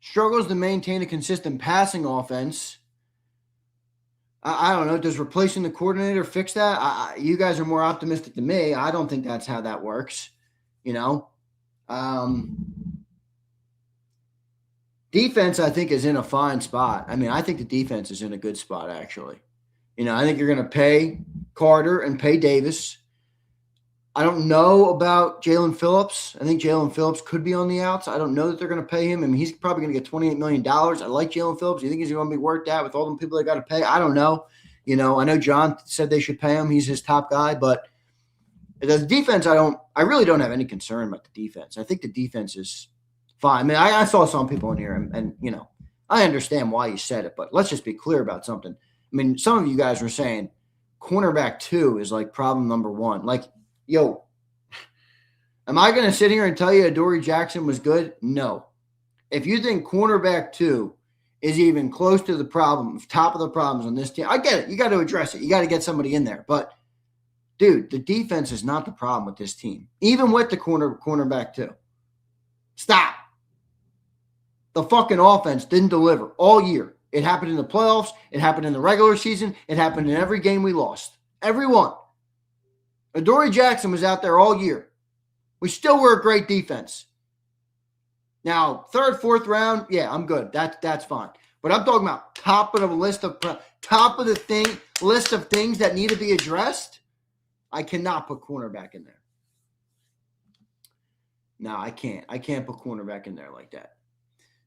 Struggles to maintain a consistent passing offense. I don't know. Does replacing the coordinator fix that? You guys are more optimistic than me. I don't think that's how that works. Defense, I think, is in a fine spot. I think the defense is in a good spot, actually. I think you're going to pay Carter and pay Davis. I don't know about Jalen Phillips. I think Jalen Phillips could be on the outs. I don't know that they're going to pay him. He's probably going to get $28 million. I like Jalen Phillips. You think he's going to be worked out with all the people they got to pay? I don't know. I know John said they should pay him. He's his top guy. But the defense, I really don't have any concern about the defense. I think the defense is fine. I saw some people in here, and I understand why you said it, but let's just be clear about something. I mean, some of you guys were saying cornerback 2 is like problem number 1. Like, yo, am I going to sit here and tell you Adoree Jackson was good? No. If you think cornerback 2 is even close to the problem, top of the problems on this team, I get it. You got to address it. You got to get somebody in there. But, dude, the defense is not the problem with this team, even with the cornerback 2. Stop. The fucking offense didn't deliver all year. It happened in the playoffs. It happened in the regular season. It happened in every game we lost. Every one. Adoree Jackson was out there all year. We still were a great defense. Now, 3rd, 4th round, yeah, I'm good. That's fine. But I'm talking about top of the list of things that need to be addressed. I cannot put cornerback in there. No, I can't. I can't put cornerback in there like that.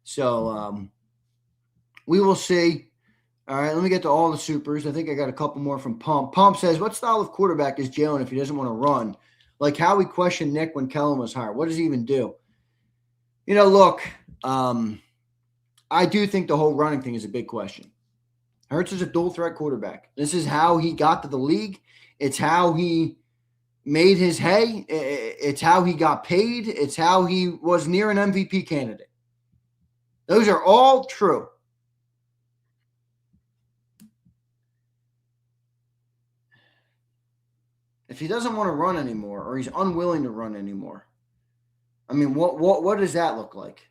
So we will see. All right, let me get to all the supers. I think I got a couple more from Pump. Pump says, what style of quarterback is Jalen if he doesn't want to run? Like how we questioned Nick when Kellen was hired. What does he even do? You know, look, I do think the whole running thing is a big question. Hurts is a dual threat quarterback. This is how he got to the league. It's how he made his hay. It's how he got paid. It's how he was near an MVP candidate. Those are all true. If he doesn't want to run anymore or he's unwilling to run anymore, I mean, what does that look like?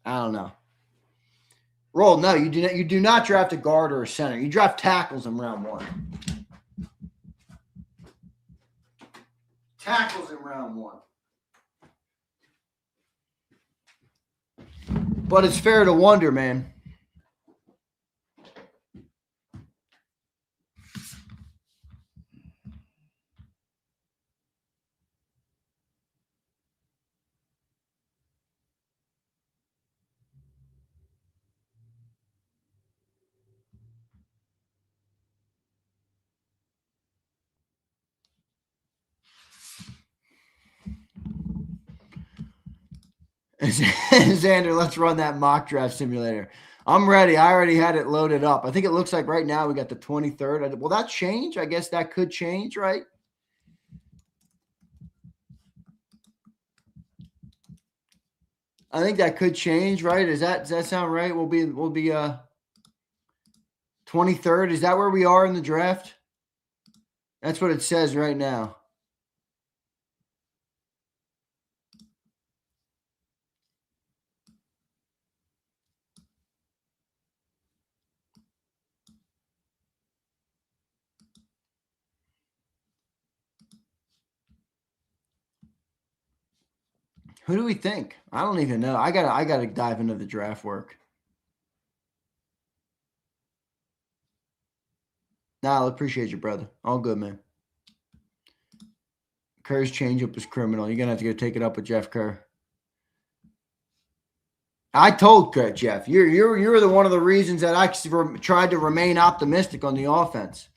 I don't know. Roll, no, you do not draft a guard or a center. You draft tackles in round 1. Tackles in round 1. But it's fair to wonder, man. Zander, let's run that mock draft simulator. I'm ready. I already had it loaded up. I think it looks like right now we got the 23rd. Will that change? I guess that could change, right? I think that could change, right? Does that sound right? We'll be 23rd. Is that where we are in the draft? That's what it says right now. Who do we think? I don't even know. I gotta dive into the draft work. Nah, I appreciate you, brother. All good, man. Kerr's changeup is criminal. You're gonna have to go take it up with Jeff Kerr. I told Jeff, you're the one of the reasons that I tried to remain optimistic on the offense.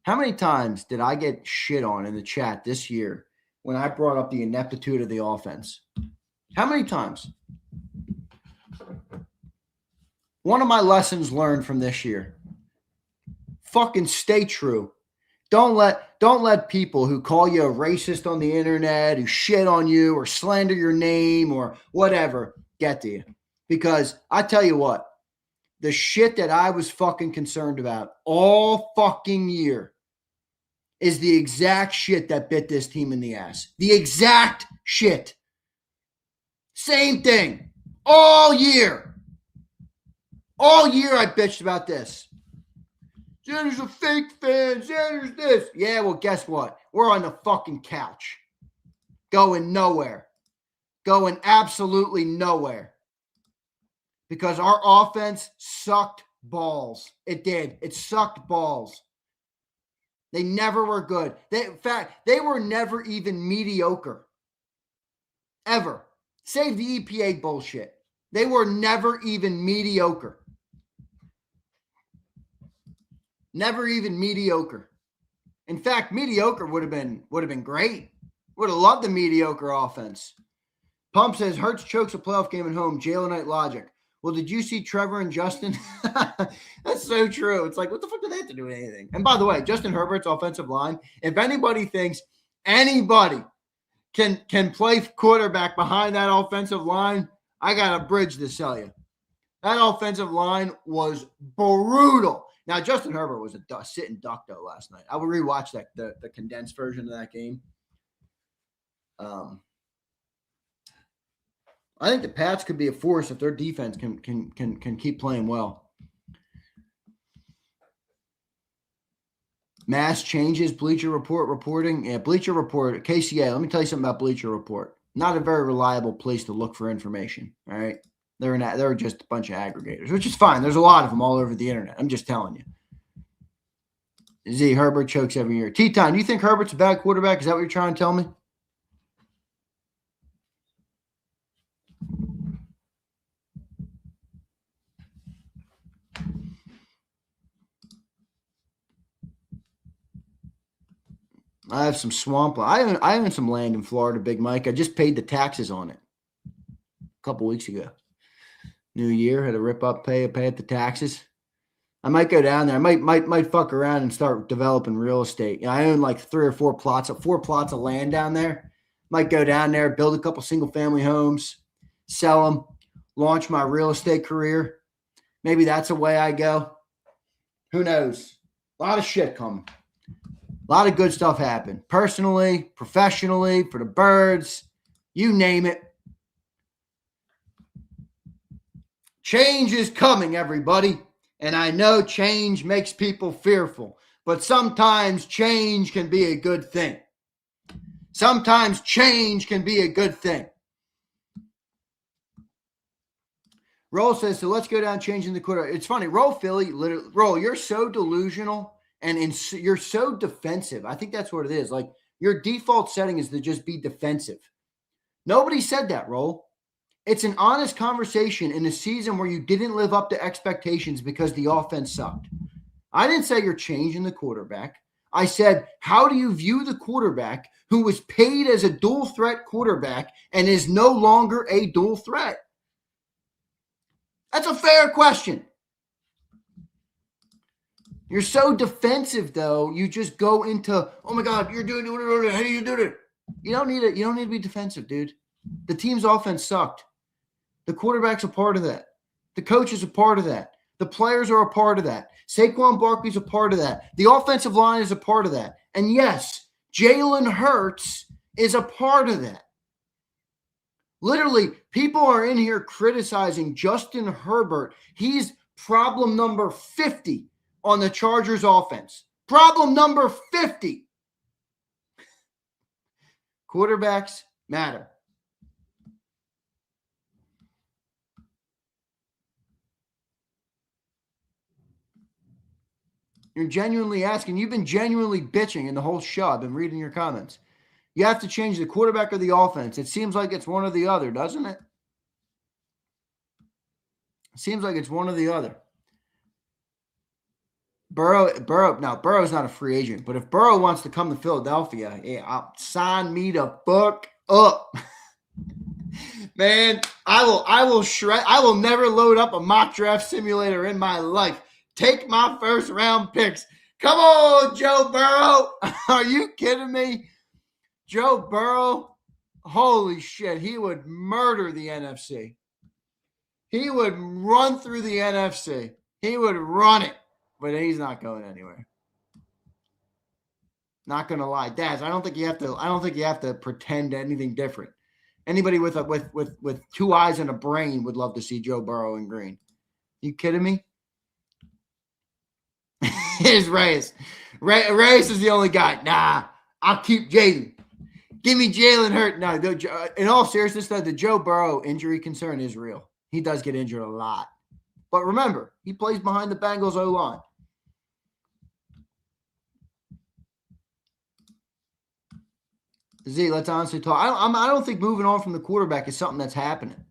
How many times did I get shit on in the chat this year when I brought up the ineptitude of the offense? How many times? One of my lessons learned from this year. Fucking stay true. Don't let people who call you a racist on the internet, who shit on you or slander your name or whatever, get to you. Because I tell you what, the shit that I was fucking concerned about all fucking year is the exact shit that bit this team in the ass. The exact shit. Same thing. All year. All year I bitched about this. Zander's a fake fan. Zander's this. Yeah, well, guess what? We're on the fucking couch. Going nowhere. Going absolutely nowhere. Because our offense sucked balls. It did. It sucked balls. They never were good. In fact, they were never even mediocre. Ever. Save the EPA bullshit. They were never even mediocre. Never even mediocre. In fact, mediocre would have been great. Would have loved the mediocre offense. Pump says, Hurts chokes a playoff game at home. Jalen Knight logic. Well, did you see Trevor and Justin? That's so true. It's like, what the fuck do they have to do with anything? And by the way, Justin Herbert's offensive line, if anybody thinks anybody can play quarterback behind that offensive line, I got a bridge to sell you. That offensive line was brutal. Now, Justin Herbert was a sitting duck, though, last night. I will rewatch the condensed version of that game. I think the Pats could be a force if their defense can keep playing well. Mass changes, Bleacher Report reporting. Yeah, Bleacher Report, KCA. Let me tell you something about Bleacher Report. Not a very reliable place to look for information. All right, they're just a bunch of aggregators, which is fine. There's a lot of them all over the internet. I'm just telling you. Z, Herbert chokes every year. T-Time, do you think Herbert's a bad quarterback? Is that what you're trying to tell me? I have some swamp. I own some land in Florida, Big Mike. I just paid the taxes on it a couple weeks ago. New year, had to rip up, pay at the taxes. I might go down there. I might fuck around and start developing real estate. You know, I own like 4 plots of land down there. Might go down there, build a couple single family homes, sell them, launch my real estate career. Maybe that's a way I go. Who knows? A lot of shit coming. A lot of good stuff happened. Personally, professionally, for the birds, you name it. Change is coming, everybody. And I know change makes people fearful, but sometimes change can be a good thing. Sometimes change can be a good thing. Roll says, so let's go down changing the quarter. It's funny. Roll Philly, literally, Roll, you're so delusional. And you're so defensive. I think that's what it is. Like, your default setting is to just be defensive. Nobody said that, Roll. It's an honest conversation in a season where you didn't live up to expectations because the offense sucked. I didn't say you're changing the quarterback. I said, how do you view the quarterback who was paid as a dual threat quarterback and is no longer a dual threat? That's a fair question. You're so defensive, though. You just go into, oh my God, you're doing it. How do you do it? You don't need it. You don't need to be defensive, dude. The team's offense sucked. The quarterback's a part of that. The coach is a part of that. The players are a part of that. Saquon Barkley's a part of that. The offensive line is a part of that. And yes, Jalen Hurts is a part of that. Literally, people are in here criticizing Justin Herbert. He's problem number 50 on the Chargers offense. Problem number 50. Quarterbacks matter. You're genuinely asking. You've been genuinely bitching in the whole show. I've been reading your comments. You have to change the quarterback or the offense. It seems like it's one or the other, doesn't it? It seems like it's one or the other. Burrow's not a free agent, but if Burrow wants to come to Philadelphia, I'll sign me the fuck up. Man, I will never load up a mock draft simulator in my life. Take my first round picks. Come on, Joe Burrow. Are you kidding me? Joe Burrow, holy shit, he would murder the NFC. He would run through the NFC. He would run it. But he's not going anywhere. Not going to lie, Daz. I don't think you have to pretend anything different. Anybody with two eyes and a brain would love to see Joe Burrow in green. You kidding me? Here's Reyes. Reyes is the only guy. Nah, I'll keep Jalen. Give me Jalen Hurt. No, in all seriousness, though, the Joe Burrow injury concern is real. He does get injured a lot. But remember, he plays behind the Bengals O-line. Z, let's honestly talk. I don't think moving on from the quarterback is something that's happening.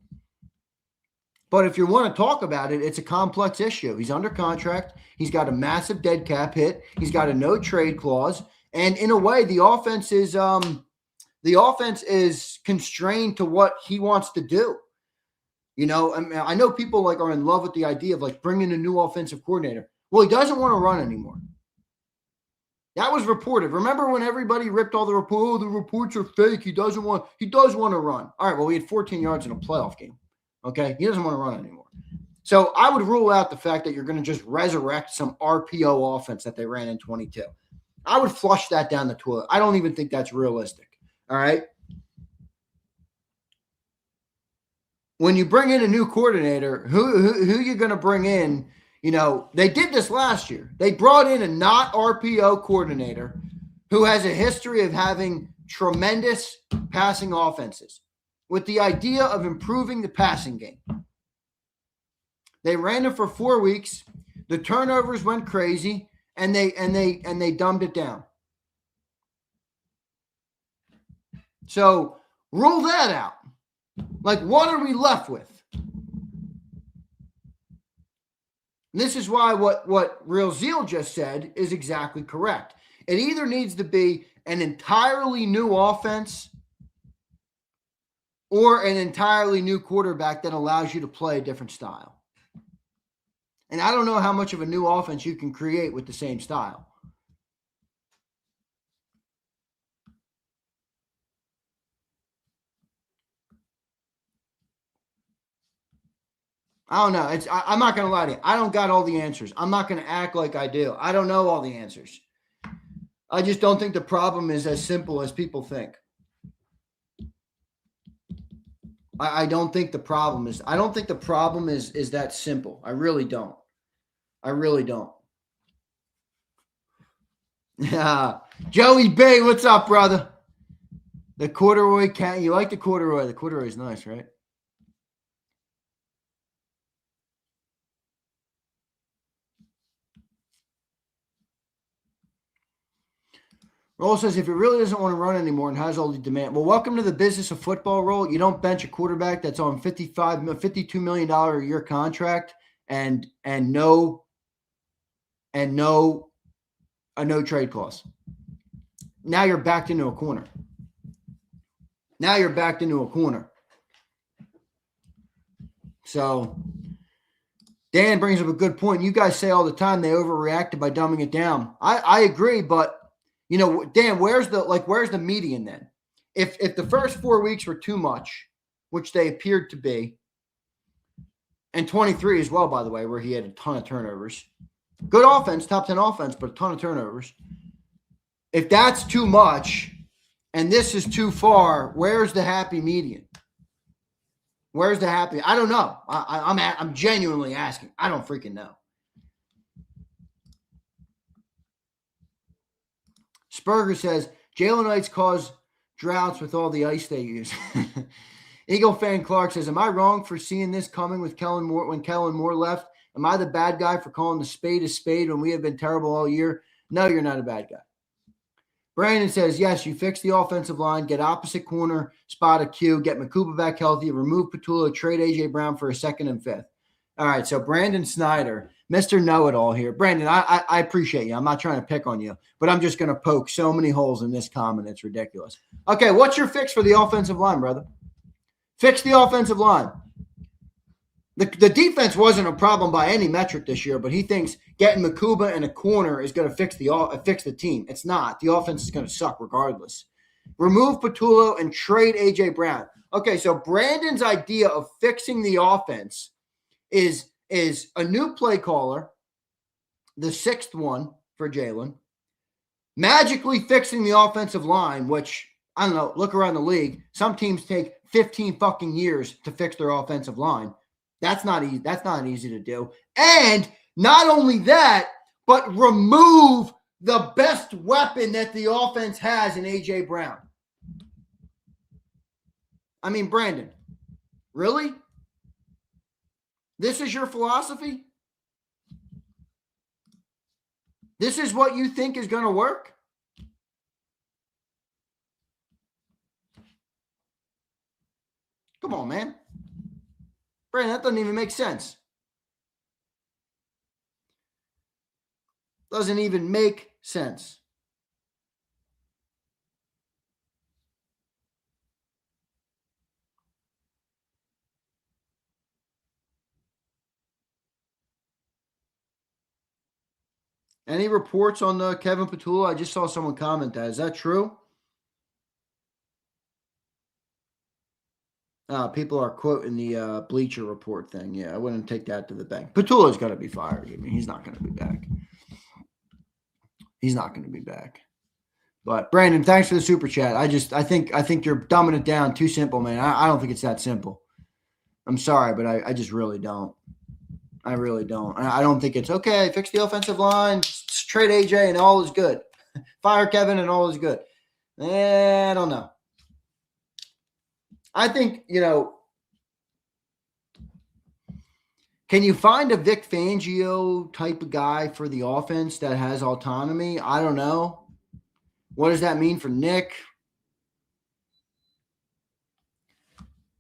But if you want to talk about it, it's a complex issue. He's under contract. He's got a massive dead cap hit. He's got a no trade clause. And in a way, the offense is The offense is constrained to what he wants to do. You know, I know people like are in love with the idea of like bringing a new offensive coordinator. Well, he doesn't want to run anymore. That was reported. Remember when everybody ripped all the reports? Oh, the reports are fake. He does want to run. All right, well, he had 14 yards in a playoff game. Okay, he doesn't want to run anymore. So I would rule out the fact that you're going to just resurrect some RPO offense that they ran in 22. I would flush that down the toilet. I don't even think that's realistic. All right. When you bring in a new coordinator, who you're going to bring in? You know, they did this last year. They brought in a not RPO coordinator who has a history of having tremendous passing offenses with the idea of improving the passing game. They ran it for 4 weeks. The turnovers went crazy, and they dumbed it down. So rule that out. Like, what are we left with? And this is why what Real Zeal just said is exactly correct. It either needs to be an entirely new offense or an entirely new quarterback that allows you to play a different style. And I don't know how much of a new offense you can create with the same style. I don't know. I'm not going to lie to you. I don't got all the answers. I'm not going to act like I do. I don't know all the answers. I just don't think the problem is as simple as people think. I don't think the problem is that simple. I really don't. Yeah. Joey B, what's up, brother? The corduroy cat. You like the corduroy? The corduroy is nice, right? Roll says, if he really doesn't want to run anymore and has all the demand. Well, welcome to the business of football, Roll. You don't bench a quarterback that's on $52 million a year contract and no trade clause. Now you're backed into a corner. So Dan brings up a good point. You guys say all the time they overreacted by dumbing it down. I agree, but you know, Dan, where's the median then? If the first 4 weeks were too much, which they appeared to be, and 23 as well, by the way, where he had a ton of turnovers. Good offense, top 10 offense, but a ton of turnovers. If that's too much and this is too far, where's the happy median? Where's the happy? I don't know. I'm genuinely asking. I don't freaking know. Spurger says, Jalenites cause droughts with all the ice they use. Eagle fan Clark says, am I wrong for seeing this coming with Kellen Moore when Kellen Moore left? Am I the bad guy for calling the spade a spade when we have been terrible all year? No, you're not a bad guy. Brandon says, yes, you fix the offensive line, get opposite corner, spot a Q, get Makuba back healthy, remove Petula, trade A.J. Brown for a 2nd and 5th. All right, so Brandon Snyder, Mr. Know-It-All here. Brandon, I appreciate you. I'm not trying to pick on you, but I'm just going to poke so many holes in this comment. It's ridiculous. Okay, what's your fix for the offensive line, brother? Fix the offensive line. The defense wasn't a problem by any metric this year, but he thinks getting Makuba in a corner is going to fix the team. It's not. The offense is going to suck regardless. Remove Petullo and trade A.J. Brown. Okay, so Brandon's idea of fixing the offense is a new play caller, the 6th one for Jalen, magically fixing the offensive line, which, I don't know, look around the league. Some teams take 15 fucking years to fix their offensive line. That's not easy. That's not easy to do. And not only that, but remove the best weapon that the offense has in A.J. Brown. I mean, Brandon, really? This is your philosophy? This is what you think is going to work? Come on, man. Brandon, that doesn't even make sense. Doesn't even make sense. Any reports on Kevin Petula? I just saw someone comment that. Is that true? People are quoting the Bleacher Report thing. Yeah, I wouldn't take that to the bank. Petula's got to be fired. I mean, he's not going to be back. He's not going to be back. But Brandon, thanks for the super chat. I think you're dumbing it down too simple, man. I don't think it's that simple. I'm sorry, but I just really don't. I really don't. I don't think it's okay. Fix the offensive line, trade AJ, and all is good. Fire Kevin, and all is good. I don't know. I think, can you find a Vic Fangio type of guy for the offense that has autonomy? I don't know. What does that mean for Nick?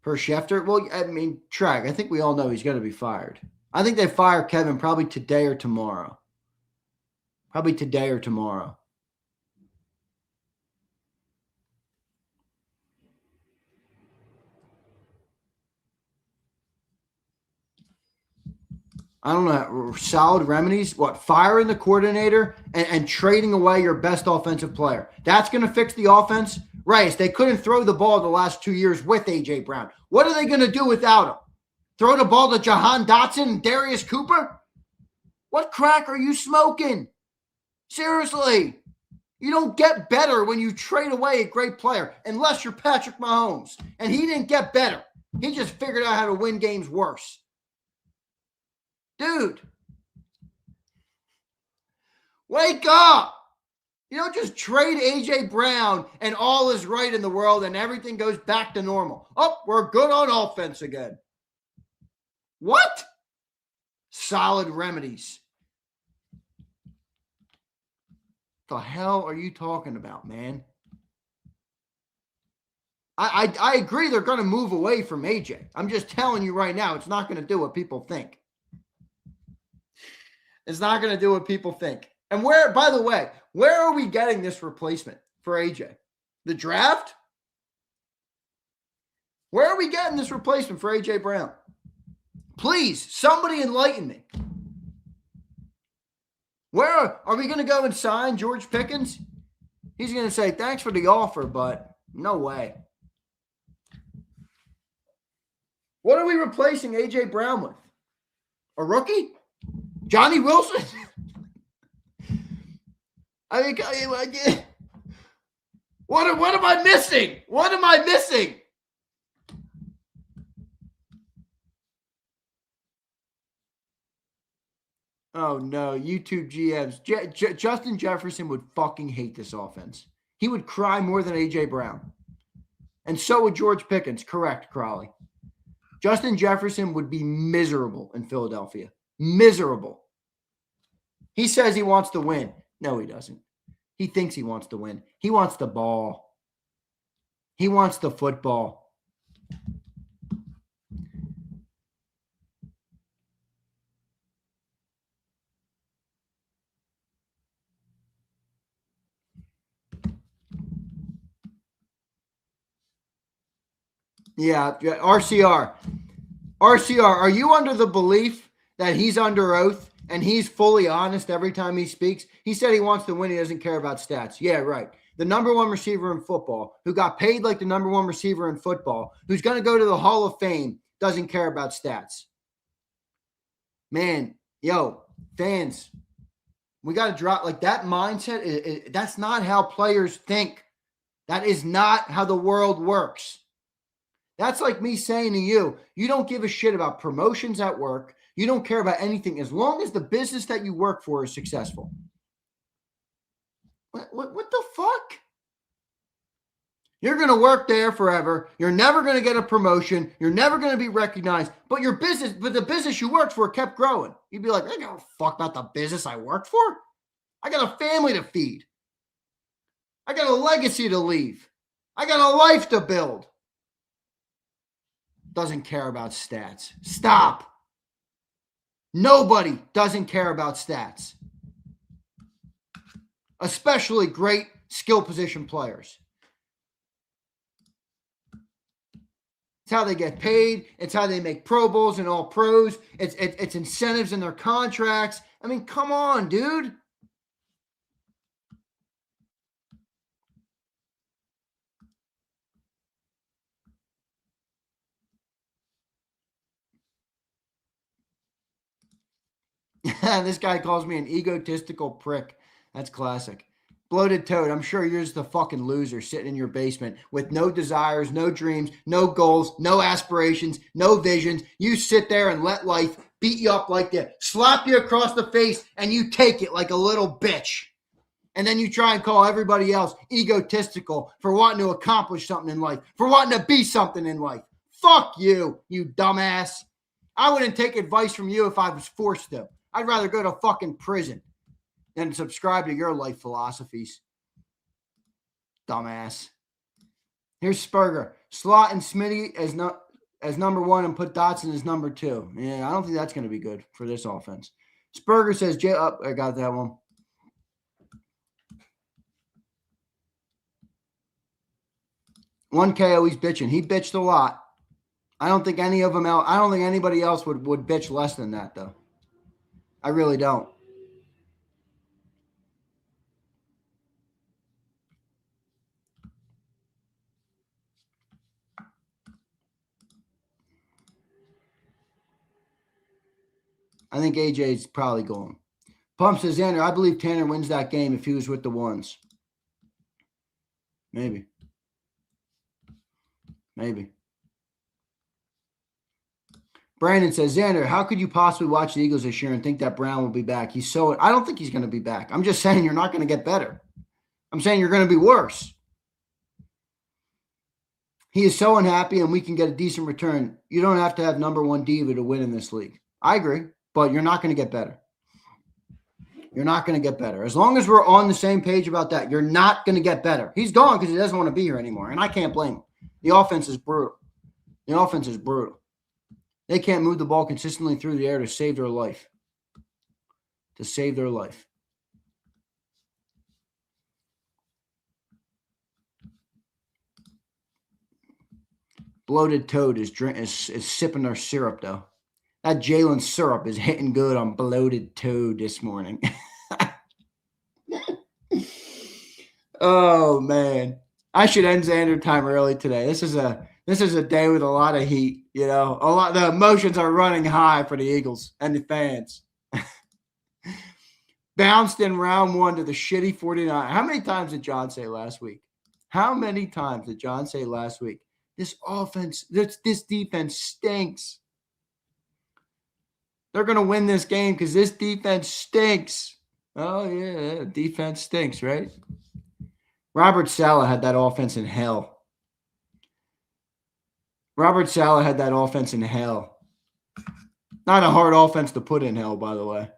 For Schefter? Well, I mean, Trag, I think we all know he's going to be fired. I think they fire Kevin probably today or tomorrow. Probably today or tomorrow. I don't know. Solid remedies. What? Firing the coordinator and trading away your best offensive player. That's going to fix the offense? Right. They couldn't throw the ball the last 2 years with A.J. Brown. What are they going to do without him? Throw the ball to Jahan Dotson and Darius Cooper? What crack are you smoking? Seriously. You don't get better when you trade away a great player, unless you're Patrick Mahomes. And he didn't get better. He just figured out how to win games worse. Dude. Wake up. You don't just trade A.J. Brown and all is right in the world and everything goes back to normal. Oh, we're good on offense again. What? Solid remedies. The hell are you talking about, man? I agree they're going to move away from AJ. I'm just telling you right now, it's not going to do what people think. It's not going to do what people think. And where, by the way, where are we getting this replacement for AJ? The draft? Where are we getting this replacement for AJ Brown? Please, somebody enlighten me. Where are we going to go and sign George Pickens? He's going to say, thanks for the offer, but no way. What are we replacing A.J. Brown with? A rookie? Johnny Wilson? I mean, what am I missing? What am I missing? Oh, no. YouTube GMs. Justin Jefferson would fucking hate this offense. He would cry more than A.J. Brown. And so would George Pickens. Correct, Crowley. Justin Jefferson would be miserable in Philadelphia. Miserable. He says he wants to win. No, he doesn't. He thinks he wants to win. He wants the ball. He wants the football. Yeah, RCR. RCR, are you under the belief that he's under oath and he's fully honest every time he speaks? He said he wants to win. He doesn't care about stats. Yeah, right. The number one receiver in football, who got paid like the number one receiver in football, who's going to go to the Hall of Fame, doesn't care about stats. Man, fans, we got to drop like that mindset. That's not how players think. That is not how the world works. That's like me saying to you, you don't give a shit about promotions at work. You don't care about anything as long as the business that you work for is successful. What the fuck? You're going to work there forever. You're never going to get a promotion. You're never going to be recognized. But the business you worked for kept growing. You'd be like, I don't give a fuck about the business I work for. I got a family to feed. I got a legacy to leave. I got a life to build. Doesn't care about stats. Stop. Nobody doesn't care about stats. Especially great skill position players. It's how they get paid. It's how they make Pro Bowls and all pros. It's incentives in their contracts. I mean, come on, dude. This guy calls me an egotistical prick. That's classic. Bloated Toad, I'm sure you're just the fucking loser sitting in your basement with no desires, no dreams, no goals, no aspirations, no visions. You sit there and let life beat you up like that, slap you across the face, and you take it like a little bitch. And then you try and call everybody else egotistical for wanting to accomplish something in life, for wanting to be something in life. Fuck you, you dumbass. I wouldn't take advice from you if I was forced to. I'd rather go to fucking prison than subscribe to your life philosophies. Dumbass. Here's Spurger. Slot and Smitty as number one and put Dotson as number two. Yeah, I don't think that's going to be good for this offense. Spurger says, I got that one. One KO, he's bitching. He bitched a lot. I don't think any of them else. I don't think anybody else would bitch less than that, though. I really don't. I think AJ's probably going. Pump says, Xander, I believe Tanner wins that game if he was with the ones. Maybe. Brandon says, Xander, how could you possibly watch the Eagles this year and think that Brown will be back? I don't think he's going to be back. I'm just saying you're not going to get better. I'm saying you're going to be worse. He is so unhappy and we can get a decent return. You don't have to have number one diva to win in this league. I agree, but you're not going to get better. You're not going to get better. As long as we're on the same page about that, you're not going to get better. He's gone because he doesn't want to be here anymore, and I can't blame him. The offense is brutal. They can't move the ball consistently through the air to save their life. Bloated Toad is sipping their syrup, though. That Jalen syrup is hitting good on Bloated Toad this morning. Oh, man. I should end Xander time early today. This is a day with a lot of heat, you know. The emotions are running high for the Eagles and the fans. Bounced in round one to the shitty 49. How many times did John say last week? This offense, this defense stinks. They're going to win this game because this defense stinks. Oh, yeah, defense stinks, right? Robert Saleh had that offense in hell. Not a hard offense to put in hell, by the way.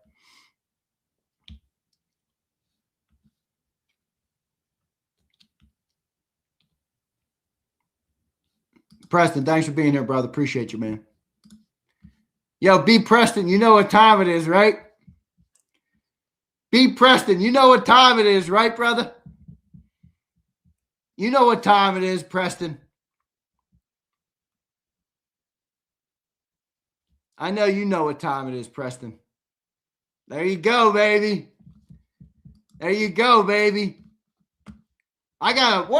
Preston, thanks for being here, brother. Appreciate you, man. Yo, B. Preston, you know what time it is, right? B. Preston, you know what time it is, right, brother? You know what time it is, Preston. I know you know what time it is, Preston. There you go, baby. What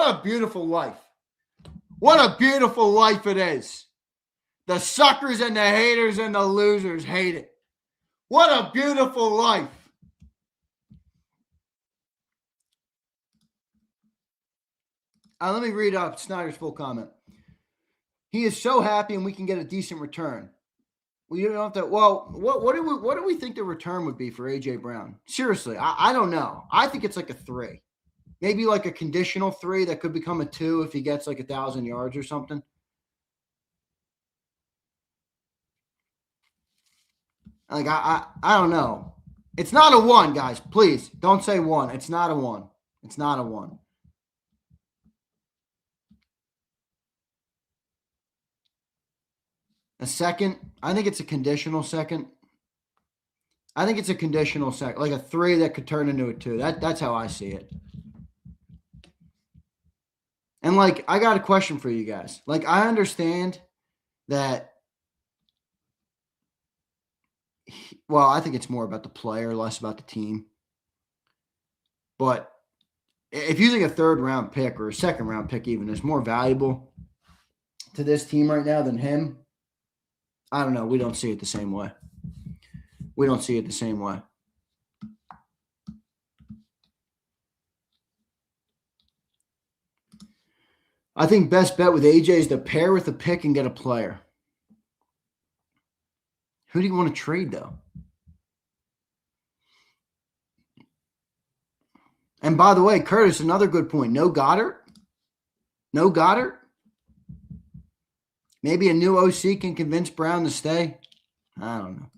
a beautiful life. What a beautiful life it is. The suckers and the haters and the losers hate it. What a beautiful life. Let me read up Snyder's full comment. He is so happy and we can get a decent return. Well, you don't have to. Well, what do we think the return would be for A.J. Brown? Seriously, I don't know. I think it's like a 3. Maybe like a conditional 3 that could become a 2 if he gets like 1,000 yards or something. Like, I don't know. It's not a 1, guys. Please, don't say 1. It's not a 1. A second? I think it's a conditional second. Like a 3 that could turn into a 2. That's how I see it. And, like, I got a question for you guys. Like, I understand that, I think it's more about the player, less about the team. But if you think a 3rd-round pick or a 2nd-round pick even is more valuable to this team right now than him, I don't know. We don't see it the same way. we don't see it the same way. I think best bet with AJ is to pair with a pick and get a player. Who do you want to trade, though? And by the way, Curtis, another good point. No Goddard? No Goddard? Maybe a new OC can convince Brown to stay? I don't know.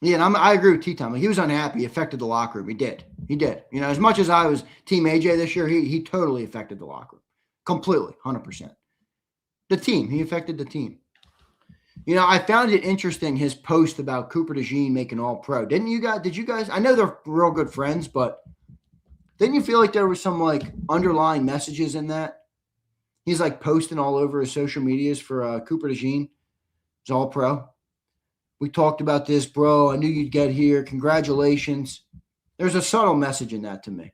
Yeah, and I agree with T-Tom. He was unhappy. He affected the locker room. He did. You know, as much as I was Team AJ this year, he totally affected the locker room. Completely, 100%. The team. He affected the team. You know, I found it interesting, his post about Cooper DeJean making All-Pro. Did you guys? I know they're real good friends, but didn't you feel like there was some, like, underlying messages in that? He's, like, posting all over his social medias for Cooper DeJean. He's All-Pro. We talked about this, bro. I knew you'd get here. Congratulations. There's a subtle message in that to me.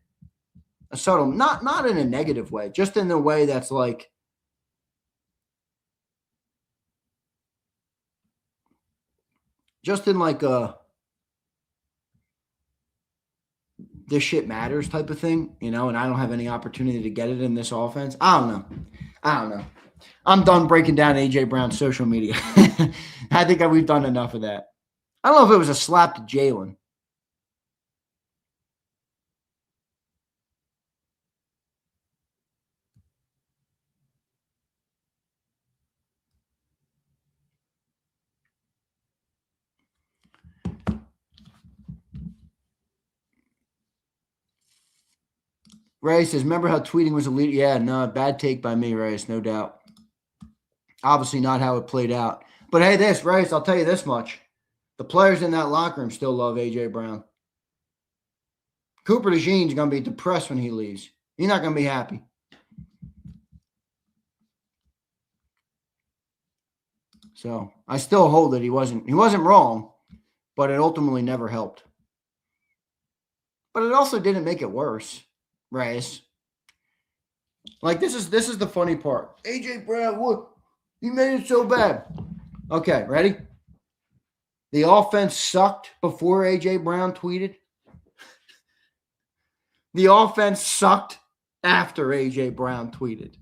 A subtle, not in a negative way, just in the way that's like, just in like a this shit matters type of thing, you know, and I don't have any opportunity to get it in this offense. I don't know. I'm done breaking down A.J. Brown's social media. I think we've done enough of that. I don't know if it was a slap to Jalen. Ray says, remember how tweeting was elite? Yeah, no, bad take by me, Reyes, no doubt. Obviously not how it played out. But hey, Reyes, I'll tell you this much. The players in that locker room still love A.J. Brown. Cooper DeJean's going to be depressed when he leaves. He's not going to be happy. So I still hold that he wasn't wrong, but it ultimately never helped. But it also didn't make it worse, Reyes. Like this is the funny part. A.J. Brown, what? You made it so bad. Okay, ready? The offense sucked before A.J. Brown tweeted. The offense sucked after A.J. Brown tweeted.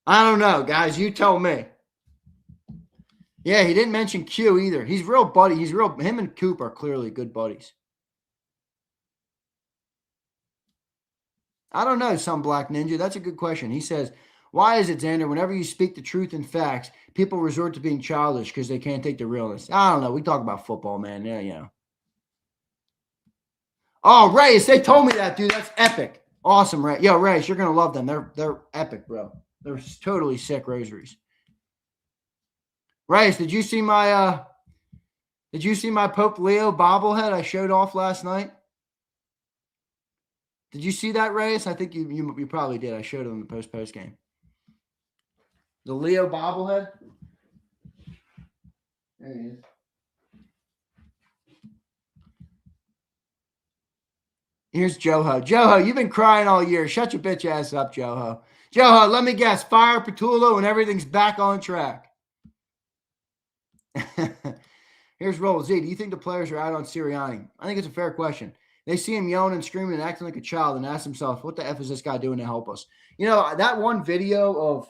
I don't know, guys. You tell me. Yeah, he didn't mention Q either. He's real buddy. Him and Coop are clearly good buddies. I don't know, some Black Ninja. That's a good question. He says, why is it, Zander, whenever you speak the truth and facts, people resort to being childish because they can't take the realness? I don't know. We talk about football, man. Yeah, you know. Oh, Reyes, they told me that, dude. That's epic. Awesome, Reyes. Yo, Reyes, you're going to love them. They're epic, bro. They're totally sick rosaries. Reyes, did you see my Pope Leo bobblehead I showed off last night? Did you see that, Reyes? I think you probably did. I showed it in the post game. The Leo bobblehead. There he is. Here's Joho. Joho, you've been crying all year. Shut your bitch ass up, Joho. Joho, let me guess. Fire Petullo and everything's back on track. Here's Roll Z. Do you think the players are out on Sirianni? I think it's a fair question. They see him yelling and screaming and acting like a child and ask themselves, what the F is this guy doing to help us? You know, that one video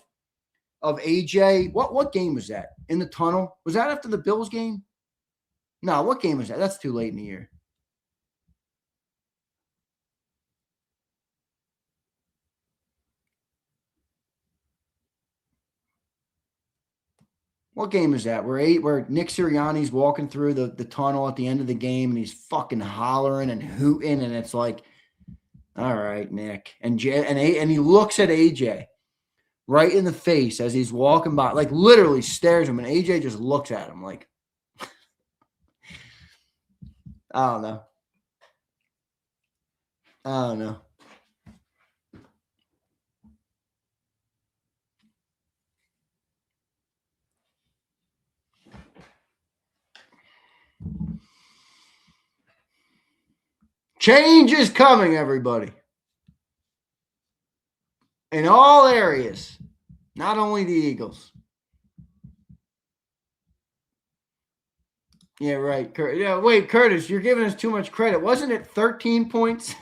of AJ, what game was that? In the tunnel? Was that after the Bills game? No, what game was that? That's too late in the year. What game is that? Where Nick Sirianni's walking through the tunnel at the end of the game and he's fucking hollering and hooting and it's like, all right, Nick. And he looks at AJ right in the face as he's walking by, like literally stares him, and AJ just looks at him like, I don't know. Change is coming, everybody. In all areas, not only the Eagles. Yeah, right. Yeah, wait, Curtis, you're giving us too much credit. Wasn't it 13 points?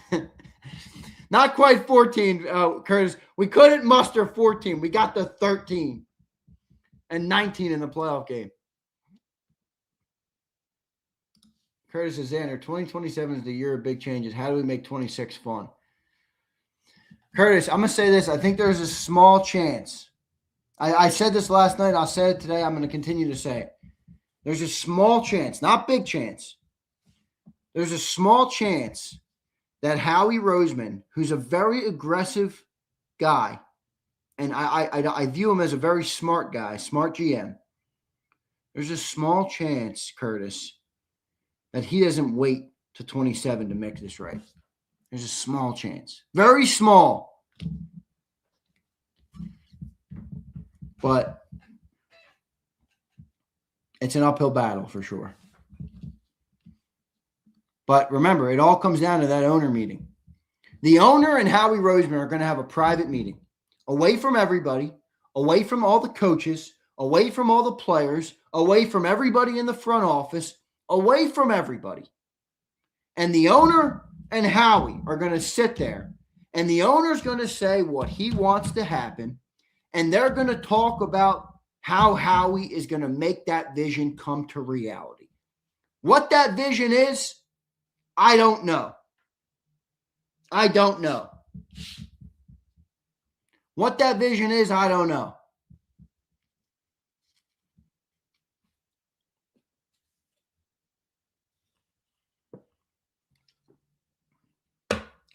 Not quite 14, Curtis. We couldn't muster 14. We got the 13 and 19 in the playoff game. Curtis is Zander. 2027 is the year of big changes. How do we make 26 fun? Curtis, I'm going to say this. I think there's a small chance. I said this last night. I'll say it today. I'm going to continue to say it. There's a small chance, not big chance. There's a small chance that Howie Roseman, who's a very aggressive guy, and I view him as a very smart guy, smart GM. There's a small chance, Curtis, that he doesn't wait to 27 to make this right. There's a small chance. Very small. But it's an uphill battle for sure. But remember, it all comes down to that owner meeting. The owner and Howie Roseman are going to have a private meeting away from everybody, away from all the coaches, away from all the players, away from everybody in the front office, away from everybody. And the owner and Howie are going to sit there, and the owner's going to say what he wants to happen, and they're going to talk about how Howie is going to make that vision come to reality. What that vision is, I don't know. I don't know. What that vision is, I don't know.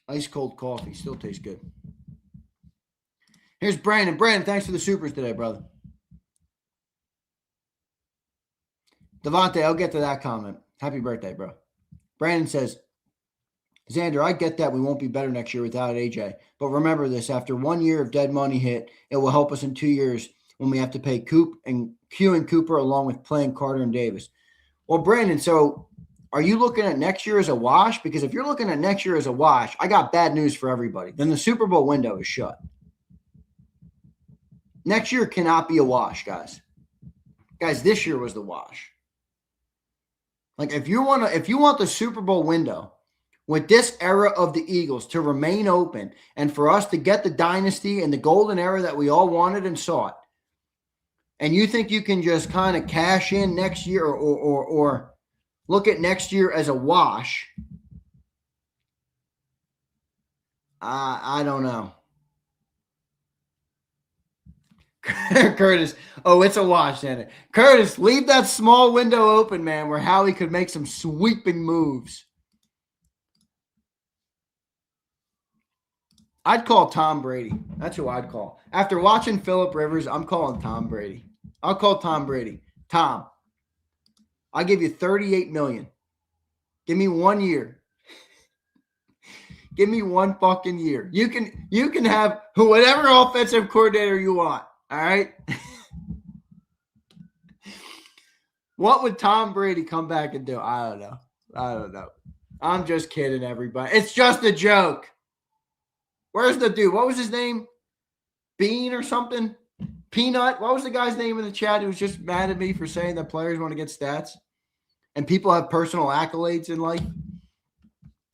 Ice cold coffee. Still tastes good. Here's Brandon. Brandon, thanks for the supers today, brother. Devontae, I'll get to that comment. Happy birthday, bro. Brandon says, Zander, I get that we won't be better next year without AJ. But remember this, after 1 year of dead money hit, it will help us in 2 years when we have to pay Q and Cooper along with playing Carter and Davis. Well, Brandon, so are you looking at next year as a wash? Because if you're looking at next year as a wash, I got bad news for everybody. Then the Super Bowl window is shut. Next year cannot be a wash, guys. Guys, this year was the wash. Like if you want the Super Bowl window with this era of the Eagles to remain open and for us to get the dynasty and the golden era that we all wanted and sought, and you think you can just kind of cash in next year or look at next year as a wash, I don't know. Curtis, oh, it's a wash, Shannon. Curtis, leave that small window open, man, where Howie could make some sweeping moves. I'd call Tom Brady. That's who I'd call. After watching Phillip Rivers, I'm calling Tom Brady. I'll call Tom Brady. Tom, I'll give you $38 million. Give me 1 year. Give me 1 fucking year. You can have whatever offensive coordinator you want. All right. What would Tom Brady come back and do? I don't know. I'm just kidding, everybody. It's just a joke. Where's the dude? What was his name? Bean or something? Peanut? What was the guy's name in the chat who was just mad at me for saying that players want to get stats and people have personal accolades in life?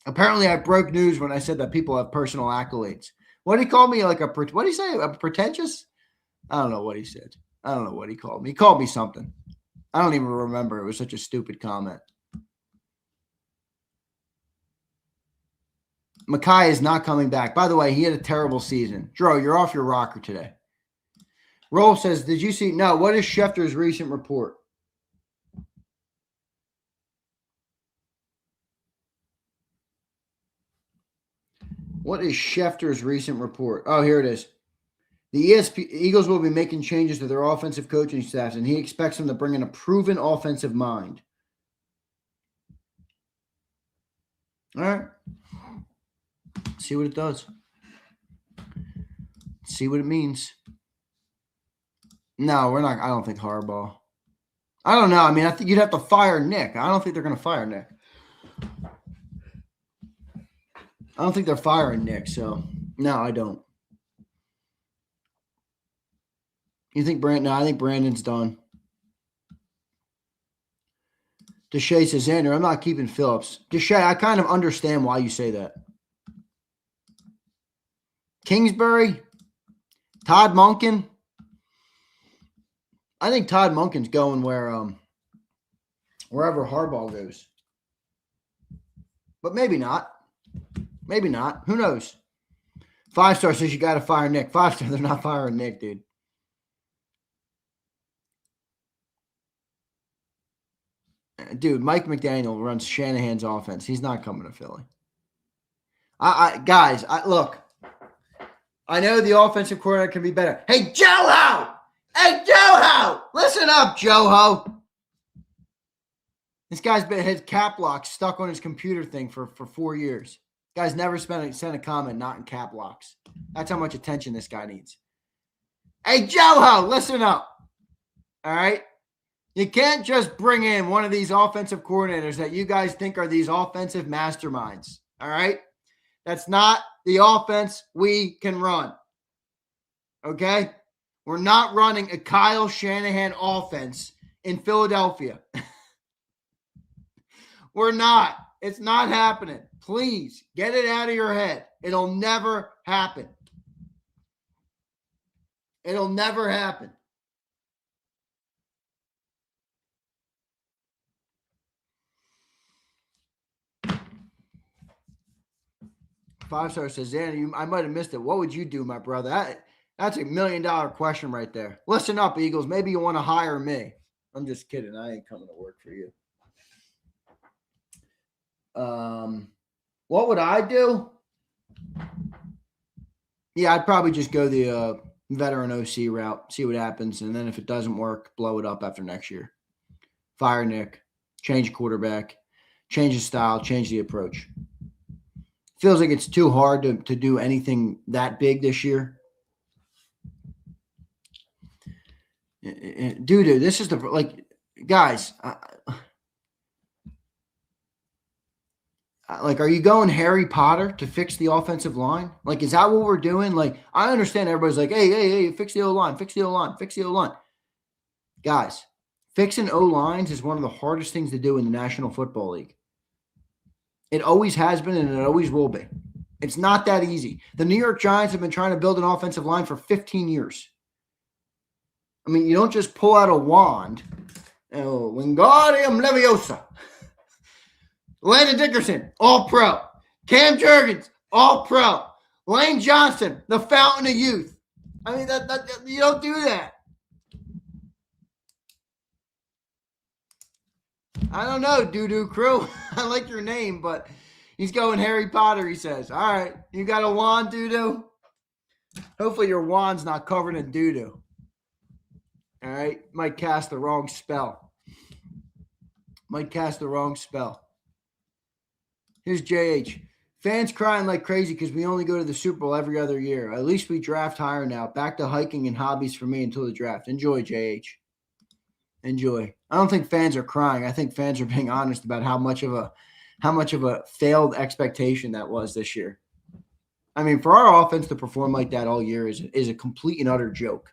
Apparently, I broke news when I said that people have personal accolades. What did he call me? What did he say? A pretentious? I don't know what he said. I don't know what he called me. He called me something. I don't even remember. It was such a stupid comment. Makai is not coming back. By the way, he had a terrible season. Dro, you're off your rocker today. Roll says, did you see? No, what is Schefter's recent report? What is Schefter's recent report? Oh, here it is. The Eagles will be making changes to their offensive coaching staffs, and he expects them to bring in a proven offensive mind. All right. See what it does. See what it means. No, we're not. I don't think Harbaugh. I don't know. I mean, I think you'd have to fire Nick. I don't think they're going to fire Nick. I don't think they're firing Nick, so no, I don't. You think Brandon? No, I think Brandon's done. Deshae says, Xander, I'm not keeping Phillips. Deshae, I kind of understand why you say that. Kingsbury, Todd Monken. I think Todd Monken's going wherever Harbaugh goes. But maybe not. Maybe not. Who knows? 5-star says you got to fire Nick. 5-star, they're not firing Nick, dude. Dude, Mike McDaniel runs Shanahan's offense. He's not coming to Philly. Guys, look. I know the offensive coordinator can be better. Hey, Joe-Ho! Hey, Joe-Ho! Listen up, Joe-Ho. This guy's been his cap lock stuck on his computer thing for 4 years. Guy's never sent a comment not in cap locks. That's how much attention this guy needs. Hey, Joe-Ho, listen up. All right? You can't just bring in one of these offensive coordinators that you guys think are these offensive masterminds. All right? That's not the offense we can run. Okay? We're not running a Kyle Shanahan offense in Philadelphia. We're not. It's not happening. Please get it out of your head. It'll never happen. It'll never happen. Five-star says, Xander, I might have missed it. What would you do, my brother? That's $1 million question right there. Listen up, Eagles. Maybe you want to hire me. I'm just kidding. I ain't coming to work for you. What would I do? Yeah, I'd probably just go the veteran OC route, see what happens, and then if it doesn't work, blow it up after next year. Fire Nick, change quarterback, change the style, change the approach. Feels like it's too hard to do anything that big this year. Dude, this is guys. Are you going Harry Potter to fix the offensive line? Is that what we're doing? I understand everybody's like, hey, fix the O-line, fix the O-line, fix the O-line. Guys, fixing O-lines is one of the hardest things to do in the National Football League. It always has been, and it always will be. It's not that easy. The New York Giants have been trying to build an offensive line for 15 years. I mean, you don't just pull out a wand. Wingardium Leviosa. Landon Dickerson, all-pro. Cam Jurgens, all-pro. Lane Johnson, the fountain of youth. I mean, that you don't do that. I don't know, Doo-Doo Crew. I like your name, but he's going Harry Potter, he says. All right, you got a wand, Doo-Doo? Hopefully your wand's not covered in doo-doo. All right, might cast the wrong spell. Here's JH. Fans crying like crazy because we only go to the Super Bowl every other year. At least we draft higher now. Back to hiking and hobbies for me until the draft. Enjoy, JH. Enjoy. I don't think fans are crying. I think fans are being honest about how much of a failed expectation that was this year. I mean, for our offense to perform like that all year is a complete and utter joke.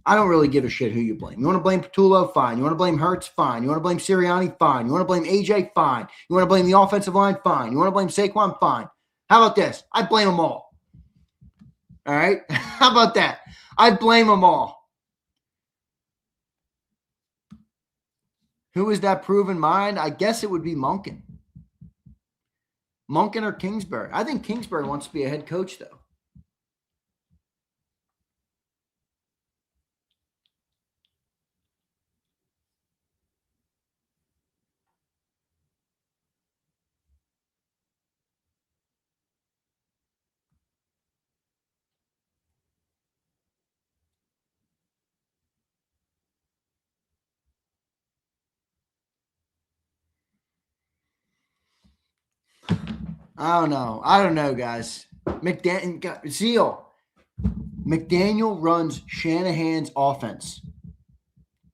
I don't really give a shit who you blame. You want to blame Patullo? Fine. You want to blame Hurts? Fine. You want to blame Sirianni? Fine. You want to blame AJ? Fine. You want to blame the offensive line? Fine. You want to blame Saquon? Fine. How about this? I blame them all. All right? How about that? I blame them all. Who is that proven mind? I guess it would be Monken. Monken or Kingsbury. I think Kingsbury wants to be a head coach, though. I don't know, guys. Zeal. McDaniel runs Shanahan's offense.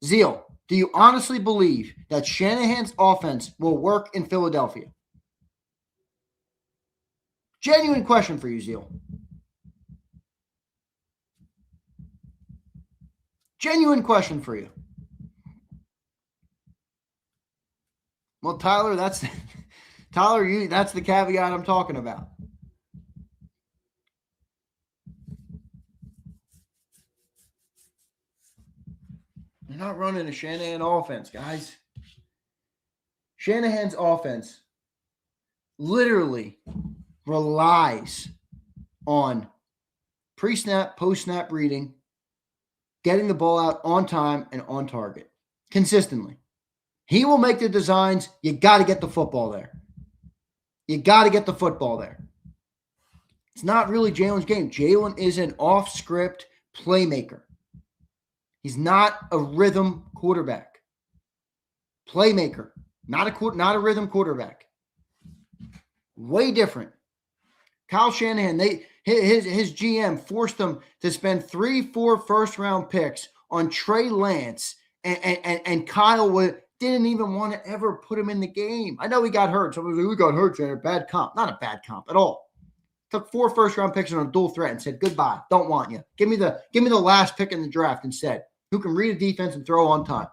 Zeal, do you honestly believe that Shanahan's offense will work in Philadelphia? Genuine question for you, Zeal. Genuine question for you. Well, Tyler, that's the caveat I'm talking about. They're not running a Shanahan offense, guys. Shanahan's offense literally relies on pre-snap, post-snap reading, getting the ball out on time and on target consistently. He will make the designs. You got to get the football there. You got to get the football there. It's not really Jalen's game. Jalen is an off-script playmaker. He's not a rhythm quarterback. Playmaker, not a rhythm quarterback. Way different. Kyle Shanahan, his GM forced them to spend 3-4 first-round picks on Trey Lance, and Kyle didn't even want to ever put him in the game. I know he got hurt. Somebody was like, we got hurt, Shanahan. Bad comp. Not a bad comp at all. Took 4 first-round picks on a dual threat and said, goodbye. Don't want you. Give me the last pick in the draft instead. Who can read a defense and throw on time.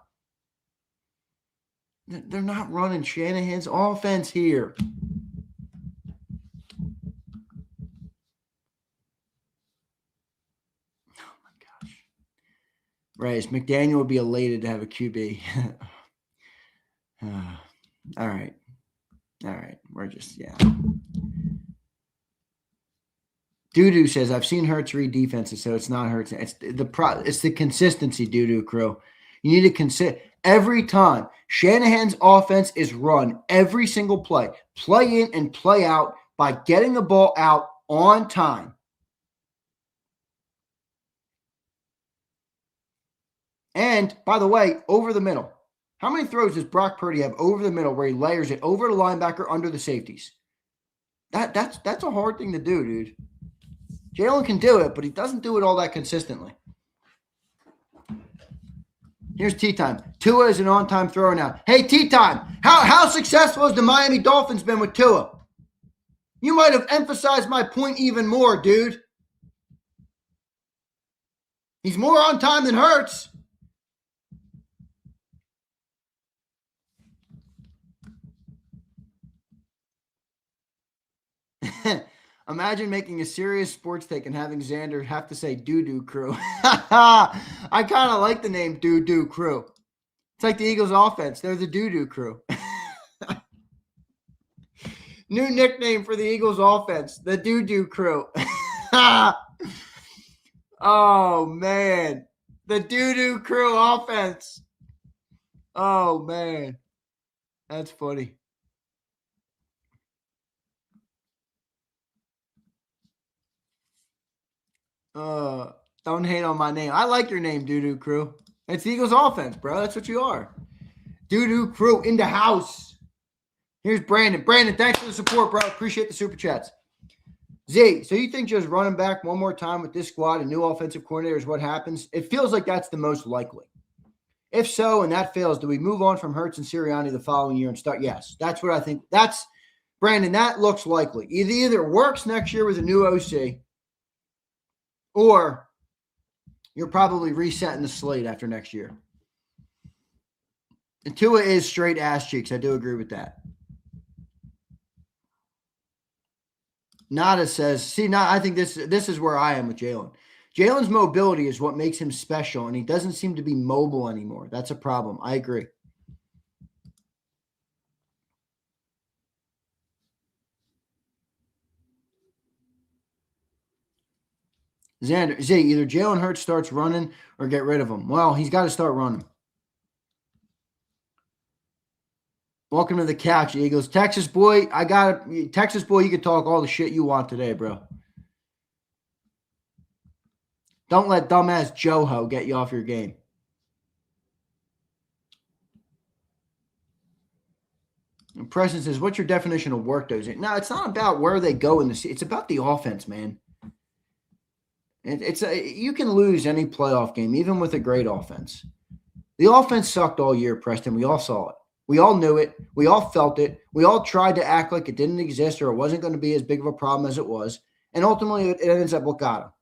They're not running Shanahan's offense here. Oh, my gosh. Reyes, McDaniel would be elated to have a QB. All right. We're just, yeah. Doodoo says, I've seen Hurts read defenses, so it's not Hurts. It's the consistency, Doodoo crew. You need to consider every time Shanahan's offense is run, every single play in and play out by getting the ball out on time. And, by the way, over the middle. How many throws does Brock Purdy have over the middle where he layers it over the linebacker under the safeties? That's a hard thing to do, dude. Jalen can do it, but he doesn't do it all that consistently. Here's Tea Time. Tua is an on-time thrower now. Hey, Tea Time, how successful has the Miami Dolphins been with Tua? You might have emphasized my point even more, dude. He's more on time than Hurts. Imagine making a serious sports take and having Zander have to say doo-doo crew. I kind of like the name doo-doo crew. It's like the Eagles offense. They're the doo-doo crew. New nickname for the Eagles offense, the doo-doo crew. Oh, man. The doo-doo crew offense. Oh, man. That's funny. Don't hate on my name. I like your name, Doo-Doo Crew. It's the Eagles offense, bro. That's what you are. Doo-Doo Crew in the house. Here's Brandon. Brandon, thanks for the support, bro. Appreciate the super chats. Z, so you think just running back one more time with this squad and new offensive coordinator is what happens? It feels like that's the most likely. If so, and that fails, do we move on from Hurts and Sirianni the following year and start? Yes, that's what I think. That's, Brandon, that looks likely. It either works next year with a new OC, or you're probably resetting the slate after next year. And Tua is straight ass cheeks. I do agree with that. Nada says, I think this is where I am with Jalen. Jalen's mobility is what makes him special, and he doesn't seem to be mobile anymore. That's a problem. I agree. Zander, Z, either Jalen Hurts starts running or get rid of him. Well, he's got to start running. Welcome to the couch, Eagles. Texas boy, Texas boy, you can talk all the shit you want today, bro. Don't let dumbass Joho get you off your game. And Preston says, what's your definition of work, Dozy? No, it's not about where they go in the season. It's about the offense, man. You can lose any playoff game, even with a great offense. The offense sucked all year, Preston. We all saw it. We all knew it. We all felt it. We all tried to act like it didn't exist or it wasn't going to be as big of a problem as it was. And ultimately, it ends up what got them.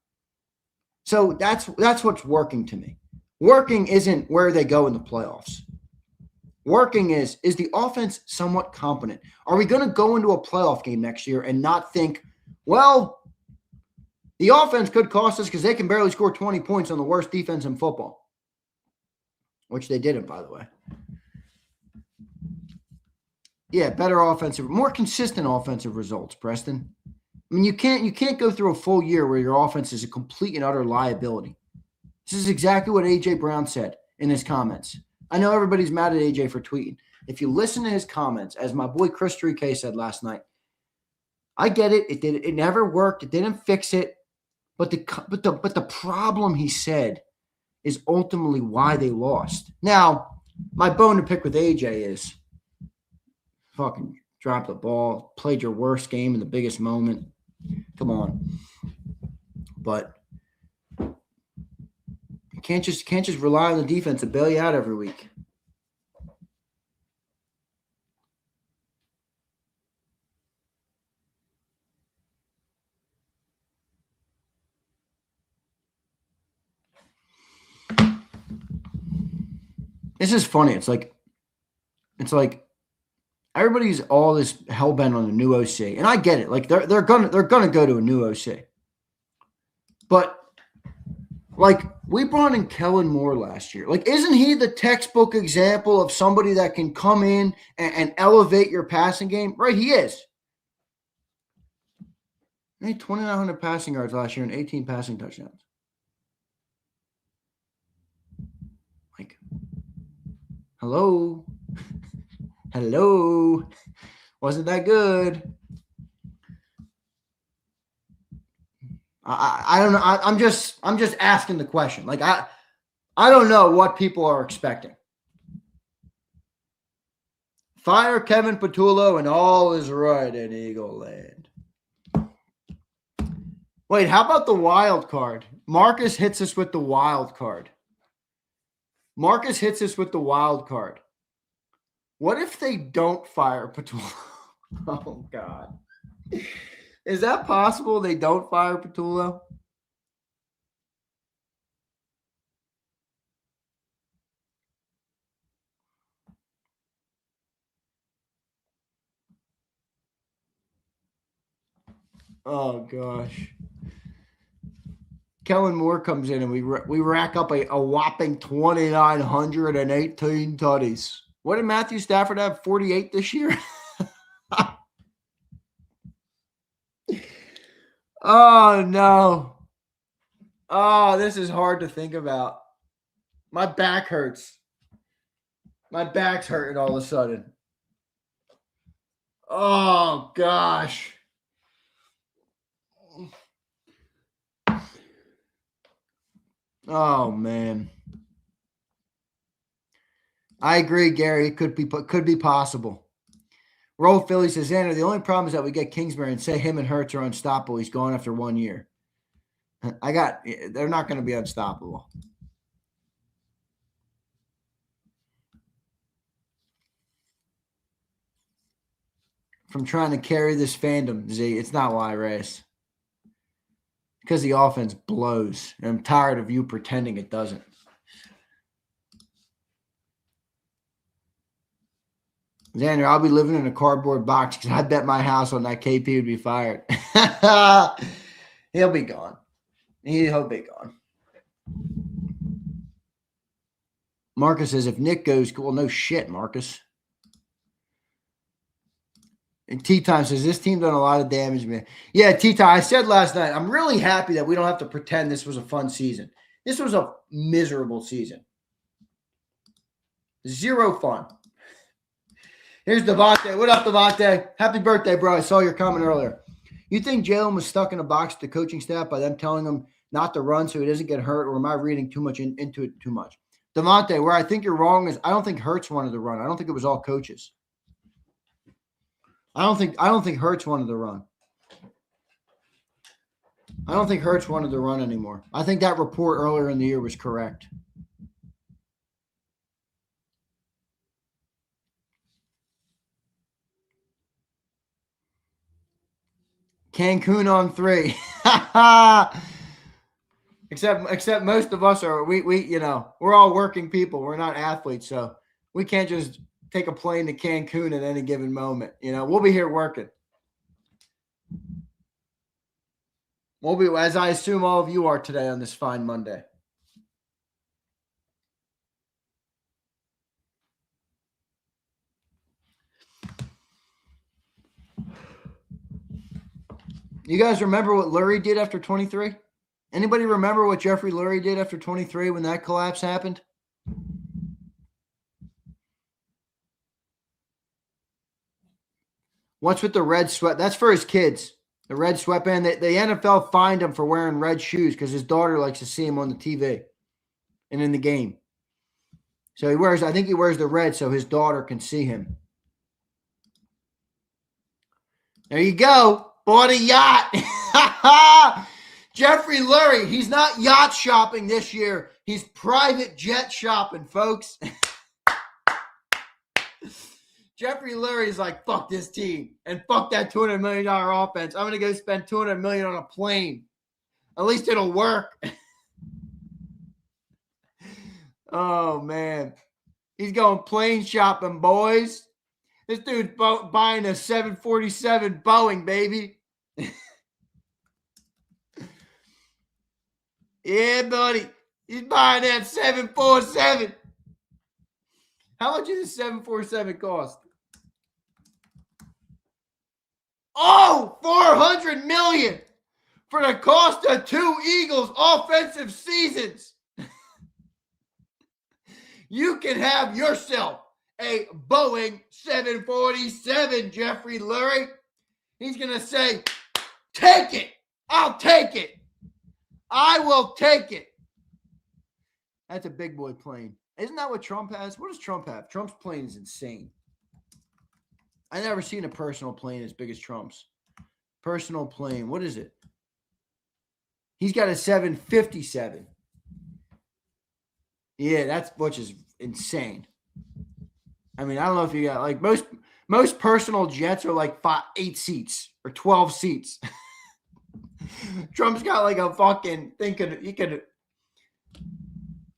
So that's what's working to me. Working isn't where they go in the playoffs. working is the offense somewhat competent? Are we going to go into a playoff game next year and not think, well, the offense could cost us because they can barely score 20 points on the worst defense in football, which they didn't, by the way. Yeah, better offensive, more consistent offensive results, Preston. I mean, you can't go through a full year where your offense is a complete and utter liability. This is exactly what A.J. Brown said in his comments. I know everybody's mad at A.J. for tweeting. If you listen to his comments, as my boy Chris 3K said last night, I get it. It never worked. It didn't fix it. But the problem, he said, is ultimately why they lost. Now, my bone to pick with A.J. is fucking drop the ball, played your worst game in the biggest moment. Come on. But you can't just rely on the defense to bail you out every week. This is funny. It's like everybody's all this hell-bent on the new OC. And I get it. Like they're gonna go to a new OC. But like we brought in Kellen Moore last year. Like, isn't he the textbook example of somebody that can come in and elevate your passing game? Right, he is. He had 2,900 passing yards last year and 18 passing touchdowns. Like, hello. Hello. Wasn't that good? I don't know. I'm just asking the question. Like I don't know what people are expecting. Fire Kevin Patullo and all is right in Eagle Land. Wait, how about the wild card? Marcus hits us with the wild card. What if they don't fire Patullo? Oh, God. Is that possible they don't fire Patullo? Oh, gosh. Kellen Moore comes in and we rack up a whopping 2,918 tutties. What did Matthew Stafford have, 48 this year? Oh, no. Oh, this is hard to think about. My back hurts. My back's hurting all of a sudden. Oh, gosh. Oh, man. I agree, Gary. It could be possible. Roll Philly says, Xander, the only problem is that we get Kingsbury and say him and Hurts are unstoppable. He's gone after 1 year. They're not going to be unstoppable. From trying to carry this fandom, Z, it's not why I race. Because the offense blows. And I'm tired of you pretending it doesn't. Xander, I'll be living in a cardboard box because I bet my house on that KP would be fired. He'll be gone. He'll be gone. Marcus says, if Nick goes, well, no shit, Marcus. And T-Time says, this team done a lot of damage, man. Yeah, T-Time, I said last night, I'm really happy that we don't have to pretend this was a fun season. This was a miserable season. Zero fun. Here's Devontae. What up, Devontae? Happy birthday, bro. I saw your comment earlier. You think Jalen was stuck in a box with the coaching staff by them telling him not to run so he doesn't get hurt, or am I reading too much into it too much? Devontae, where I think you're wrong is I don't think Hurts wanted to run. I don't think it was all coaches. I don't think Hurts wanted to run. I don't think Hurts wanted to run anymore. I think that report earlier in the year was correct. Cancun on 3. Except most of us are we we're all working people. We're not athletes, so we can't just take a plane to Cancun at any given moment. We'll be here working. We'll be, as I assume all of you are today on this fine Monday. You guys remember what Lurie did after 23? Anybody remember what Jeffrey Lurie did after 23 when that collapse happened? What's with the red sweat? That's for his kids. The red sweatband. The NFL fined him for wearing red shoes because his daughter likes to see him on the TV and in the game. So I think he wears the red so his daughter can see him. There you go. Bought a yacht. Jeffrey Lurie, he's not yacht shopping this year. He's private jet shopping, folks. Jeffrey Lurie's like, fuck this team and fuck that $200 million offense. I'm going to go spend $200 million on a plane. At least it'll work. Oh, man. He's going plane shopping, boys. This dude's buying a 747 Boeing, baby. Yeah, buddy. He's buying that 747. How much does a 747 cost? Oh, $400 million for the cost of 2 Eagles offensive seasons. You can have yourself a Boeing 747, Jeffrey Lurie. He's going to say, take it. I'll take it. I will take it. That's a big boy plane. Isn't that what Trump has? What does Trump have? Trump's plane is insane. I've never seen a personal plane as big as Trump's. Personal plane. What is it? He's got a 757. Yeah, which is insane. I mean, I don't know if you got like most personal jets are like 8 seats or 12 seats. Trump's got like a fucking thing.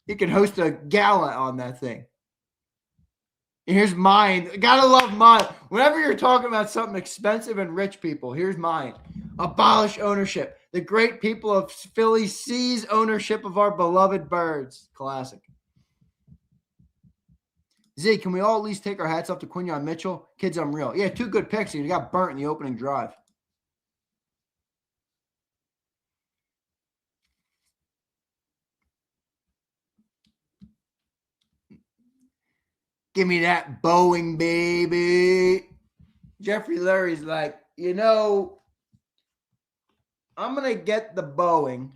You can host a gala on that thing. Here's mine. Gotta love mine. Whenever you're talking about something expensive and rich people, here's mine. Abolish ownership. The great people of Philly seize ownership of our beloved birds. Classic. Z, can we all at least take our hats off to Quinyon Mitchell? Kid's unreal. Yeah, 2 good picks. He got burnt in the opening drive. Give me that Boeing, baby. Jeffrey Lurie's like, I'm going to get the Boeing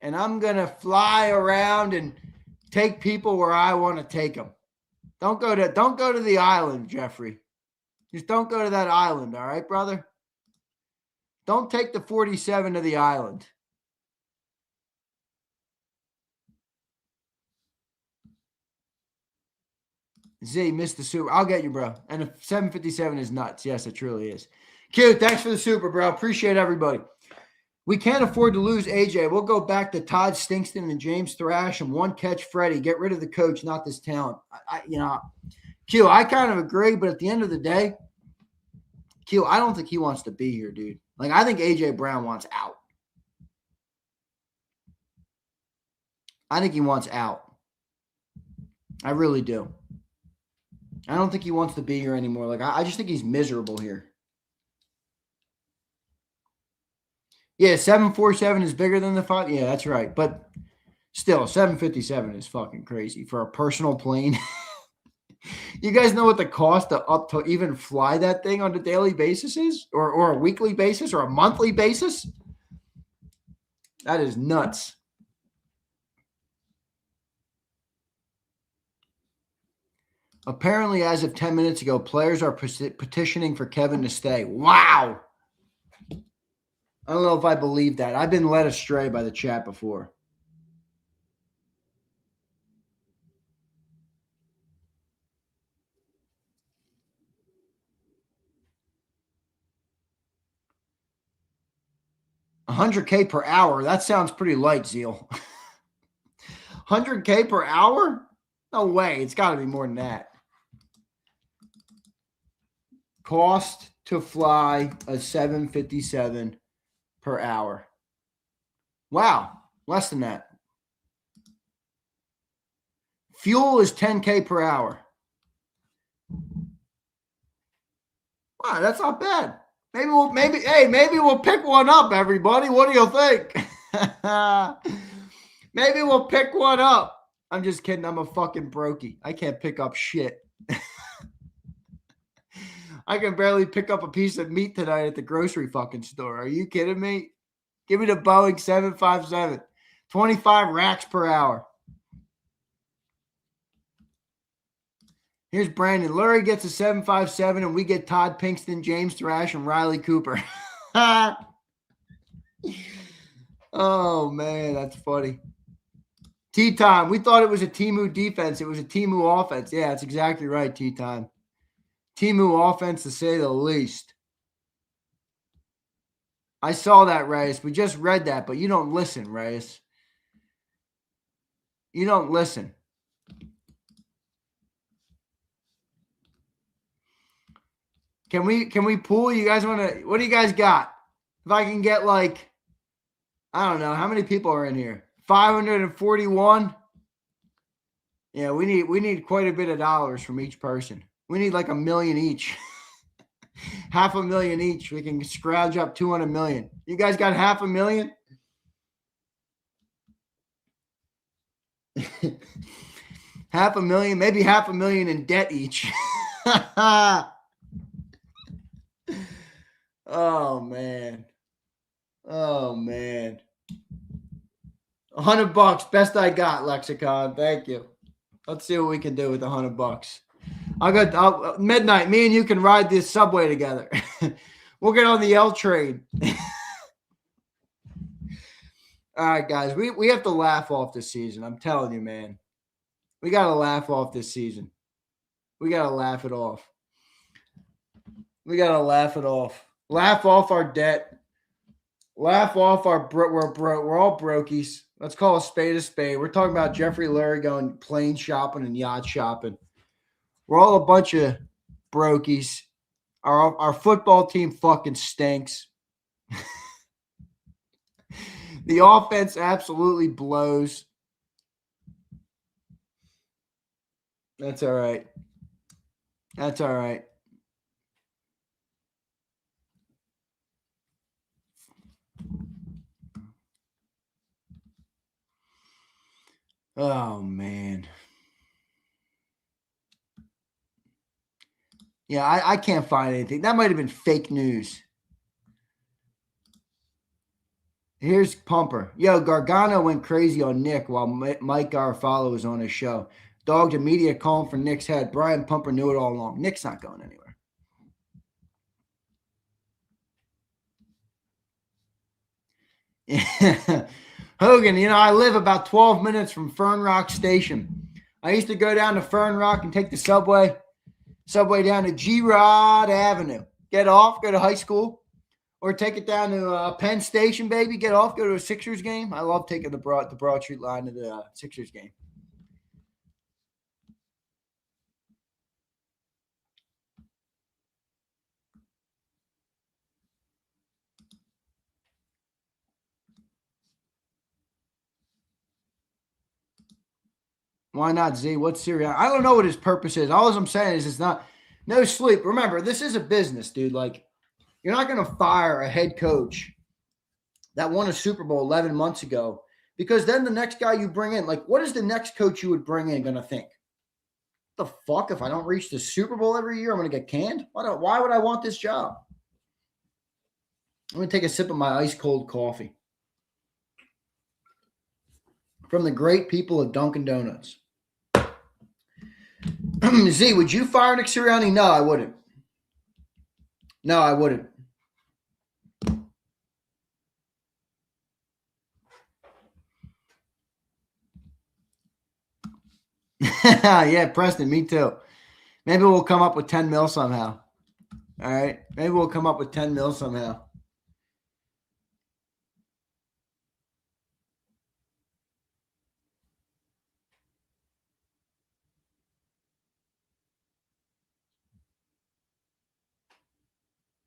and I'm going to fly around and take people where I want to take them. Don't go to the island, Jeffrey. Just don't go to that island, all right, brother? Don't take the 47 to the island. Z missed the super. I'll get you, bro. And the 757 is nuts. Yes, it truly is. Q, thanks for the super, bro. Appreciate everybody. We can't afford to lose AJ. We'll go back to Todd Stinkston and James Thrash and one catch Freddie. Get rid of the coach, not this talent. Q, I kind of agree, but at the end of the day, Q, I don't think he wants to be here, dude. Like, I think AJ Brown wants out. I think he wants out. I really do. I don't think he wants to be here anymore. Like, I just think he's miserable here. Yeah, 747 is bigger than the 5. Yeah, that's right. But still, 757 is fucking crazy for a personal plane. You guys know what the cost to even fly that thing on a daily basis is? Or a weekly basis or a monthly basis? That is nuts. Apparently, as of 10 minutes ago, players are petitioning for Kevin to stay. Wow. I don't know if I believe that. I've been led astray by the chat before. $100K per hour. That sounds pretty light, Zeal. $100K per hour? No way. It's got to be more than that. Cost to fly a 757 per hour. Wow, less than that. Fuel is $10K per hour. Wow, that's not bad. Maybe we'll pick one up, everybody. What do you think? Maybe we'll pick one up. I'm just kidding. I'm a fucking brokey. I can't pick up shit. I can barely pick up a piece of meat tonight at the grocery fucking store. Are you kidding me? Give me the Boeing 757. 25 racks per hour. Here's Brandon. Lurie gets a 757, and we get Todd Pinkston, James Thrash, and Riley Cooper. Oh, man, that's funny. T-Time. We thought it was a Temu defense. It was a Temu offense. Yeah, that's exactly right, T-Time. Temu offense, to say the least. I saw that, Reyes. We just read that, but you don't listen, Reyes. You don't listen. Can we pool? You guys want to? What do you guys got? If I can get like, I don't know, how many people are in here? 541. Yeah, we need quite a bit of dollars from each person. We need like $1 million each. $500,000 each. We can scrounge up $200 million. You guys got $500,000? $500,000, maybe $500,000 in debt each. Oh man. Oh man. $100, best I got, Lexicon. Thank you. Let's see what we can do with $100. I'll midnight. Me and you can ride this subway together. We'll get on the L train. All right, guys. We have to laugh off this season. I'm telling you, man. We got to laugh off this season. We got to laugh it off. We got to laugh it off. Laugh off our debt. Laugh off our we're broke. We're all brokies. Let's call a spade a spade. We're talking about Jeffrey Lurie going plane shopping and yacht shopping. We're all a bunch of brokies. Our football team fucking stinks. The offense absolutely blows. That's all right. That's all right. Oh, man. Yeah, I can't find anything. That might have been fake news. Here's Pumper. Yo, Gargano went crazy on Nick while Mike Garofalo was on his show. Dogged a media calling for Nick's head. Brian Pumper knew it all along. Nick's not going anywhere. Hogan, I live about 12 minutes from Fern Rock Station. I used to go down to Fern Rock and take the subway down to Girard Avenue. Get off, go to high school, or take it down to Penn Station, baby. Get off, go to a Sixers game. I love taking the Broad Street line to the Sixers game. Why not, Z? What's Sirianni? I don't know what his purpose is. All I'm saying is it's not no sleep. Remember, this is a business, dude. Like, you're not going to fire a head coach that won a Super Bowl 11 months ago, because then the next guy you bring in, like, what is the next coach you would bring in going to think? What the fuck? If I don't reach the Super Bowl every year, I'm going to get canned? Why would I want this job? I'm going to take a sip of my ice cold coffee from the great people of Dunkin' Donuts. Z, would you fire Nick Sirianni? No, I wouldn't. No, I wouldn't. Yeah, Preston, me too. Maybe we'll come up with 10 mil somehow. All right? Maybe we'll come up with 10 mil somehow.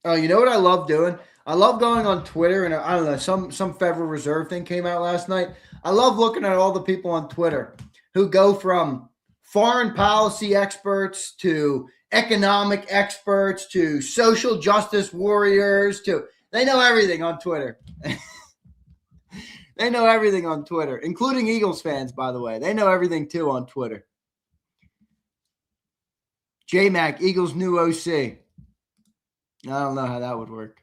Oh, you know what I love doing? I love going on Twitter, and I don't know, some Federal Reserve thing came out last night. I love looking at all the people on Twitter who go from foreign policy experts to economic experts to social justice warriors to they know everything on Twitter. They know everything on Twitter, including Eagles fans, by the way. They know everything too on Twitter. J-Mac, Eagles' new OC. I don't know how that would work.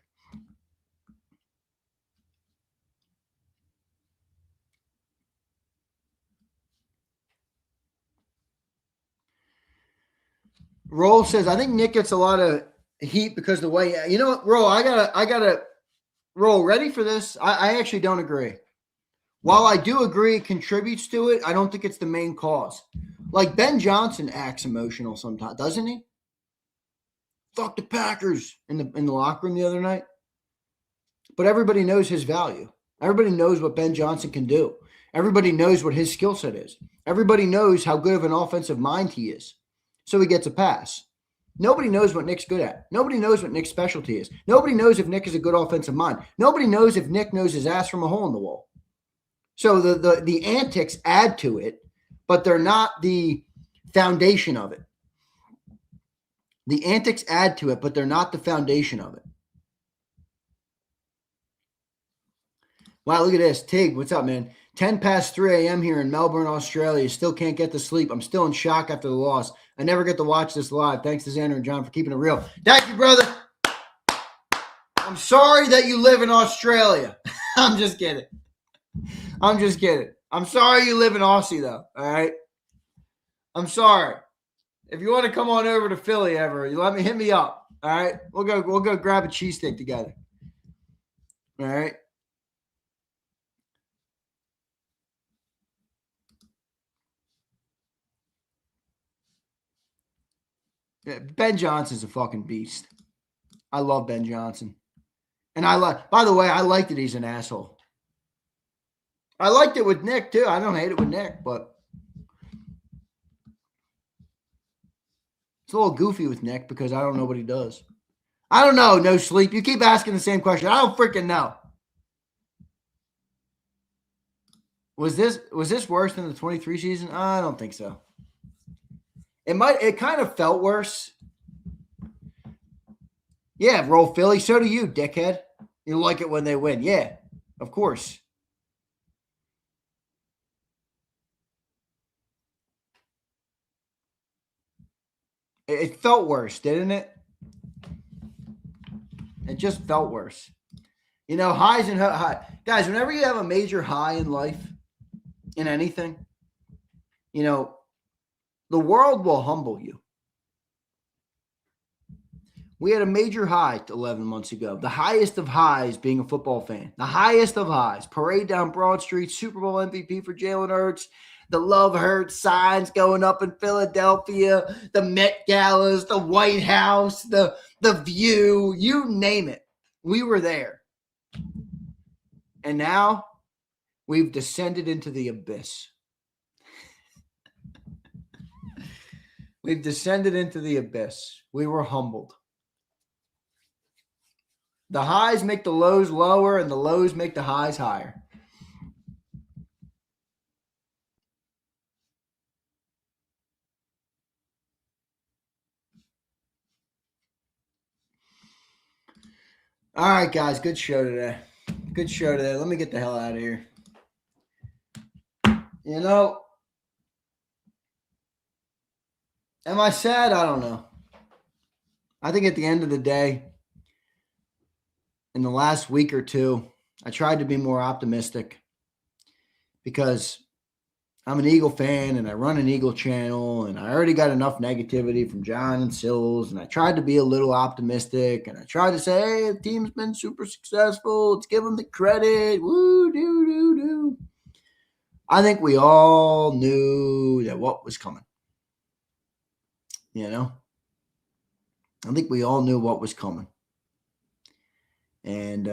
Roll says, I think Nick gets a lot of heat because the way, you know what, Roll, I gotta Roll, ready for this? I actually don't agree. While I do agree it contributes to it, I don't think it's the main cause. Like Ben Johnson acts emotional sometimes, doesn't he? Fuck the Packers in the locker room the other night. But everybody knows his value. Everybody knows what Ben Johnson can do. Everybody knows what his skill set is. Everybody knows how good of an offensive mind he is. So he gets a pass. Nobody knows what Nick's good at. Nobody knows what Nick's specialty is. Nobody knows if Nick is a good offensive mind. Nobody knows if Nick knows his ass from a hole in the wall. So the antics add to it, but they're not the foundation of it. The antics add to it, but they're not the foundation of it. Wow, look at this. Tig, what's up, man? 10 past 3 a.m. here in Melbourne, Australia. Still can't get to sleep. I'm still in shock after the loss. I never get to watch this live. Thanks to Zander and John for keeping it real. Thank you, brother. I'm sorry that you live in Australia. I'm just kidding. I'm sorry you live in Aussie, though. All right? I'm sorry. If you want to come on over to Philly ever, you hit me up. All right? We'll go grab a cheesesteak together. All right? Yeah, Ben Johnson's a fucking beast. I love Ben Johnson. And by the way, I like that he's an asshole. I liked it with Nick, too. I don't hate it with Nick, but it's a little goofy with Nick because I don't know what he does. I don't know. No sleep. You keep asking the same question. I don't freaking know. Was this worse than the 23 season? I don't think so. It kind of felt worse. Yeah, roll Philly. So do you, dickhead. You like it when they win. Yeah, of course. It felt worse, didn't it? It just felt worse. You know, highs and highs. Guys, whenever you have a major high in life, in anything, you know, the world will humble you. We had a major high 11 months ago. The highest of highs being a football fan. The highest of highs. Parade down Broad Street. Super Bowl MVP for Jalen Hurts. The Love Hurts signs going up in Philadelphia. The Met Galas. The White House. The View. You name it. We were there. And now we've descended into the abyss. We've descended into the abyss. We were humbled. The highs make the lows lower, and the lows make the highs higher. All right, guys. Good show today. Good show today. Let me get the hell out of here. You know, am I sad? I don't know. I think at the end of the day, in the last week or two, I tried to be more optimistic because I'm an Eagle fan and I run an Eagle channel and I already got enough negativity from John and Sills, and I tried to be a little optimistic and I tried to say, hey, the team's been super successful. Let's give them the credit. Woo, do. I think we all knew that what was coming. You know? I think we all knew what was coming. And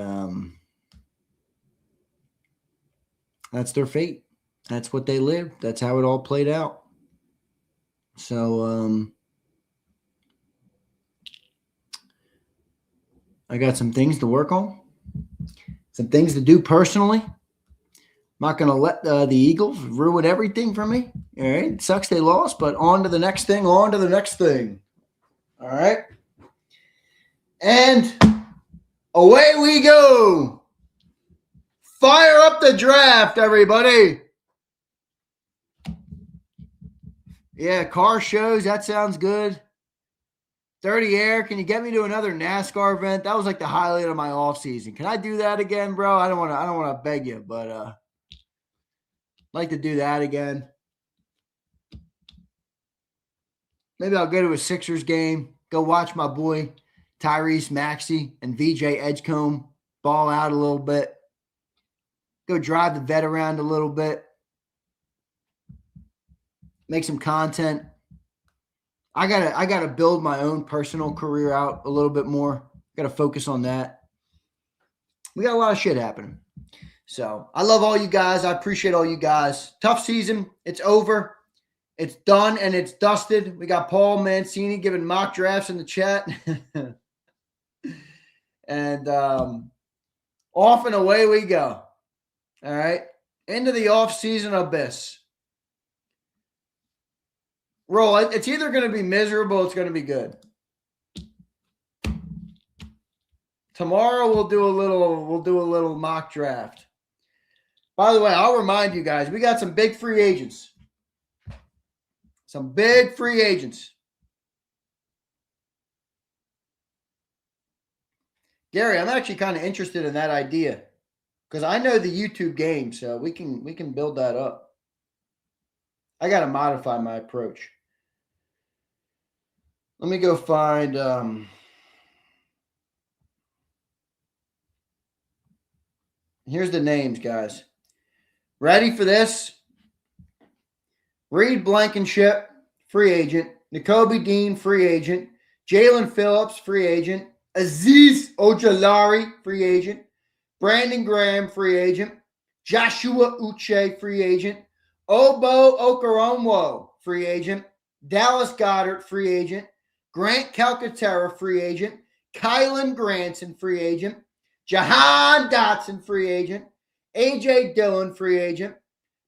that's their fate. That's what they lived. That's how it all played out. So I got some things to work on, some things to do personally. I'm not going to let the Eagles ruin everything for me. All right. It sucks they lost, but on to the next thing, on to the next thing. All right. And away we go. Fire up the draft, everybody. Yeah, car shows. That sounds good. Dirty Air. Can you get me to another NASCAR event? That was like the highlight of my off season. Can I do that again, bro? I don't want to beg you, but I'd like to do that again. Maybe I'll go to a Sixers game. Go watch my boy Tyrese Maxey and VJ Edgecombe ball out a little bit. Go drive the vet around a little bit. Make some content. I gotta build my own personal career out a little bit more. Gotta focus on that. We got a lot of shit happening. So I love all you guys. I appreciate all you guys. Tough season. It's over. It's done and it's dusted. We got Paul Mancini giving mock drafts in the chat. And off and away we go. All right. Into the off-season abyss. Roll. It's either going to be miserable or it's going to be good. Tomorrow we'll do a little mock draft. By the way, I'll remind you guys, we got some big free agents. Some big free agents. Gary, I'm actually kind of interested in that idea because I know the YouTube game, so we can build that up. I got to modify my approach. Let me go find here's the names, guys. Ready for this? Reed Blankenship, free agent. Nakobe Dean, free agent. Jalen Phillips, free agent. Aziz Ojolari, free agent. Brandon Graham, free agent. Joshua Uche, free agent. Obo Okoromo, free agent. Dallas Goddard, free agent. Grant Calcaterra, free agent. Kylan Granson, free agent. Jahan Dotson, free agent. A.J. Dillon, free agent.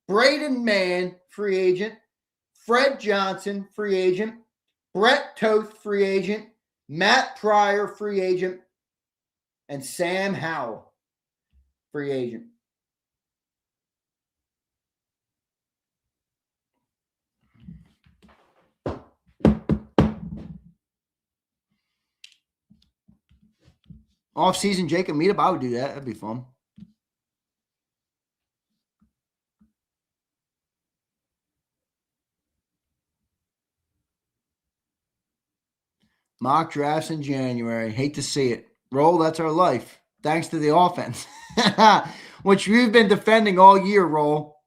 Braden Mann, free agent. Fred Johnson, free agent. Brett Toth, free agent. Matt Pryor, free agent. And Sam Howell, free agent. Off-season JAKIB meetup, I would do that. That'd be fun. Mock drafts in January. Hate to see it. Roll, that's our life. Thanks to the offense, which you've been defending all year, Roll.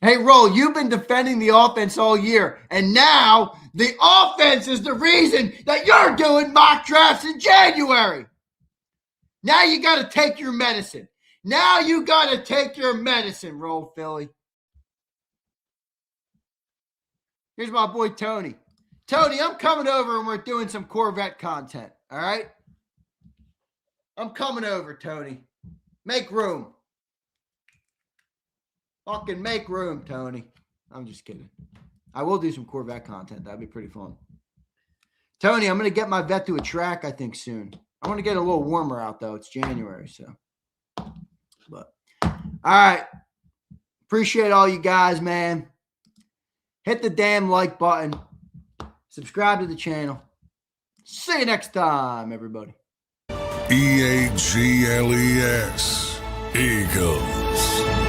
Hey, Roll, you've been defending the offense all year, and now the offense is the reason that you're doing mock drafts in January. Now you got to take your medicine. Now you got to take your medicine, Roll Philly. Here's my boy Tony. Tony, I'm coming over and we're doing some Corvette content, all right? I'm coming over, Tony. Make room. Fucking make room, Tony. I'm just kidding. I will do some Corvette content. That'd be pretty fun. Tony, I'm going to get my vet to a track, I think, soon. I want to get a little warmer out, though. It's January, so. But, all right. Appreciate all you guys, man. Hit the damn like button. Subscribe to the channel. See you next time, everybody. EAGLES. Eagles.